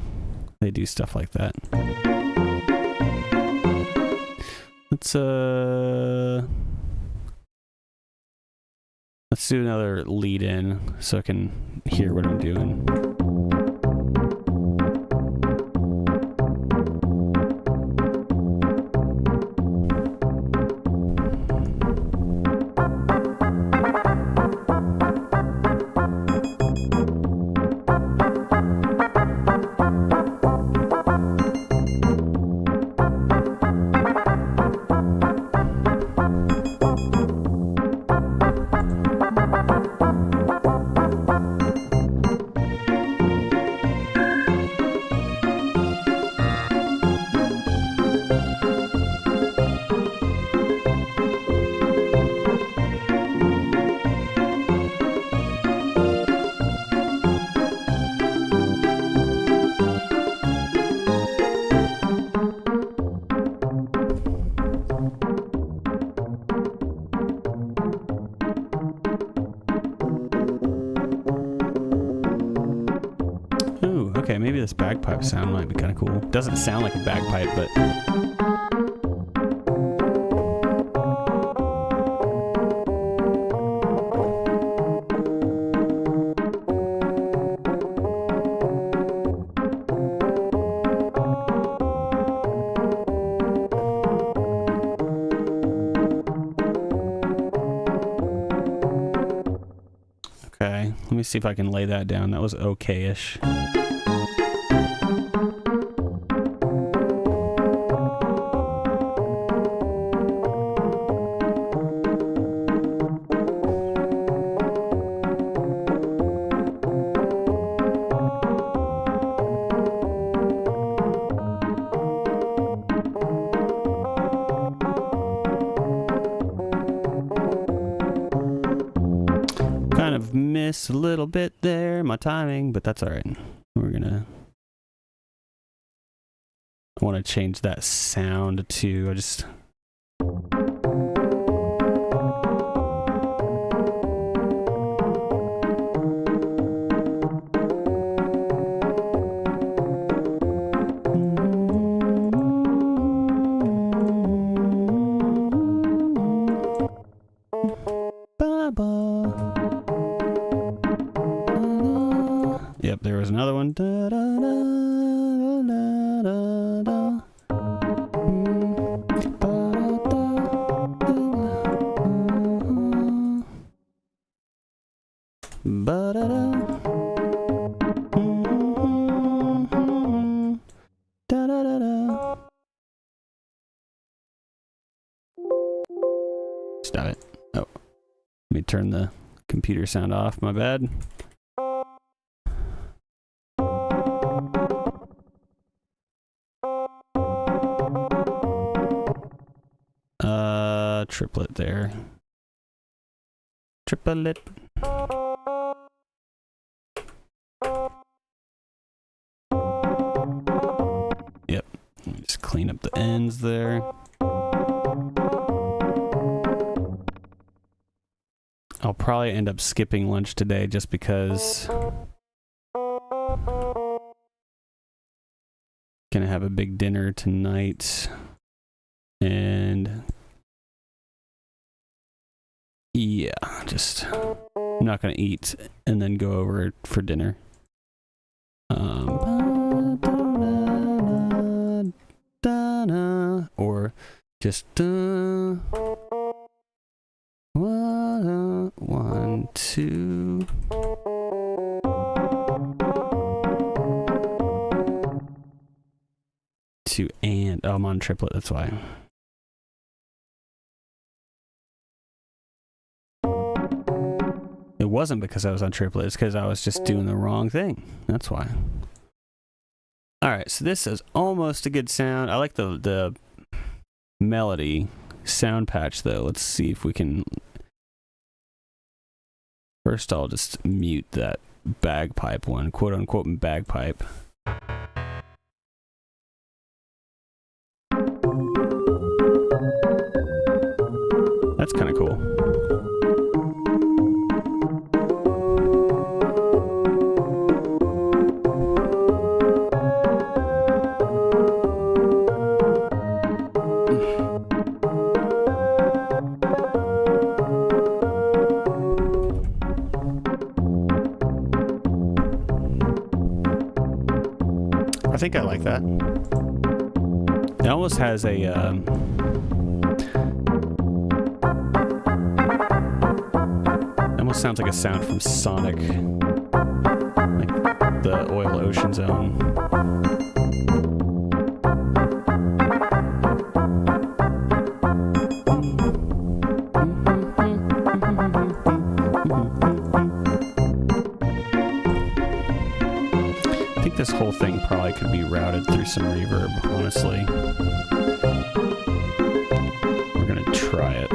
do stuff like that. Let's do another lead in so I can hear what I'm doing. Okay, maybe this bagpipe sound might be kind of cool. Doesn't sound like a bagpipe, but... Okay, let me see if I can lay that down. That was okay-ish. Kind of missed a little bit there, my timing, but that's all right. I want to change that sound to, Yep, there was another one. Da, da, da, da, da, da. Ba-da-da. Da-da-da-da. Stop it. Oh. Let me turn the computer sound off. My bad. Triplet there. Triplet. Yep. Just clean up the ends there. I'll probably end up skipping lunch today just because gonna have a big dinner tonight, and yeah, just I'm not gonna eat and then go over for dinner. Or just 1, 2. And oh, I'm on triplet, that's why. It wasn't because I was on triplet, it's because I was just doing the wrong thing. That's why. Alright, so this is almost a good sound. I like the melody sound patch though. Let's see if we can First, I'll just mute that bagpipe one, quote unquote bagpipe. That's kind of cool. I think I like that. It almost has a almost sounds like a sound from Sonic, like the Oil Ocean Zone. I think this whole thing probably could be routed through some reverb, honestly. We're gonna try it.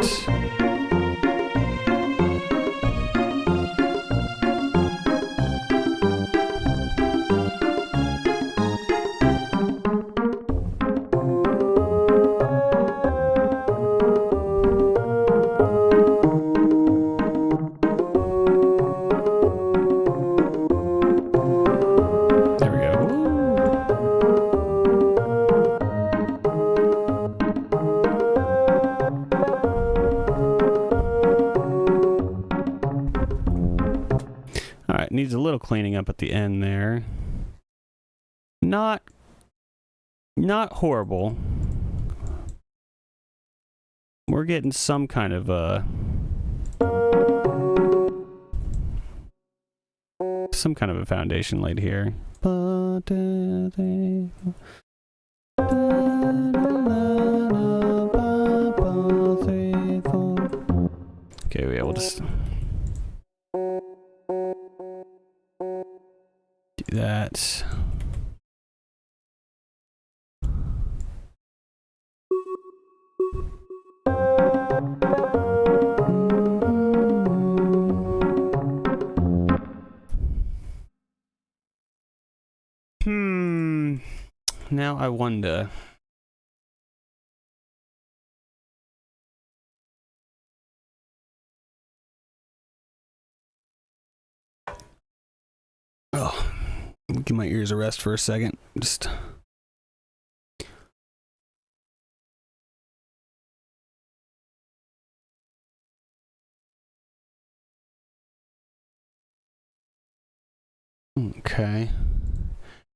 Needs a little cleaning up at the end there. Not horrible. We're getting some kind of a foundation laid here. Okay, yeah, we'll just that. Now I wonder. Oh. Give my ears a rest for a second. Just okay.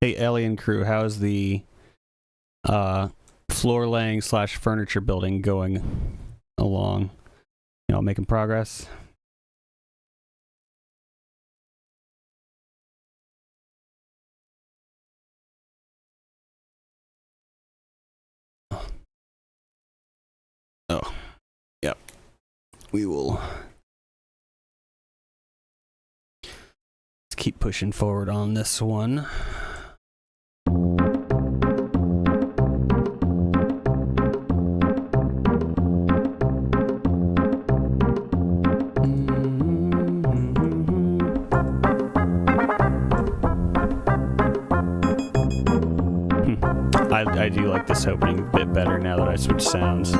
Hey, Alien crew, how's the floor laying / furniture building going along? You know, making progress? Oh, yep. We will. Let's keep pushing forward on this one. I do like this opening a bit better now that I switched sounds.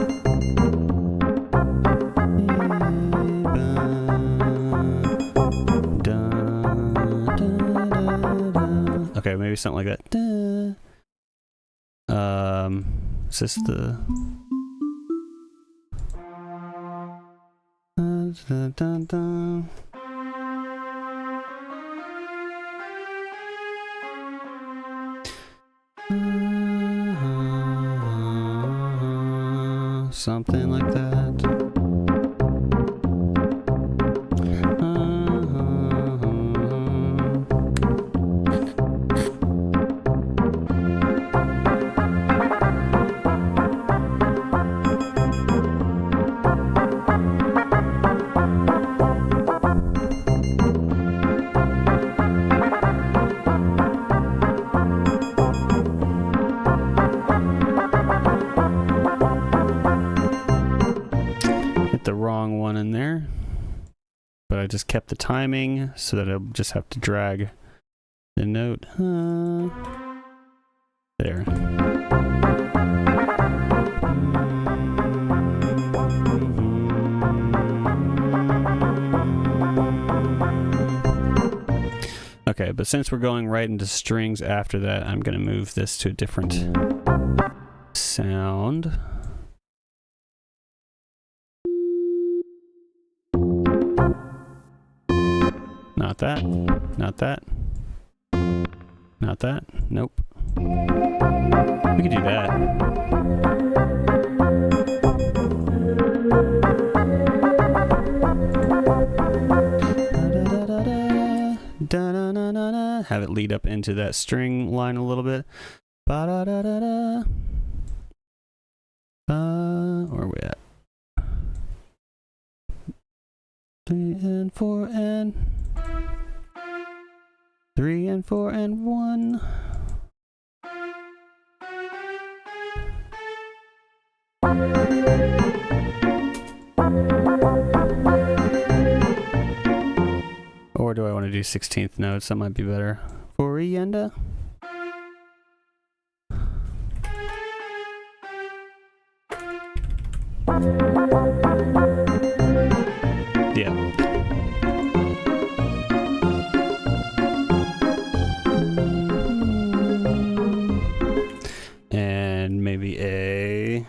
Okay, maybe something like that. Is this the... something like that. I just kept the timing so that I'll just have to drag the note. There. Okay, but since we're going right into strings after that, I'm going to move this to a different sound. Not that. Not that. Not that. Nope. We could do that. Da-da-da-da-da. Have it lead up into that string line a little bit. Ba-da-da-da-da. Where are we at? 3 and 4 and 3 and 4 and 1. Or do I want to do 16th notes? That might be better. Orienda. Yeah. And maybe a...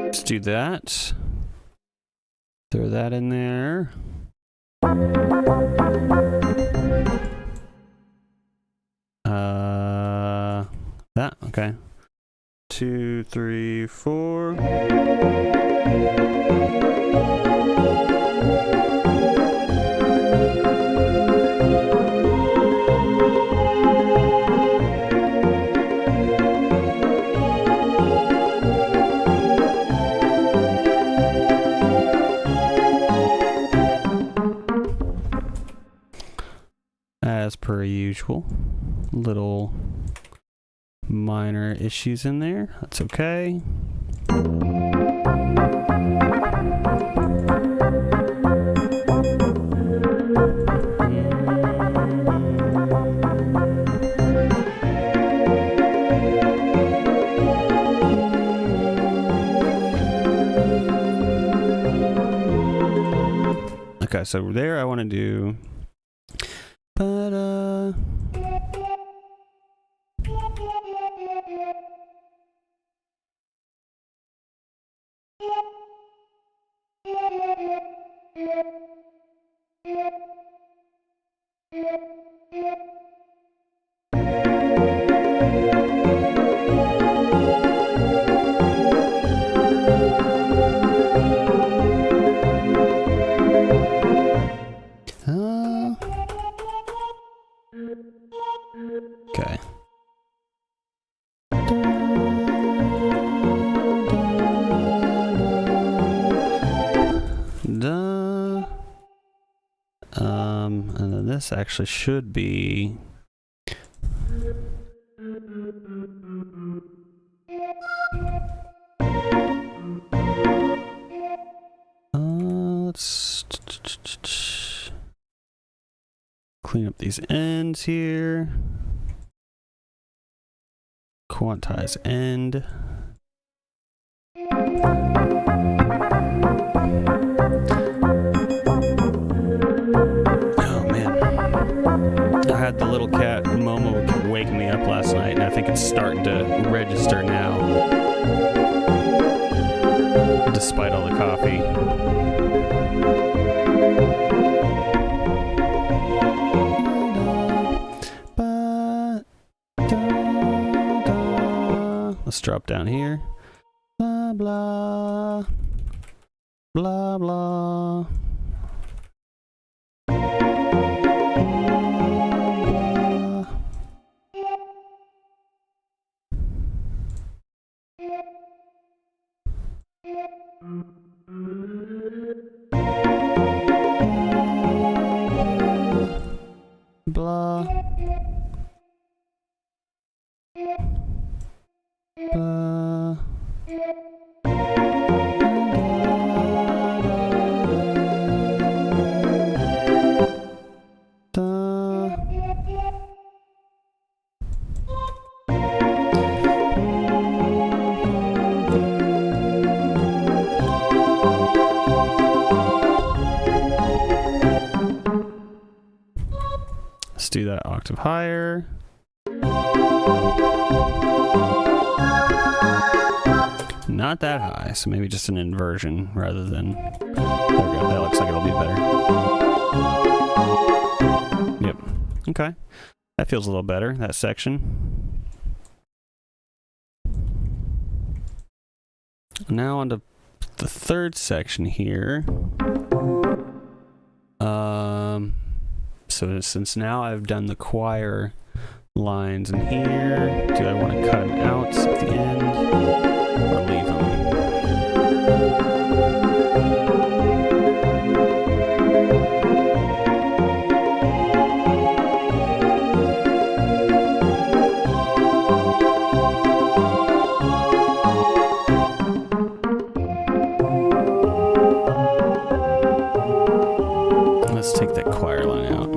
Let's do that. Throw that in there. That, okay. 2, 3, 4. As per usual, little minor issues in there. That's okay. Okay, so there I want to do... Okay. And then this actually should be... let's clean up these ends here. Quantize end. Oh man. I had the little cat Momo wake me up last night, and I think it's starting to register now. Despite all the coffee. Let's drop down here. Blah, blah. Blah, blah. Blah. do that octave higher. Not that high, so maybe just an inversion rather than... There we go, that looks like it'll be better. Yep, okay. That feels a little better, that section. Now on to the third section here. So since now I've done the choir lines in here, do I want to cut them out at the end or leave them? Let's take that choir line out.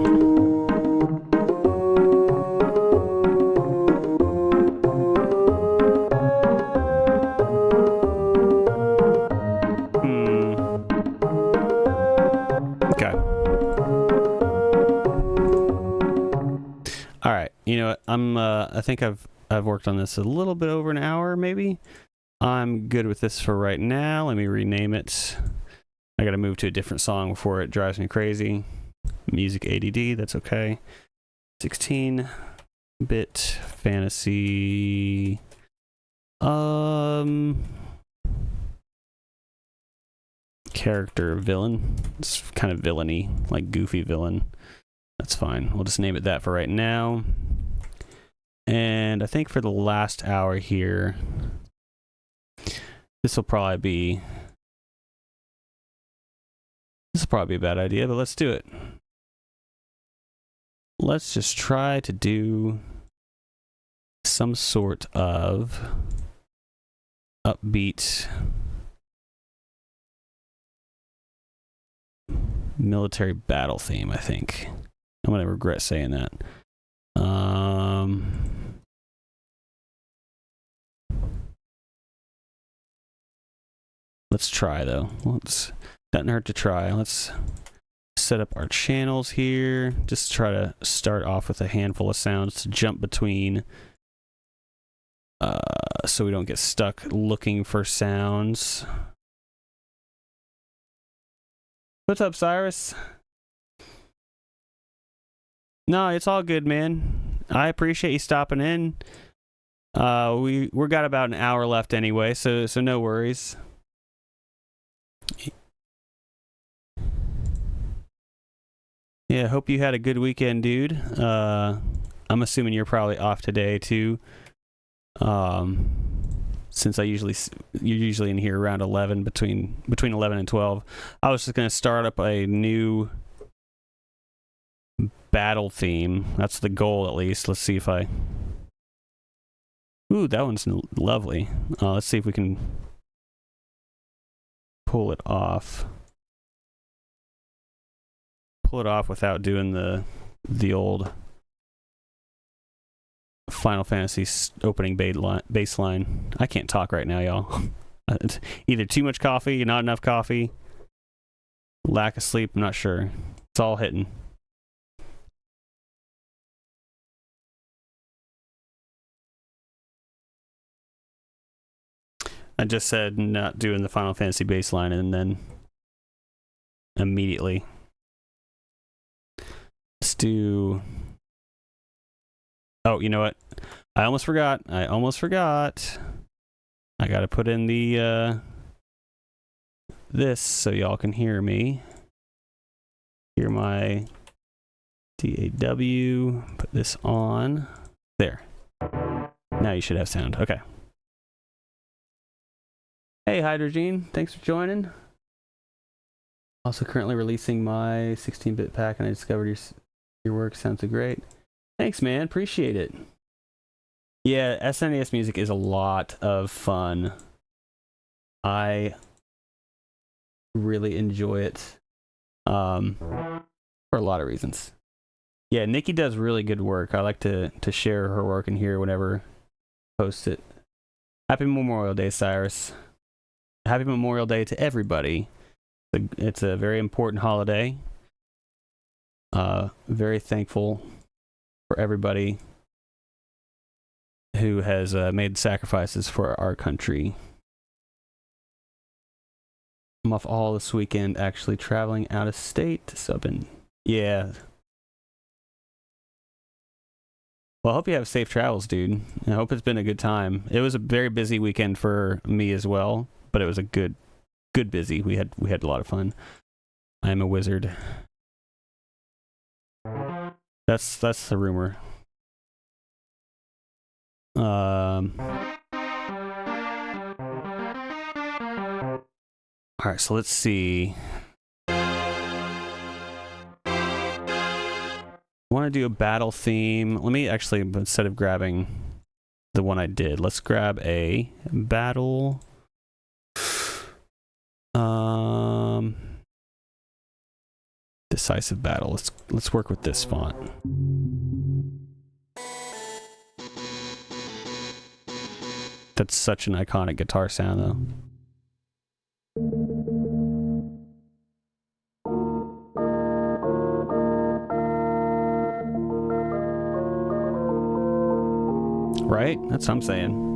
Okay. All right. You know what? I think I've worked on this a little bit over an hour, maybe. I'm good with this for right now. Let me rename it. I gotta move to a different song before it drives me crazy. Music ADD, that's okay. 16-bit fantasy. Character villain. It's kind of villainy, like goofy villain. That's fine. We'll just name it that for right now. And I think for the last hour here, this will probably be a bad idea, but let's do it. Let's just try to do some sort of upbeat military battle theme, I think. I'm gonna regret saying that. Let's try though. Doesn't hurt to try. Let's set up our channels here. Just try to start off with a handful of sounds to jump between, so we don't get stuck looking for sounds. What's up, Cyrus? No, it's all good, man. I appreciate you stopping in. We're got about an hour left anyway, so no worries. Yeah, hope you had a good weekend, dude. I'm assuming you're probably off today too. Since you're usually in here around 11, between 11 and 12. I was just gonna start up a new battle theme. That's the goal, at least. Let's see if I... Ooh, that one's lovely. Let's see if we can pull it off. Pull it off without doing the old Final Fantasy opening bass line. I can't talk right now, y'all. It's either too much coffee, not enough coffee, lack of sleep, I'm not sure. It's all hitting. I just said not doing the Final Fantasy bass line and then immediately. Let's do... Oh, you know what? I almost forgot. I gotta put in the this so y'all can hear me. Hear my DAW. Put this on. There. Now you should have sound. Okay. Hey, Hydrogen. Thanks for joining. Also currently releasing my 16-bit pack, and I discovered your work sounds great. Thanks, man. Appreciate it. Yeah, SNES music is a lot of fun. I really enjoy it for a lot of reasons. Yeah, Nikki does really good work. I like to share her work in here whenever I post it. Happy Memorial Day, Cyrus. Happy Memorial Day to everybody. It's a very important holiday. Very thankful for everybody who has made sacrifices for our country. I'm off all this weekend, actually traveling out of state, so I've been, yeah. Well, I hope you have safe travels, dude. I hope it's been a good time. It was a very busy weekend for me as well, but it was a good busy. We had a lot of fun. I am a wizard. That's the rumor. All right, so let's see. I want to do a battle theme. Let me actually, instead of grabbing the one I did, let's grab a battle. Decisive battle. Let's work with this font. That's such an iconic guitar sound, though. Right? That's what I'm saying.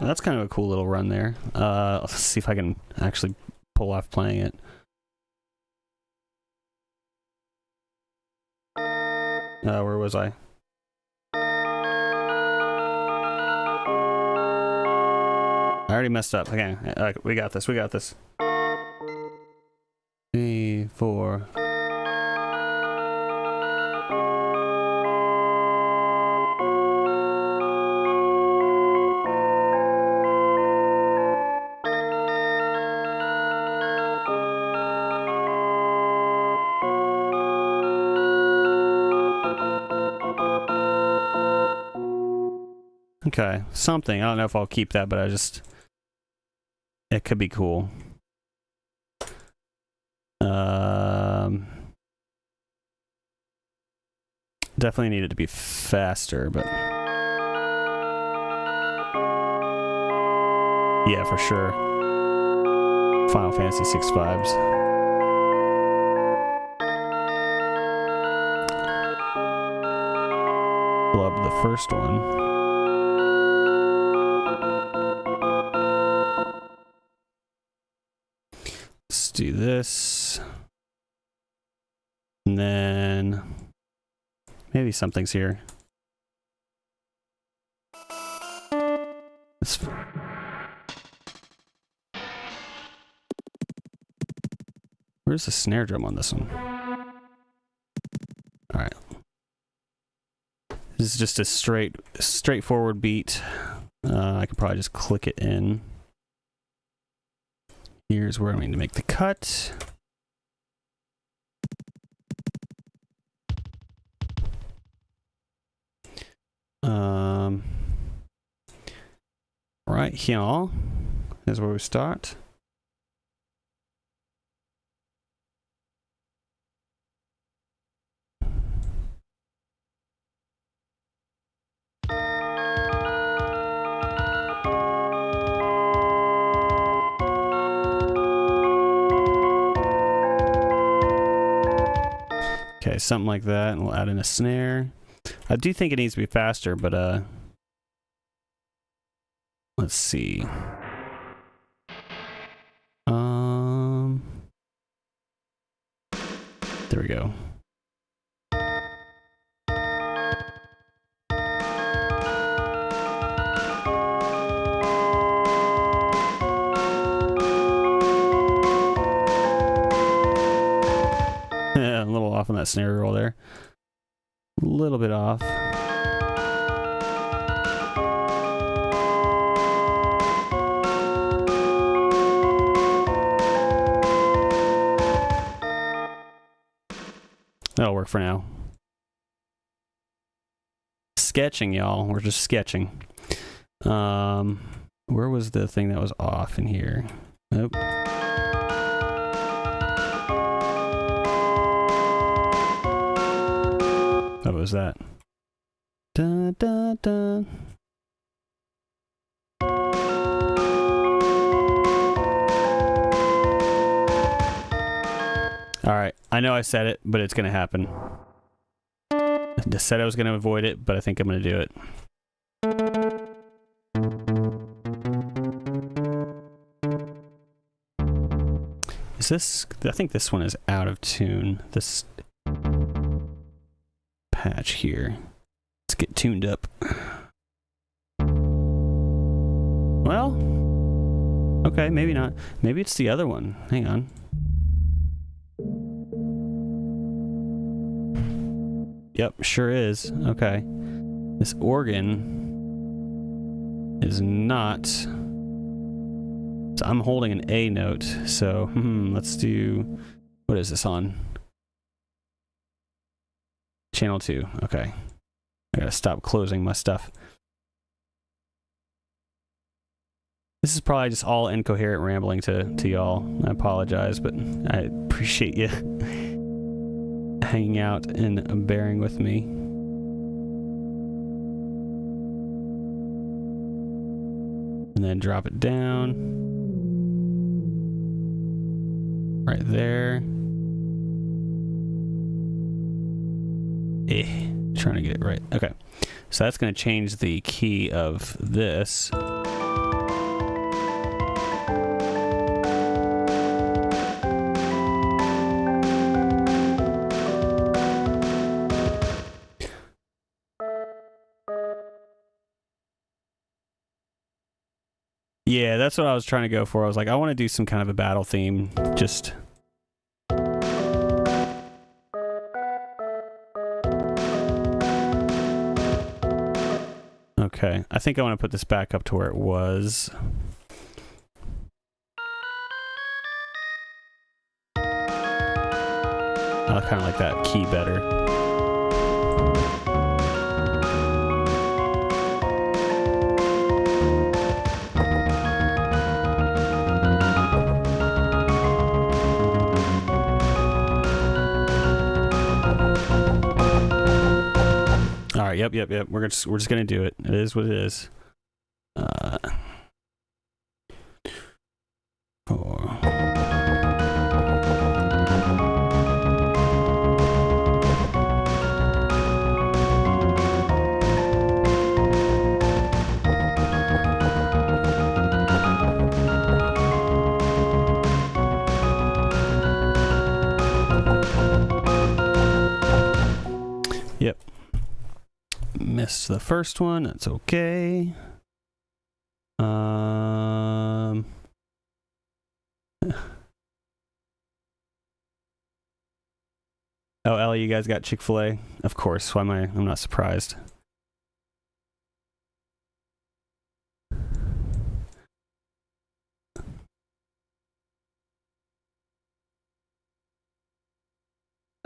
That's kind of a cool little run there. Let's see if I can actually pull off playing it. Where was I? I already messed up. Okay, we got this. 3, 4. Okay, something. I don't know if I'll keep that, but it could be cool. Definitely need it to be faster, but yeah, for sure. Final Fantasy 6 vibes. Loved the first one. Do this, and then maybe something's here. Where's the snare drum on this one? All right, this is just a straightforward beat. I could probably just click it in. Here's where I need to make the cut. Right here is where we start. Okay, something like that, and we'll add in a snare. I do think it needs to be faster, but let's see. There we go. A little off on that snare roll there. A little bit off. That'll work for now. Sketching, y'all. We're just sketching. Where was the thing that was off in here? Nope. What was that? Dun, dun, dun. Alright, I know I said it, but it's gonna happen. I just said I was gonna avoid it, but I think I'm gonna do it. Is this... I think this one is out of tune. This patch here. Let's get tuned up. Well, okay, maybe not. Maybe it's the other one. Hang on. Yep, sure is. Okay. This organ is not... So I'm holding an A note, so let's do... What is this on? Channel 2. Okay. I gotta stop closing my stuff. This is probably just all incoherent rambling to y'all. I apologize, but I appreciate you hanging out and bearing with me. And then drop it down. Right there. Trying to get it right. Okay. So that's going to change the key of this. Yeah, that's what I was trying to go for. I was like, I want to do some kind of a battle theme. Just... Okay, I think I want to put this back up to where it was. I kind of like that key better. Yep. We're just gonna do it. It is what it is. 4. Yep. Missed the first one. That's okay. Oh, Ellie, you guys got Chick-fil-A? Of course. Why am I? I'm not surprised.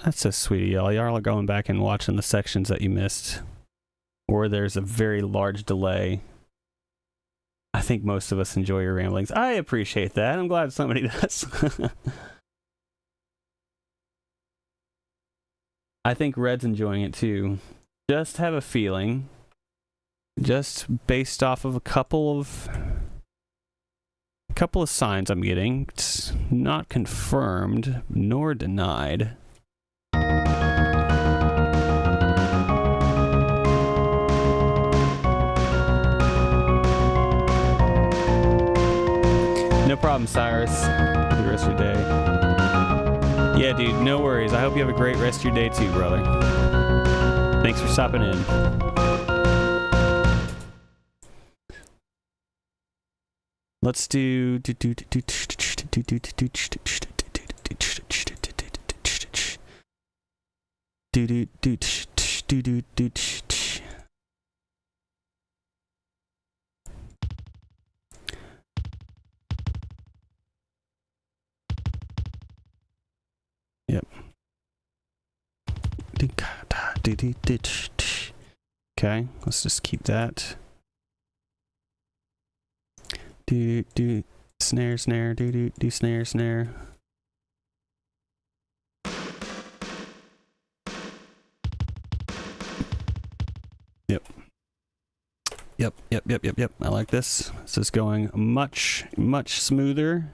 That's so sweet of y'all. Y'all are going back and watching the sections that you missed. Or there's a very large delay. I think most of us enjoy your ramblings. I appreciate that. I'm glad somebody does. I think Red's enjoying it too. Just have a feeling. Just based off of a couple of signs I'm getting. It's not confirmed nor denied. No problem, Cyrus. Have a good rest of your day. Yeah, dude, no worries. I hope you have a great rest of your day too, brother. Thanks for stopping in. Let's do... Yep. Okay, let's just keep that. Do do snare snare do do do snare snare. Yep. I like this. This is going much smoother.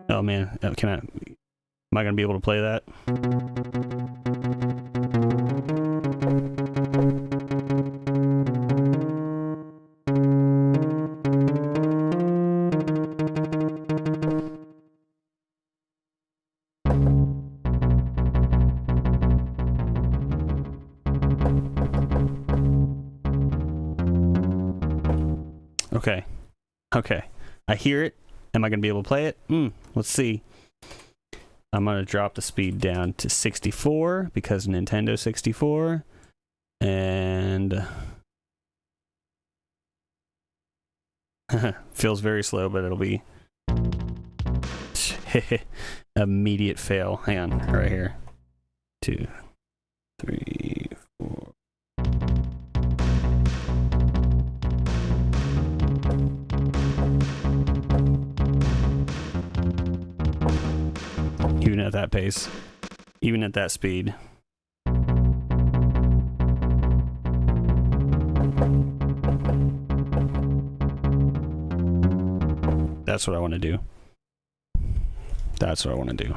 Oh man, am I gonna be able to play that? Okay. I hear it. Am I going to be able to play it? Let's see. I'm going to drop the speed down to 64 because Nintendo 64. And feels very slow, but it'll be immediate fail. Hang on, right here. 2, 3, 4. Even at that pace, even at that speed. That's what I want to do. That's what I want to do.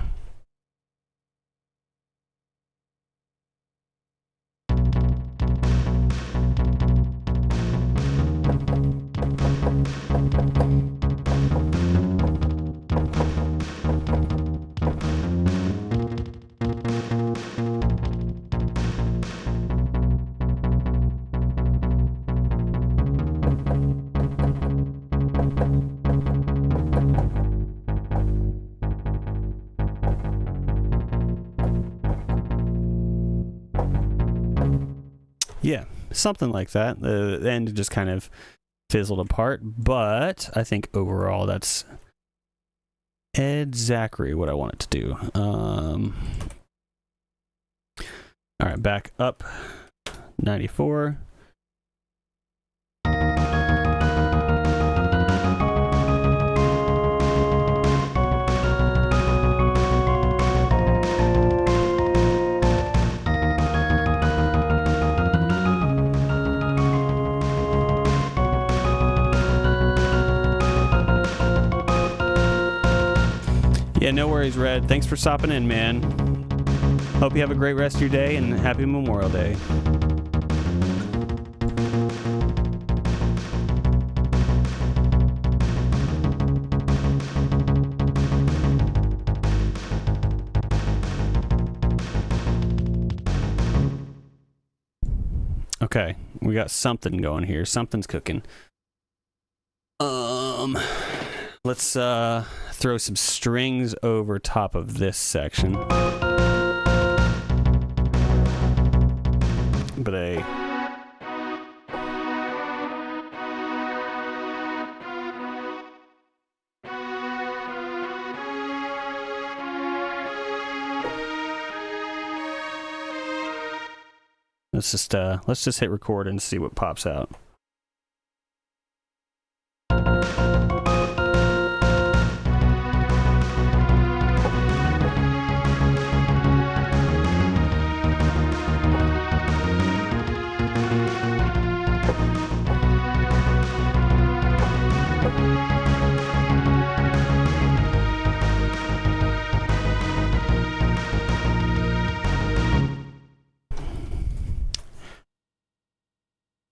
Yeah, something like that. The end just kind of fizzled apart, but I think overall that's exactly what I wanted to do. All right, back up 94. Yeah, no worries, Red. Thanks for stopping in, man. Hope you have a great rest of your day and happy Memorial Day. Okay, we got something going here. Something's cooking. Let's throw some strings over top of this section. But let's just hit record and see what pops out.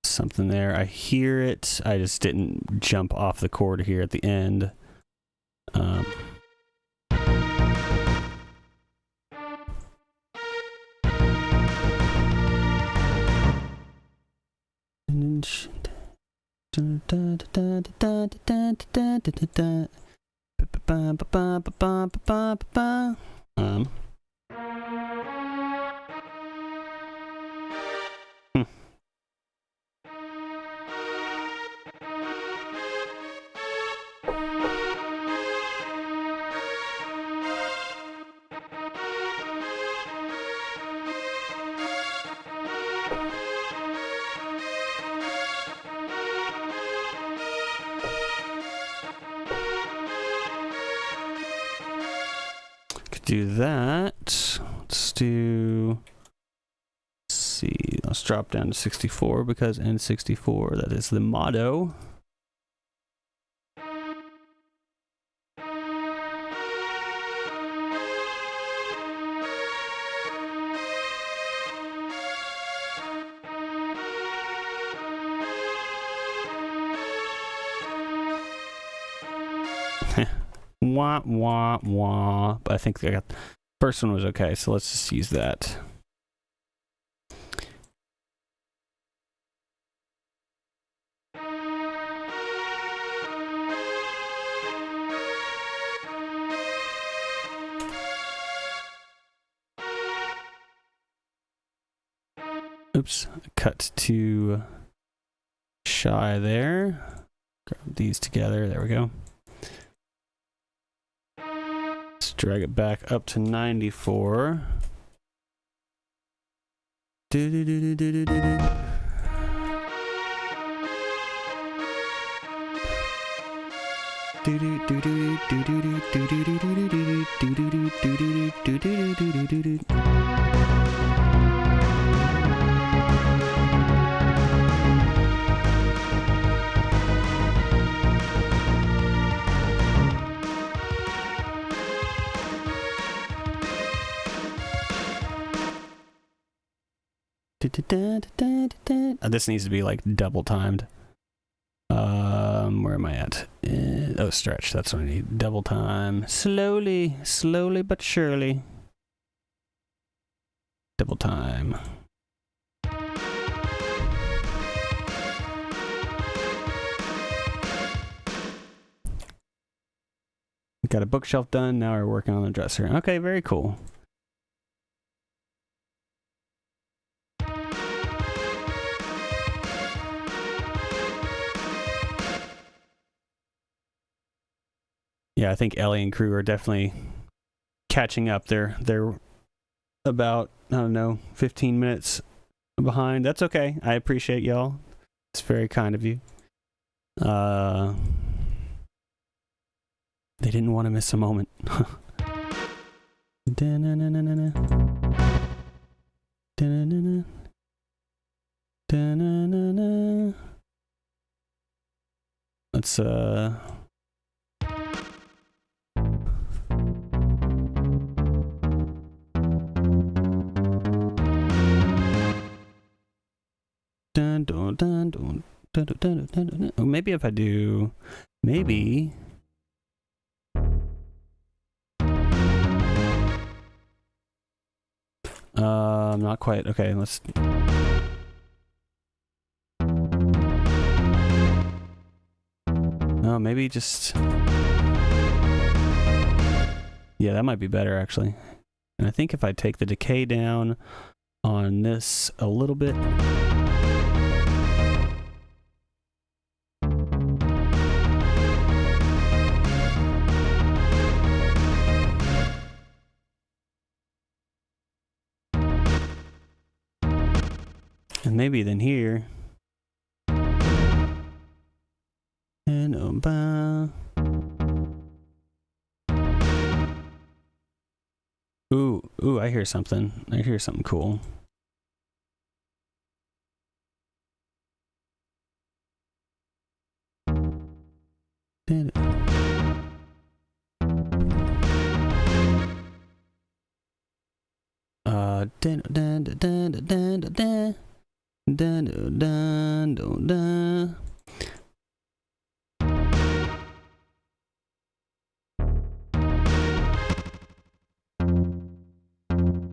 Something there. I hear it. I just didn't jump off the chord here at the end. do that. Let's see. Let's drop down to 64 because N64, that is the motto. Wah, wah, wah. But I think I got the first one was okay, so let's just use that. Oops, cut to shy there. Grab these together, there we go. Let's drag it back up to 94. This needs to be like double timed. Where am I at? Oh, stretch. That's what I need. Double time. Slowly but surely. Double time. Got a bookshelf done. Now we're working on the dresser. Okay, very cool. Yeah, I think Ellie and crew are definitely catching up. They're about, I don't know, 15 minutes behind. That's okay. I appreciate y'all. It's very kind of you. They didn't want to miss a moment. Let's oh, maybe if I do, maybe. Not quite. Okay, let's. Oh, maybe just. Yeah, that might be better actually. And I think if I take the decay down on this a little bit. And maybe then here. And ooh, I hear something. I hear something cool.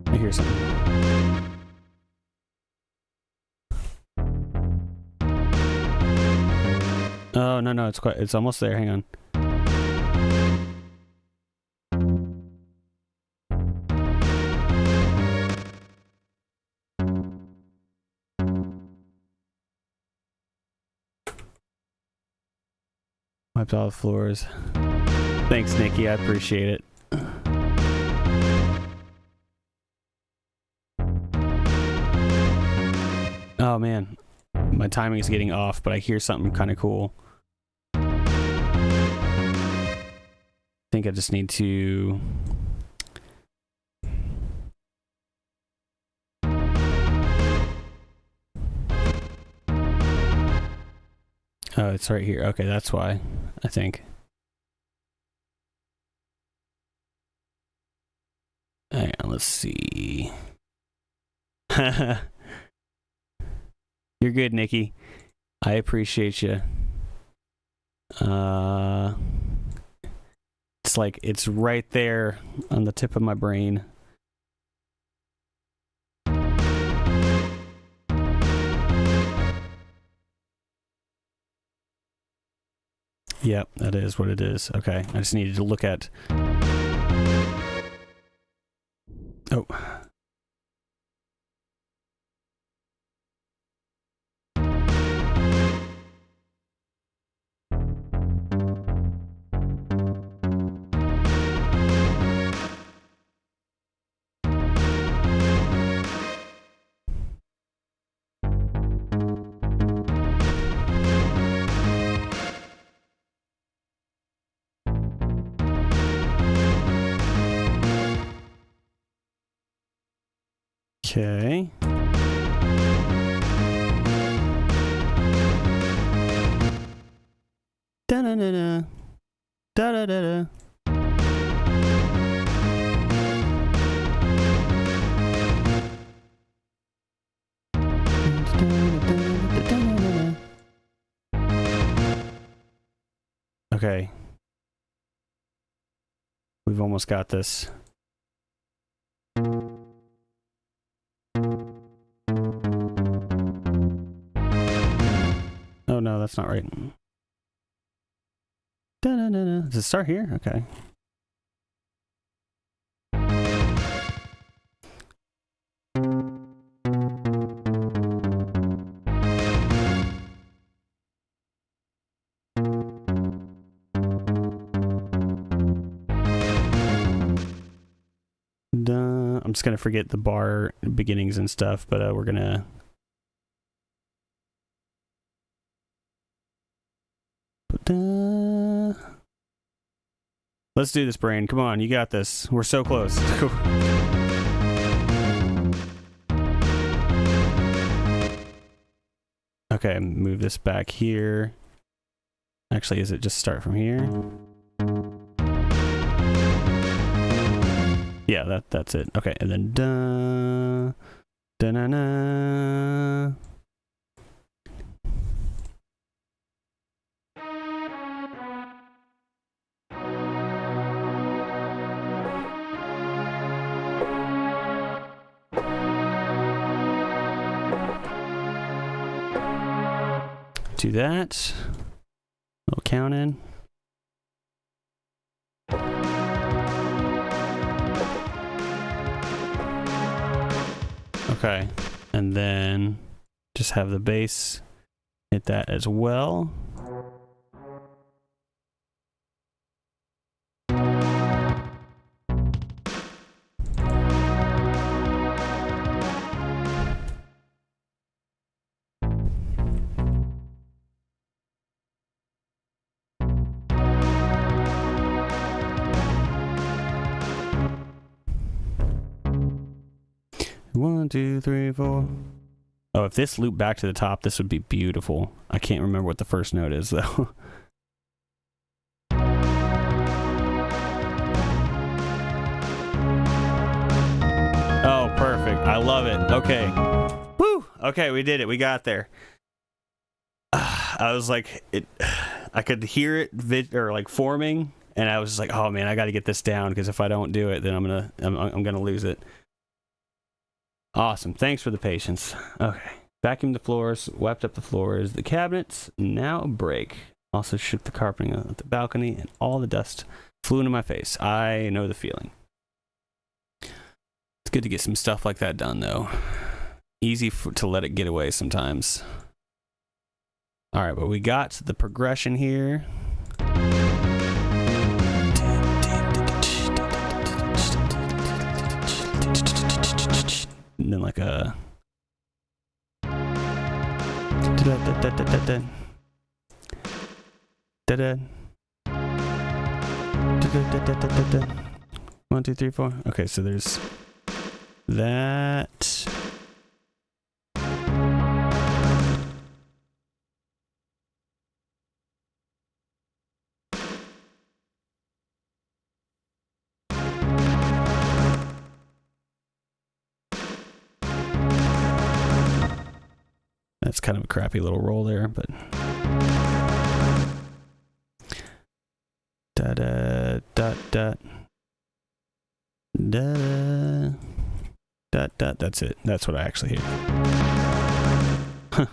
I hear something. Oh, no, it's almost there. Hang on. Wiped all the floors. Thanks, Nikki. I appreciate it. Oh, man. My timing is getting off, but I hear something kind of cool. I think I just need to Oh, it's right here. Okay, that's why, I think. Hang on, let's see. You're good, Nikki. I appreciate you. It's like it's right there on the tip of my brain. Yep, that is what it is. Okay, I just needed to look at. Oh. Okay. Da-da-da-da. Da-da-da-da. Okay. We've almost got this. Oh no, that's not right. Da-da-da-da. Does it start here? Okay. I'm just gonna forget the bar beginnings and stuff, but we're gonna. Let's do this, brain. Come on, you got this. We're so close. Okay, move this back here. Actually, is it just start from here? Yeah, that's it. Okay, and then da-na-na. Do that. Little count in. Okay, and then just have the bass hit that as well. One, two, three, four. Oh, if this looped back to the top, this would be beautiful. I can't remember what the first note is, though. Oh, perfect. I love it. Okay. Woo! Okay, we did it. We got there. I was like, I could hear it forming, and I was just like, oh man, I got to get this down, because if I don't do it, then I'm gonna lose it. Awesome. Thanks for the patience. Okay. Vacuumed the floors, wiped up the floors. The cabinets now break. Also shook the carpeting at the balcony, and all the dust flew into my face. I know the feeling. It's good to get some stuff like that done, though. Easy to let it get away sometimes. All right, but we got the progression here. And then like a One, two, three, four. Okay, so there's that. It's kind of a crappy little roll there, but da da da da da da da. That's it. That's what I actually hear. Huh.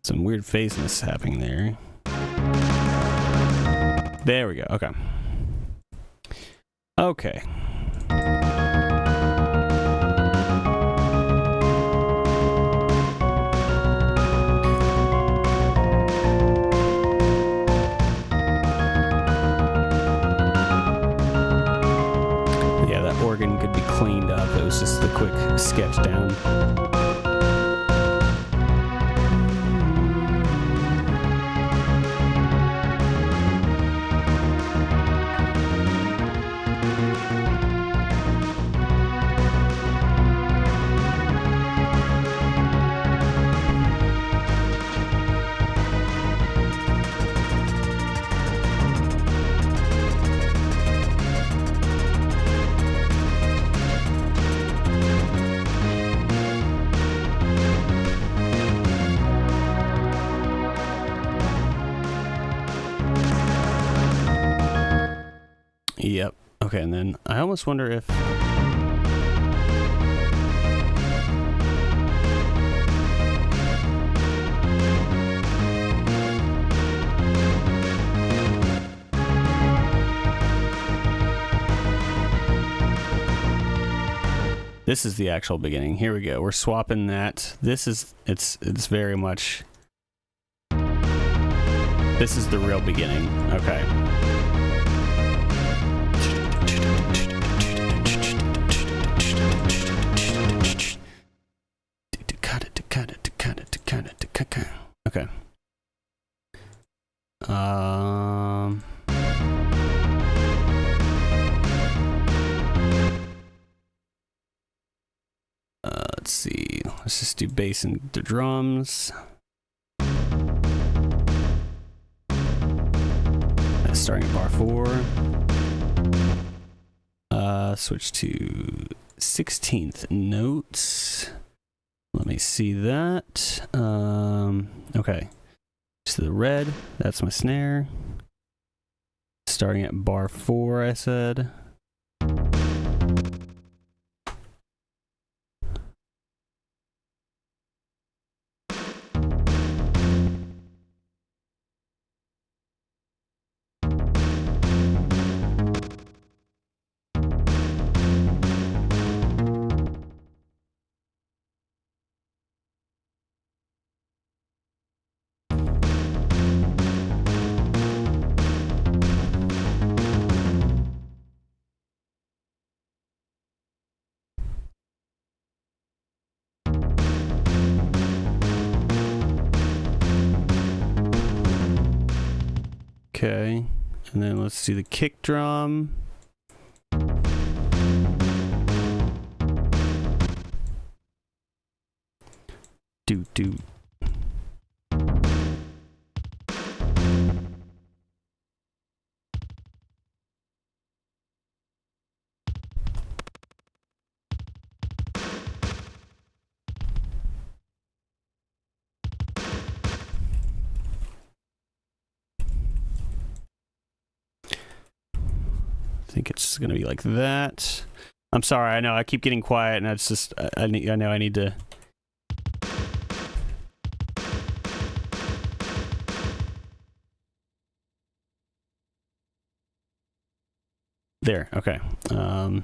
Some weird phaseness happening there. There we go. Okay. Okay. Yeah, that organ could be cleaned up. It was just a quick sketch down. Yep. Okay, and then I almost wonder if... This is the actual beginning. Here we go. We're swapping that. This is... It's very much... This is the real beginning. Okay. Okay. Let's see. Let's just do bass and the drums. That's starting at bar 4. Switch to 16th notes. Let me see that. Okay. So the red, that's my snare. Starting at bar 4, I said. Okay, and then let's do the kick drum. Do. I think it's gonna be like that. I'm sorry, I know I keep getting quiet, and that's just I know I need to. There, okay. No,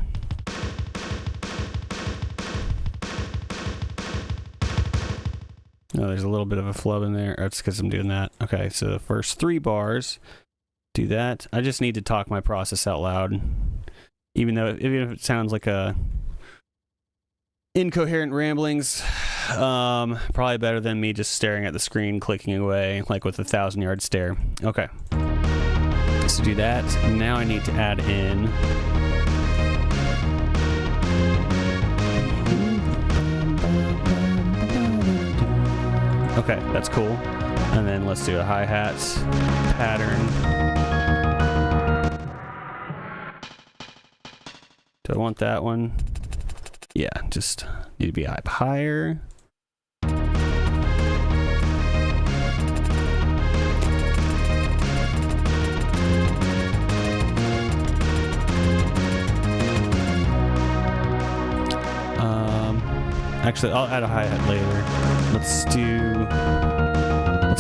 there's a little bit of a flub in there. That's because I'm doing that. Okay, so the first 3 bars. Do that. I just need to talk my process out loud, even if it sounds like a incoherent ramblings. Probably better than me just staring at the screen, clicking away like with a 1,000-yard stare. Okay, so do that. Now I need to add in. Okay, that's cool. And then let's do a hi-hat pattern. Do I want that one? Yeah, just need to be up higher. Actually, I'll add a hi-hat later. Let's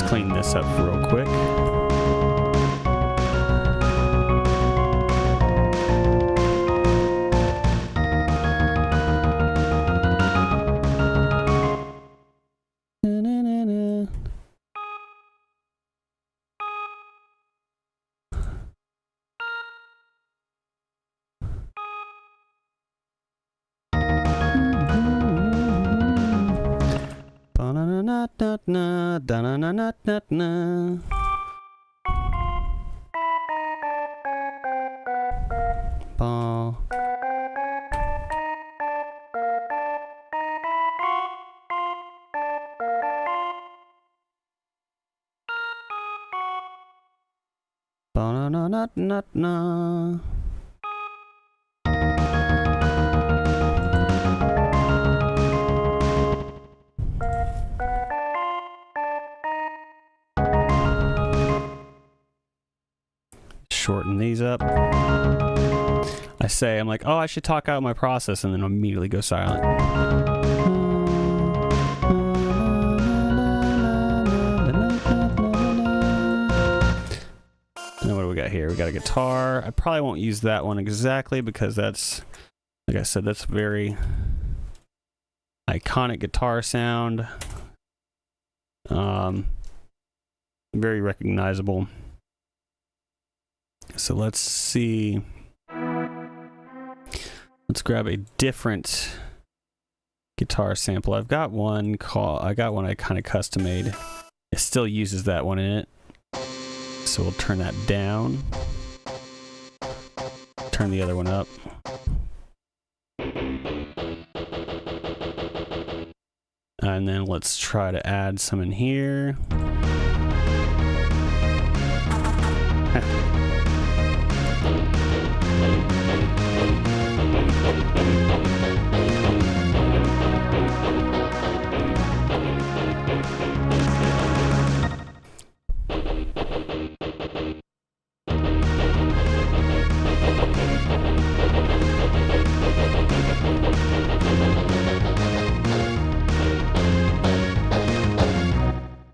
clean this up real quick. Shorten these up. I'm like, oh, I should talk out my process, and then immediately go silent. And then what do we got here? We got a guitar. I probably won't use that one exactly because that's, like I said, that's very iconic guitar sound. Very recognizable. So let's see. Let's grab a different guitar sample. I got one I kind of custom made. It still uses that one in it. So we'll turn that down. Turn the other one up. And then let's try to add some in here.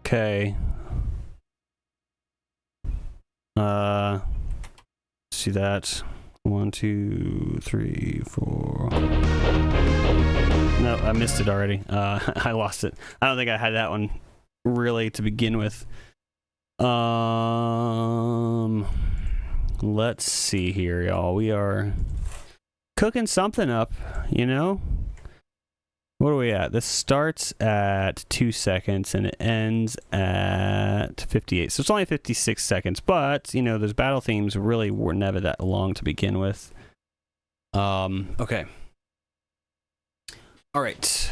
Okay. See that? 1, 2, 3, 4. No, I missed it already. I lost it. I don't think I had that one really to begin with. Let's see here, y'all. We are cooking something up, you know? What are we at? This starts at 2 seconds and it ends at 58. So it's only 56 seconds, but, you know, those battle themes really were never that long to begin with. Okay. All right.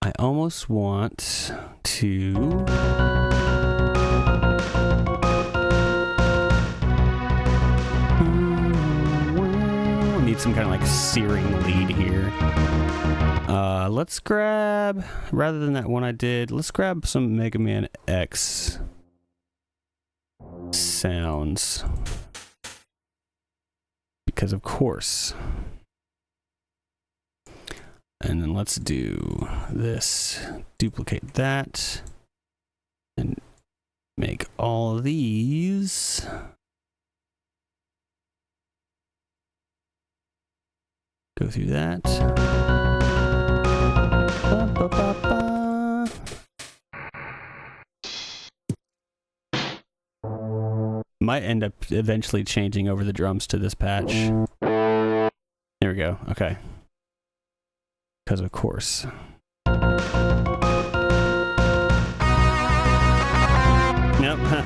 I almost want to... need some kind of like searing lead here. Let's grab, rather than that one I did, let's grab some Mega Man X sounds. Because of course. And then let's do this, duplicate that, and make all of these. Go through that. Ba, ba, ba, ba. Might end up eventually changing over the drums to this patch. There we go. Okay. Because of course. Nope. Huh.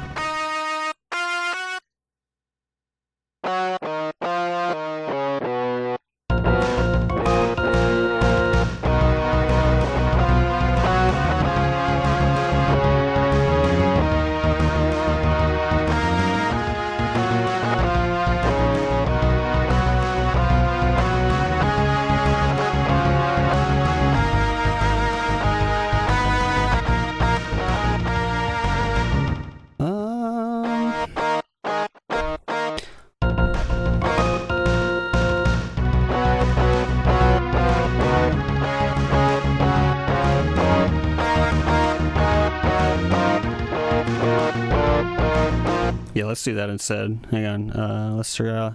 let's do that instead. Hang on. Let's try.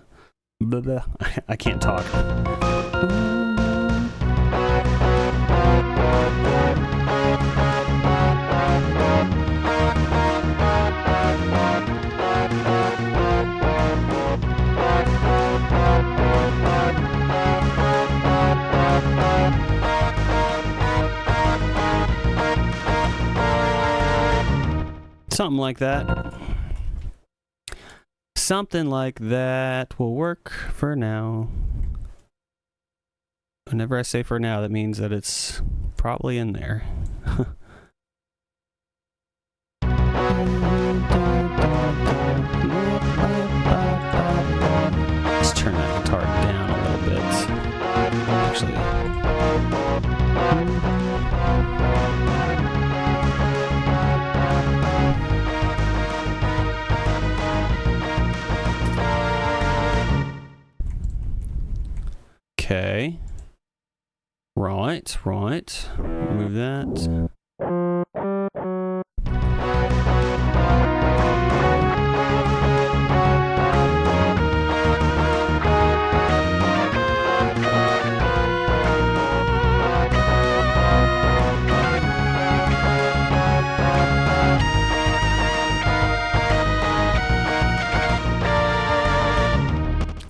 Blah, blah. I can't talk. Something like that. Something like that will work for now. Whenever I say for now, that means that it's probably in there. Let's turn that guitar down a little bit. Actually. Okay. Right. Move that.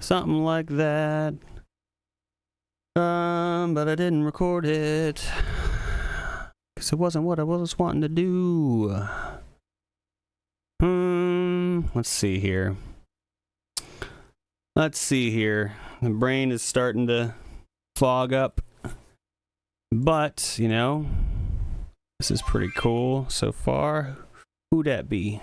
Something like that. But I didn't record it because it wasn't what I was wanting to do. Let's see here. The brain is starting to fog up, but you know, this is pretty cool so far. Who that be?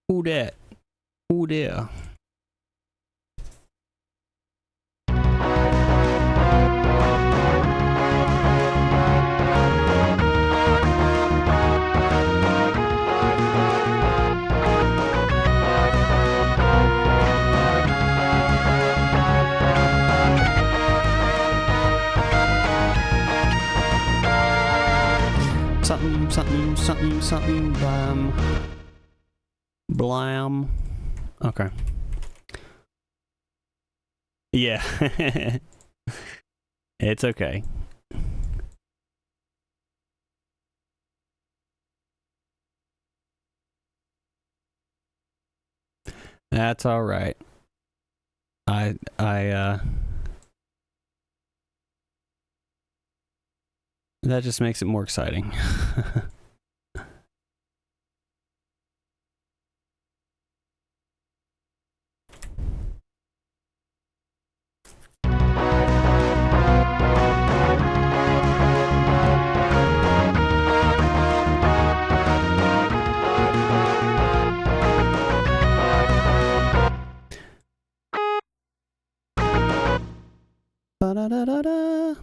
Who that? Who there? Something, blam. Okay. Yeah. It's okay. That's all right. That just makes it more exciting. Ba-da-da-da-da.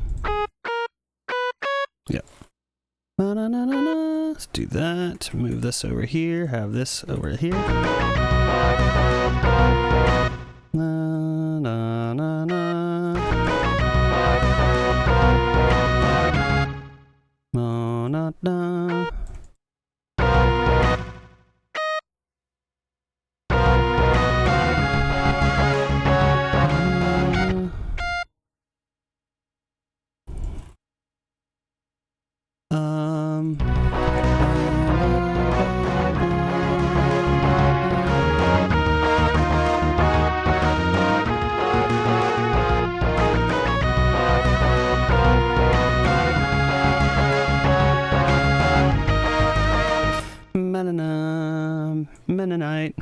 Yep. Ba-da-da-da-da. Let's do that. Move this over here. Have this over here. Na na na na. Na na na. Mennonite.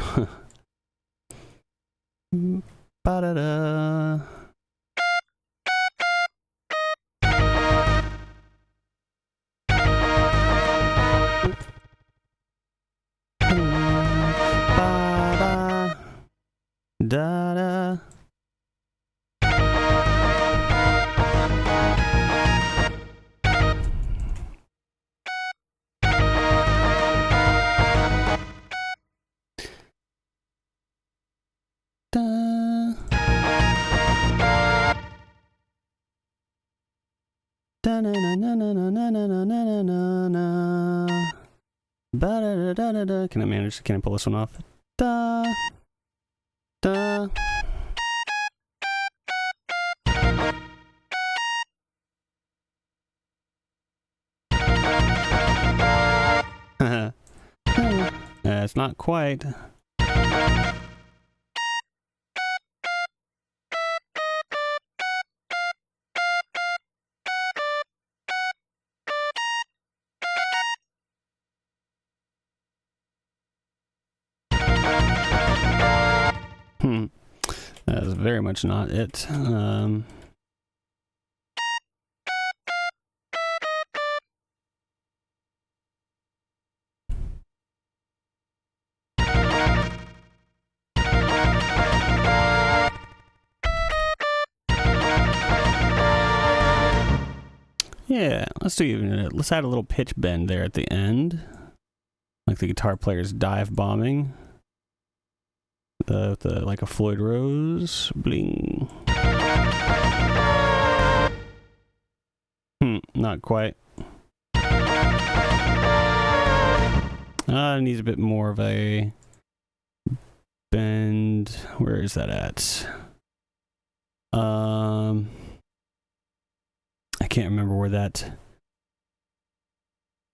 Ba-da-da. Ba-da. Da-da. Da na na na na na na na na na na. Ba da da da da. Can I pull this one off? Da da. It's not quite. That is very much not it. Yeah, let's add a little pitch bend there at the end, like the guitar player's dive bombing. Like a Floyd Rose bling. Not quite. It needs a bit more of a bend. Where is that at? I can't remember where that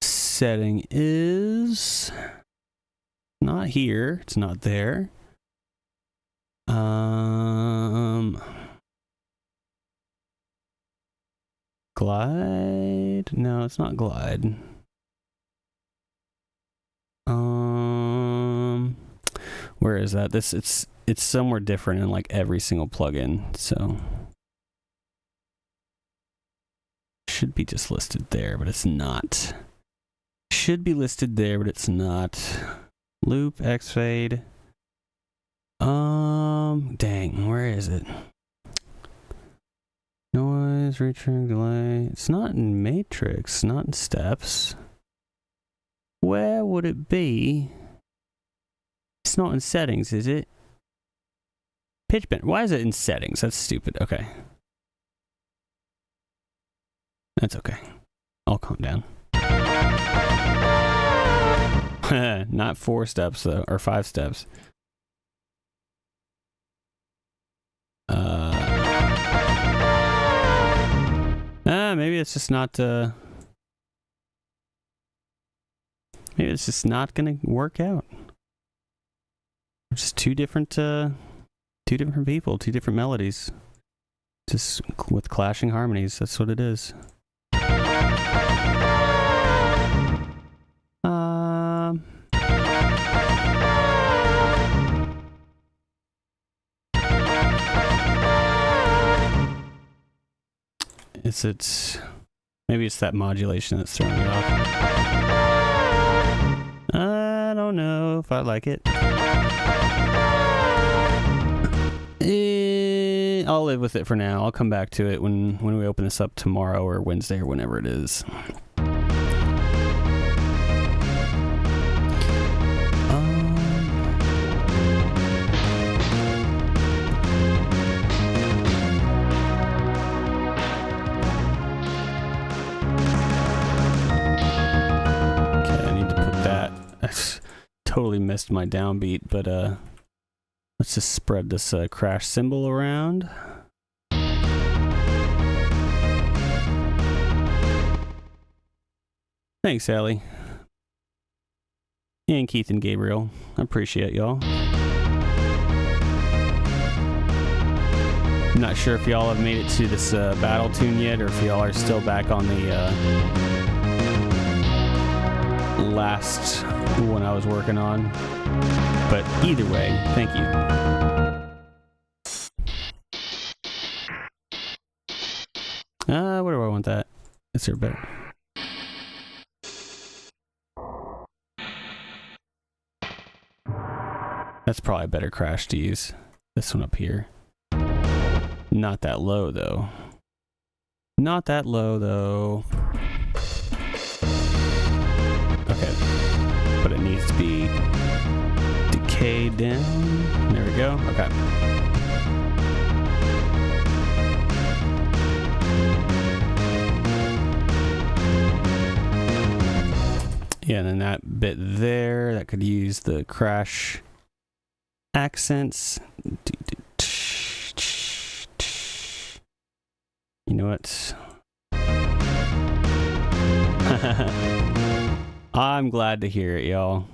setting is. Not here. It's not there. Glide? No, it's not glide. Where is that? It's somewhere different in like every single plugin, so should be just listed there, but it's not. Should be listed there, but it's not. Loop, X fade. Dang, where is it? Noise, return, delay. It's not in matrix, not in steps. Where would it be? It's not in settings, is it? Pitch bend. Why is it in settings? That's stupid. Okay. That's okay. I'll calm down. Not 4 steps though, or 5 steps. Maybe it's just not. Maybe it's just not gonna work out. Just two different people, 2 different melodies, just with clashing harmonies. That's what it is. Maybe it's that modulation that's throwing me off. I don't know if I like it. I'll live with it for now. I'll come back to it when we open this up tomorrow or Wednesday or whenever it is. Totally missed my downbeat, but let's just spread this crash cymbal around. Thanks, Allie. And Keith and Gabriel. I appreciate y'all. I'm not sure if y'all have made it to this battle tune yet, or if y'all are still back on the last one I was working on, but either way, thank you. Where do I want that? Is there better? That's probably a better crash to use. This one up here. Not that low though. Not that low though. Okay, but it needs to be decayed down. There we go. Okay. Yeah, and then that bit there, that could use the crash accents. You know what? I'm glad to hear it, y'all.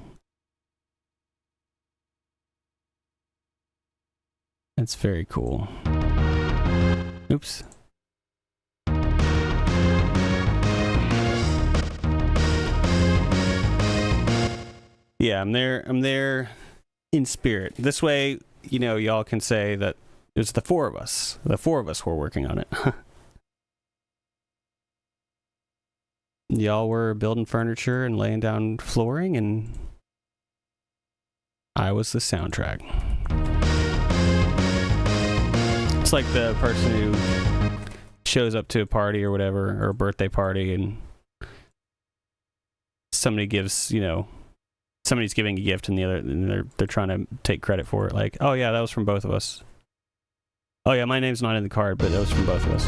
That's very cool. Oops. Yeah, I'm there in spirit. This way, you know, y'all can say that it was the four of us. The four of us were working on it. Y'all were building furniture and laying down flooring, and I was the soundtrack. It's like the person who shows up to a party or whatever, or a birthday party, and somebody gives, you know, somebody's giving a gift and they're trying to take credit for it. Like, oh yeah, that was from both of us. Oh yeah, my name's not in the card, but that was from both of us.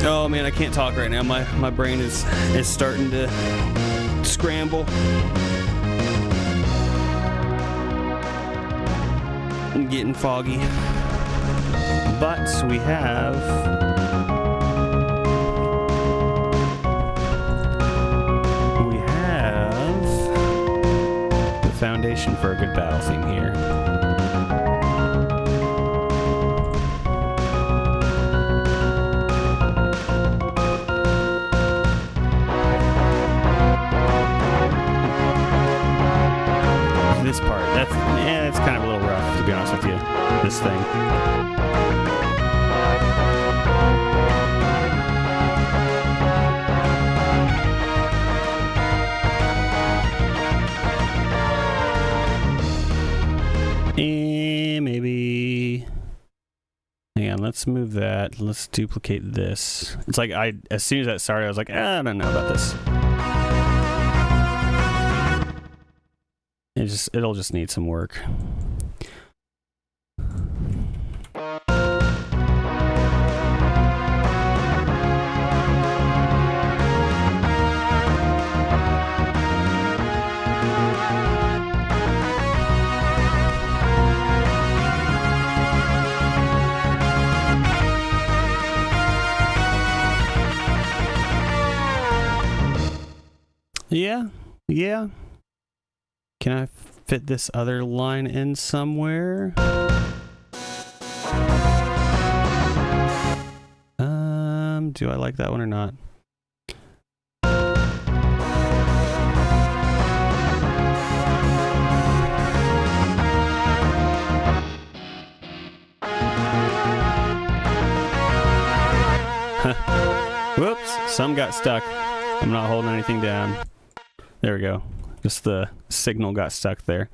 Oh man, I can't talk right now. My brain is starting to scramble. I'm getting foggy. But we have the foundation for a good battle theme here. This part, it's kind of a little rough, to be honest with you, this thing. And maybe, hang on, let's move that. Let's duplicate this. It's like as soon as that started, I was like, I don't know about this. It'll just need some work. Yeah. Can I fit this other line in somewhere? Do I like that one or not? Whoops, some got stuck. I'm not holding anything down. There we go. Just the signal got stuck there.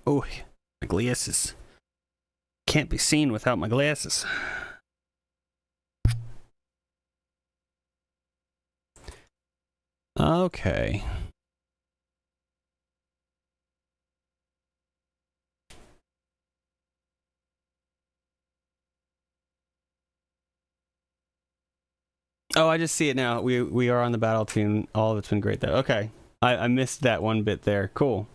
Oh, my glasses. Can't be seen without my glasses. Okay. Oh, I just see it now. We are on the battle team. All of it's been great though. Okay. I missed that one bit there. Cool.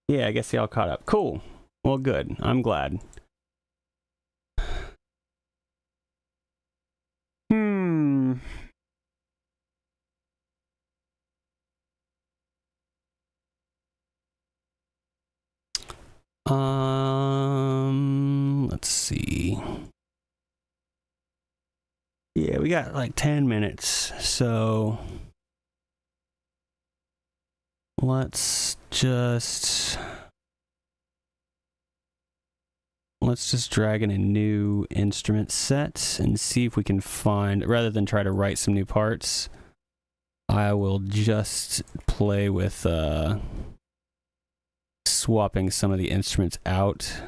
Yeah, I guess y'all caught up. Cool. Well, good. I'm glad. Let's see. Yeah, we got like 10 minutes, so let's just drag in a new instrument set and see if we can find, rather than try to write some new parts, I will just play with swapping some of the instruments out,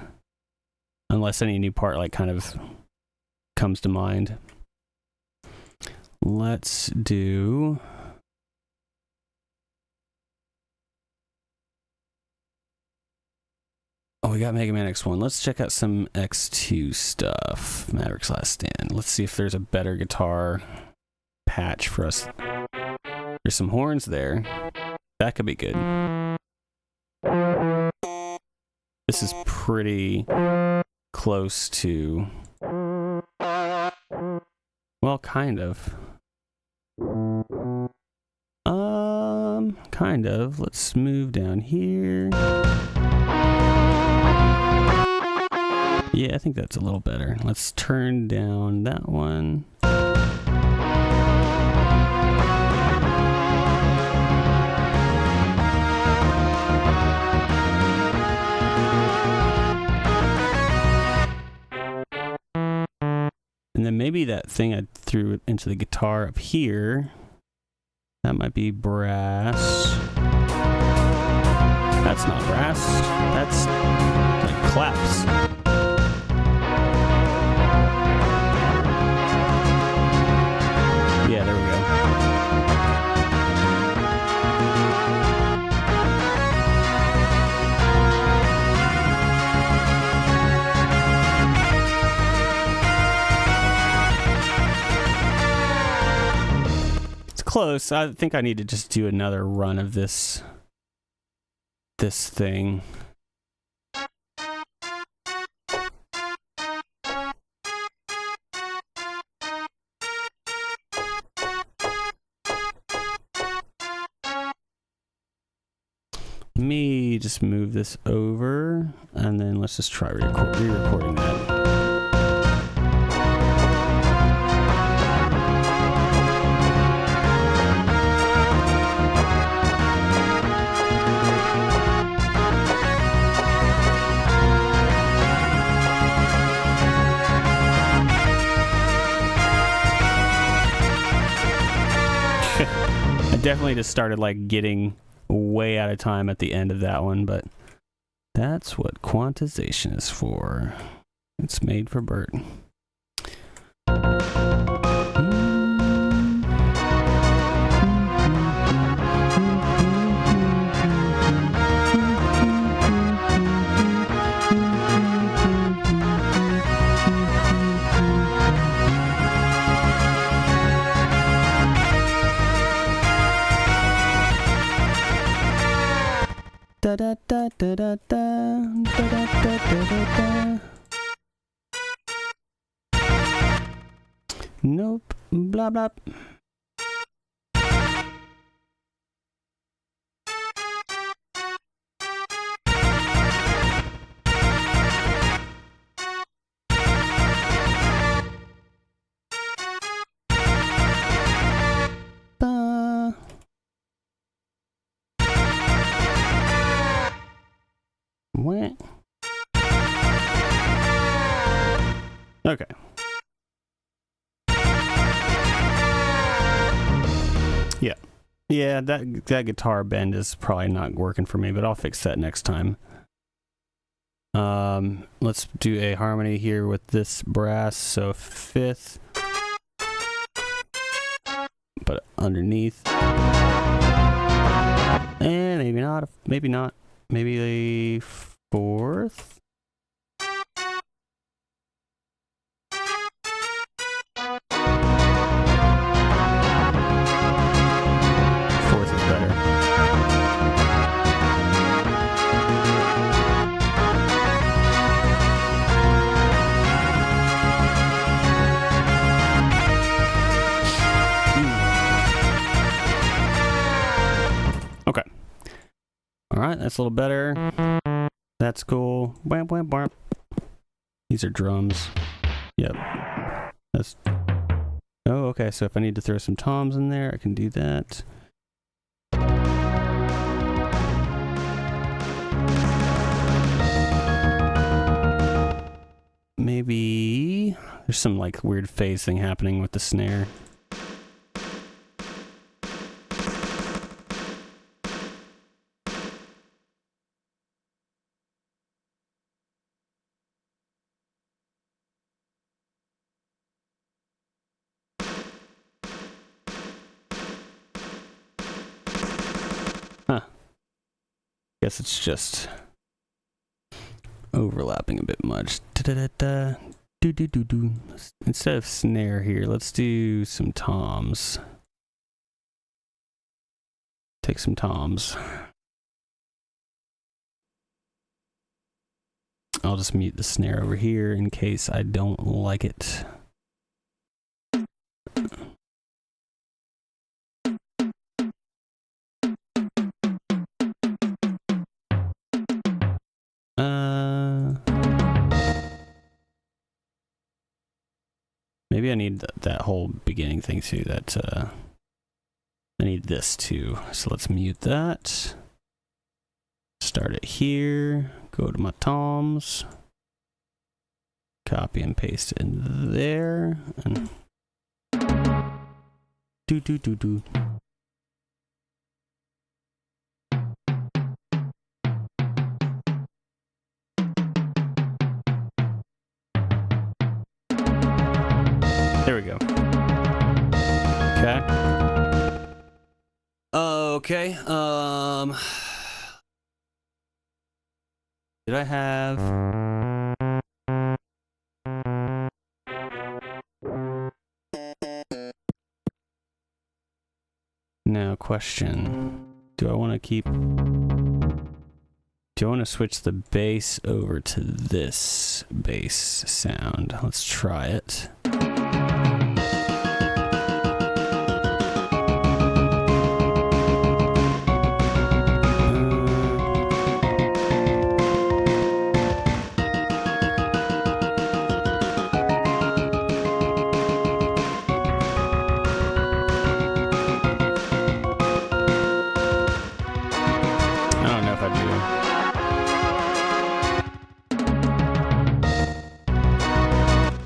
unless any new part like kind of comes to mind. Let's do Oh, we got Mega Man X1. Let's check out some X2 stuff. Maverick's Last Stand. Let's see if there's a better guitar patch for us. There's some horns there. That could be good. This is pretty close to... Well, kind of. Kind of. Let's move down here. Yeah, I think that's a little better. Let's turn down that one. And then maybe that thing I threw into the guitar up here, that might be brass. That's not brass. That's like claps. Yeah, there we go. It's close. I think I need to just do another run of this thing. Let me just move this over, and then let's just try re-recording that. I definitely just started like getting way out of time at the end of that one, but that's what quantization is for. It's made for Bert. Da da da da da da da da da da da. Nope. Blah blah. What? Okay. Yeah. Yeah, that guitar bend is probably not working for me, but I'll fix that next time. Let's do a harmony here with this brass. So fifth, put it underneath, and maybe not. Maybe a fourth. Fourth is better. Okay. All right, that's a little better. That's cool. Wham, wham, wham. These are drums. Yep. That's. Oh, okay. So if I need to throw some toms in there, I can do that. Maybe there's some like weird phase thing happening with the snare. Huh. Guess it's just overlapping a bit much. Da-da-da-da. Do-do-do-do. Instead of snare here, let's do some toms. Take some toms. I'll just mute the snare over here in case I don't like it. Maybe I need that whole beginning thing too. I need this too. So let's mute that. Start it here. Go to my toms. Copy and paste it in there. And do. There we go. Okay. Did I have... Now, question. Do I want to switch the bass over to this bass sound? Let's try it.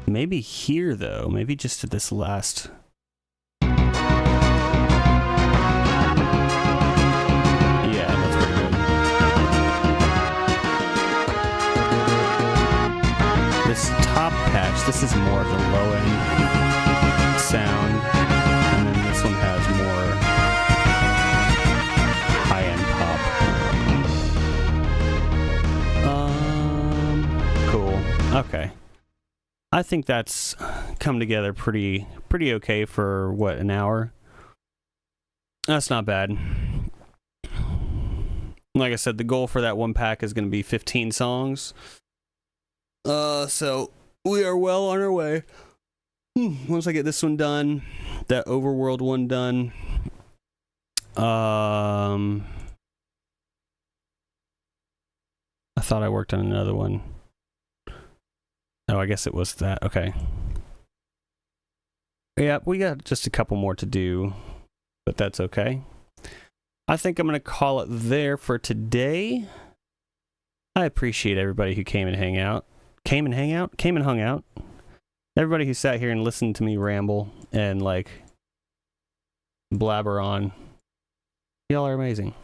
Maybe here, though. Maybe just at this last... Yeah, that's pretty good. This top patch, this is more of the low-end sound. And then this one has more high-end pop. Cool. Okay. I think that's come together pretty okay for, what, an hour? That's not bad. Like I said, the goal for that one pack is going to be 15 songs. So we are well on our way. Once I get this one done, that Overworld one done, I thought I worked on another one. Oh, I guess it was that. Okay. Yeah, we got just a couple more to do, but that's okay. I think I'm going to call it there for today. I appreciate everybody who came and hung out. Everybody who sat here and listened to me ramble and, like, blabber on. Y'all are amazing.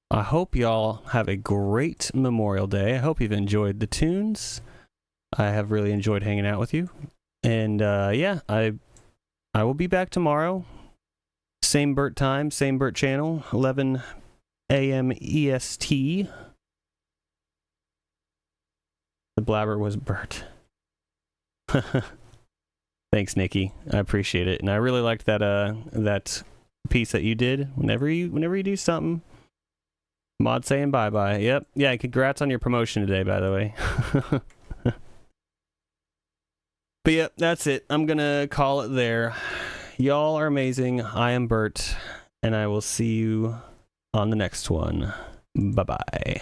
I hope y'all have a great Memorial Day. I hope you've enjoyed the tunes. I have really enjoyed hanging out with you. And yeah, I will be back tomorrow. Same Bert time, same Bert channel, 11 a.m. EST. The blabber was Bert. Thanks, Nikki. I appreciate it. And I really liked that piece that you did. Whenever you do something. Mod saying bye-bye. Yep. Yeah, congrats on your promotion today, by the way. But yeah, that's it. I'm going to call it there. Y'all are amazing. I am Bert, and I will see you on the next one. Bye-bye.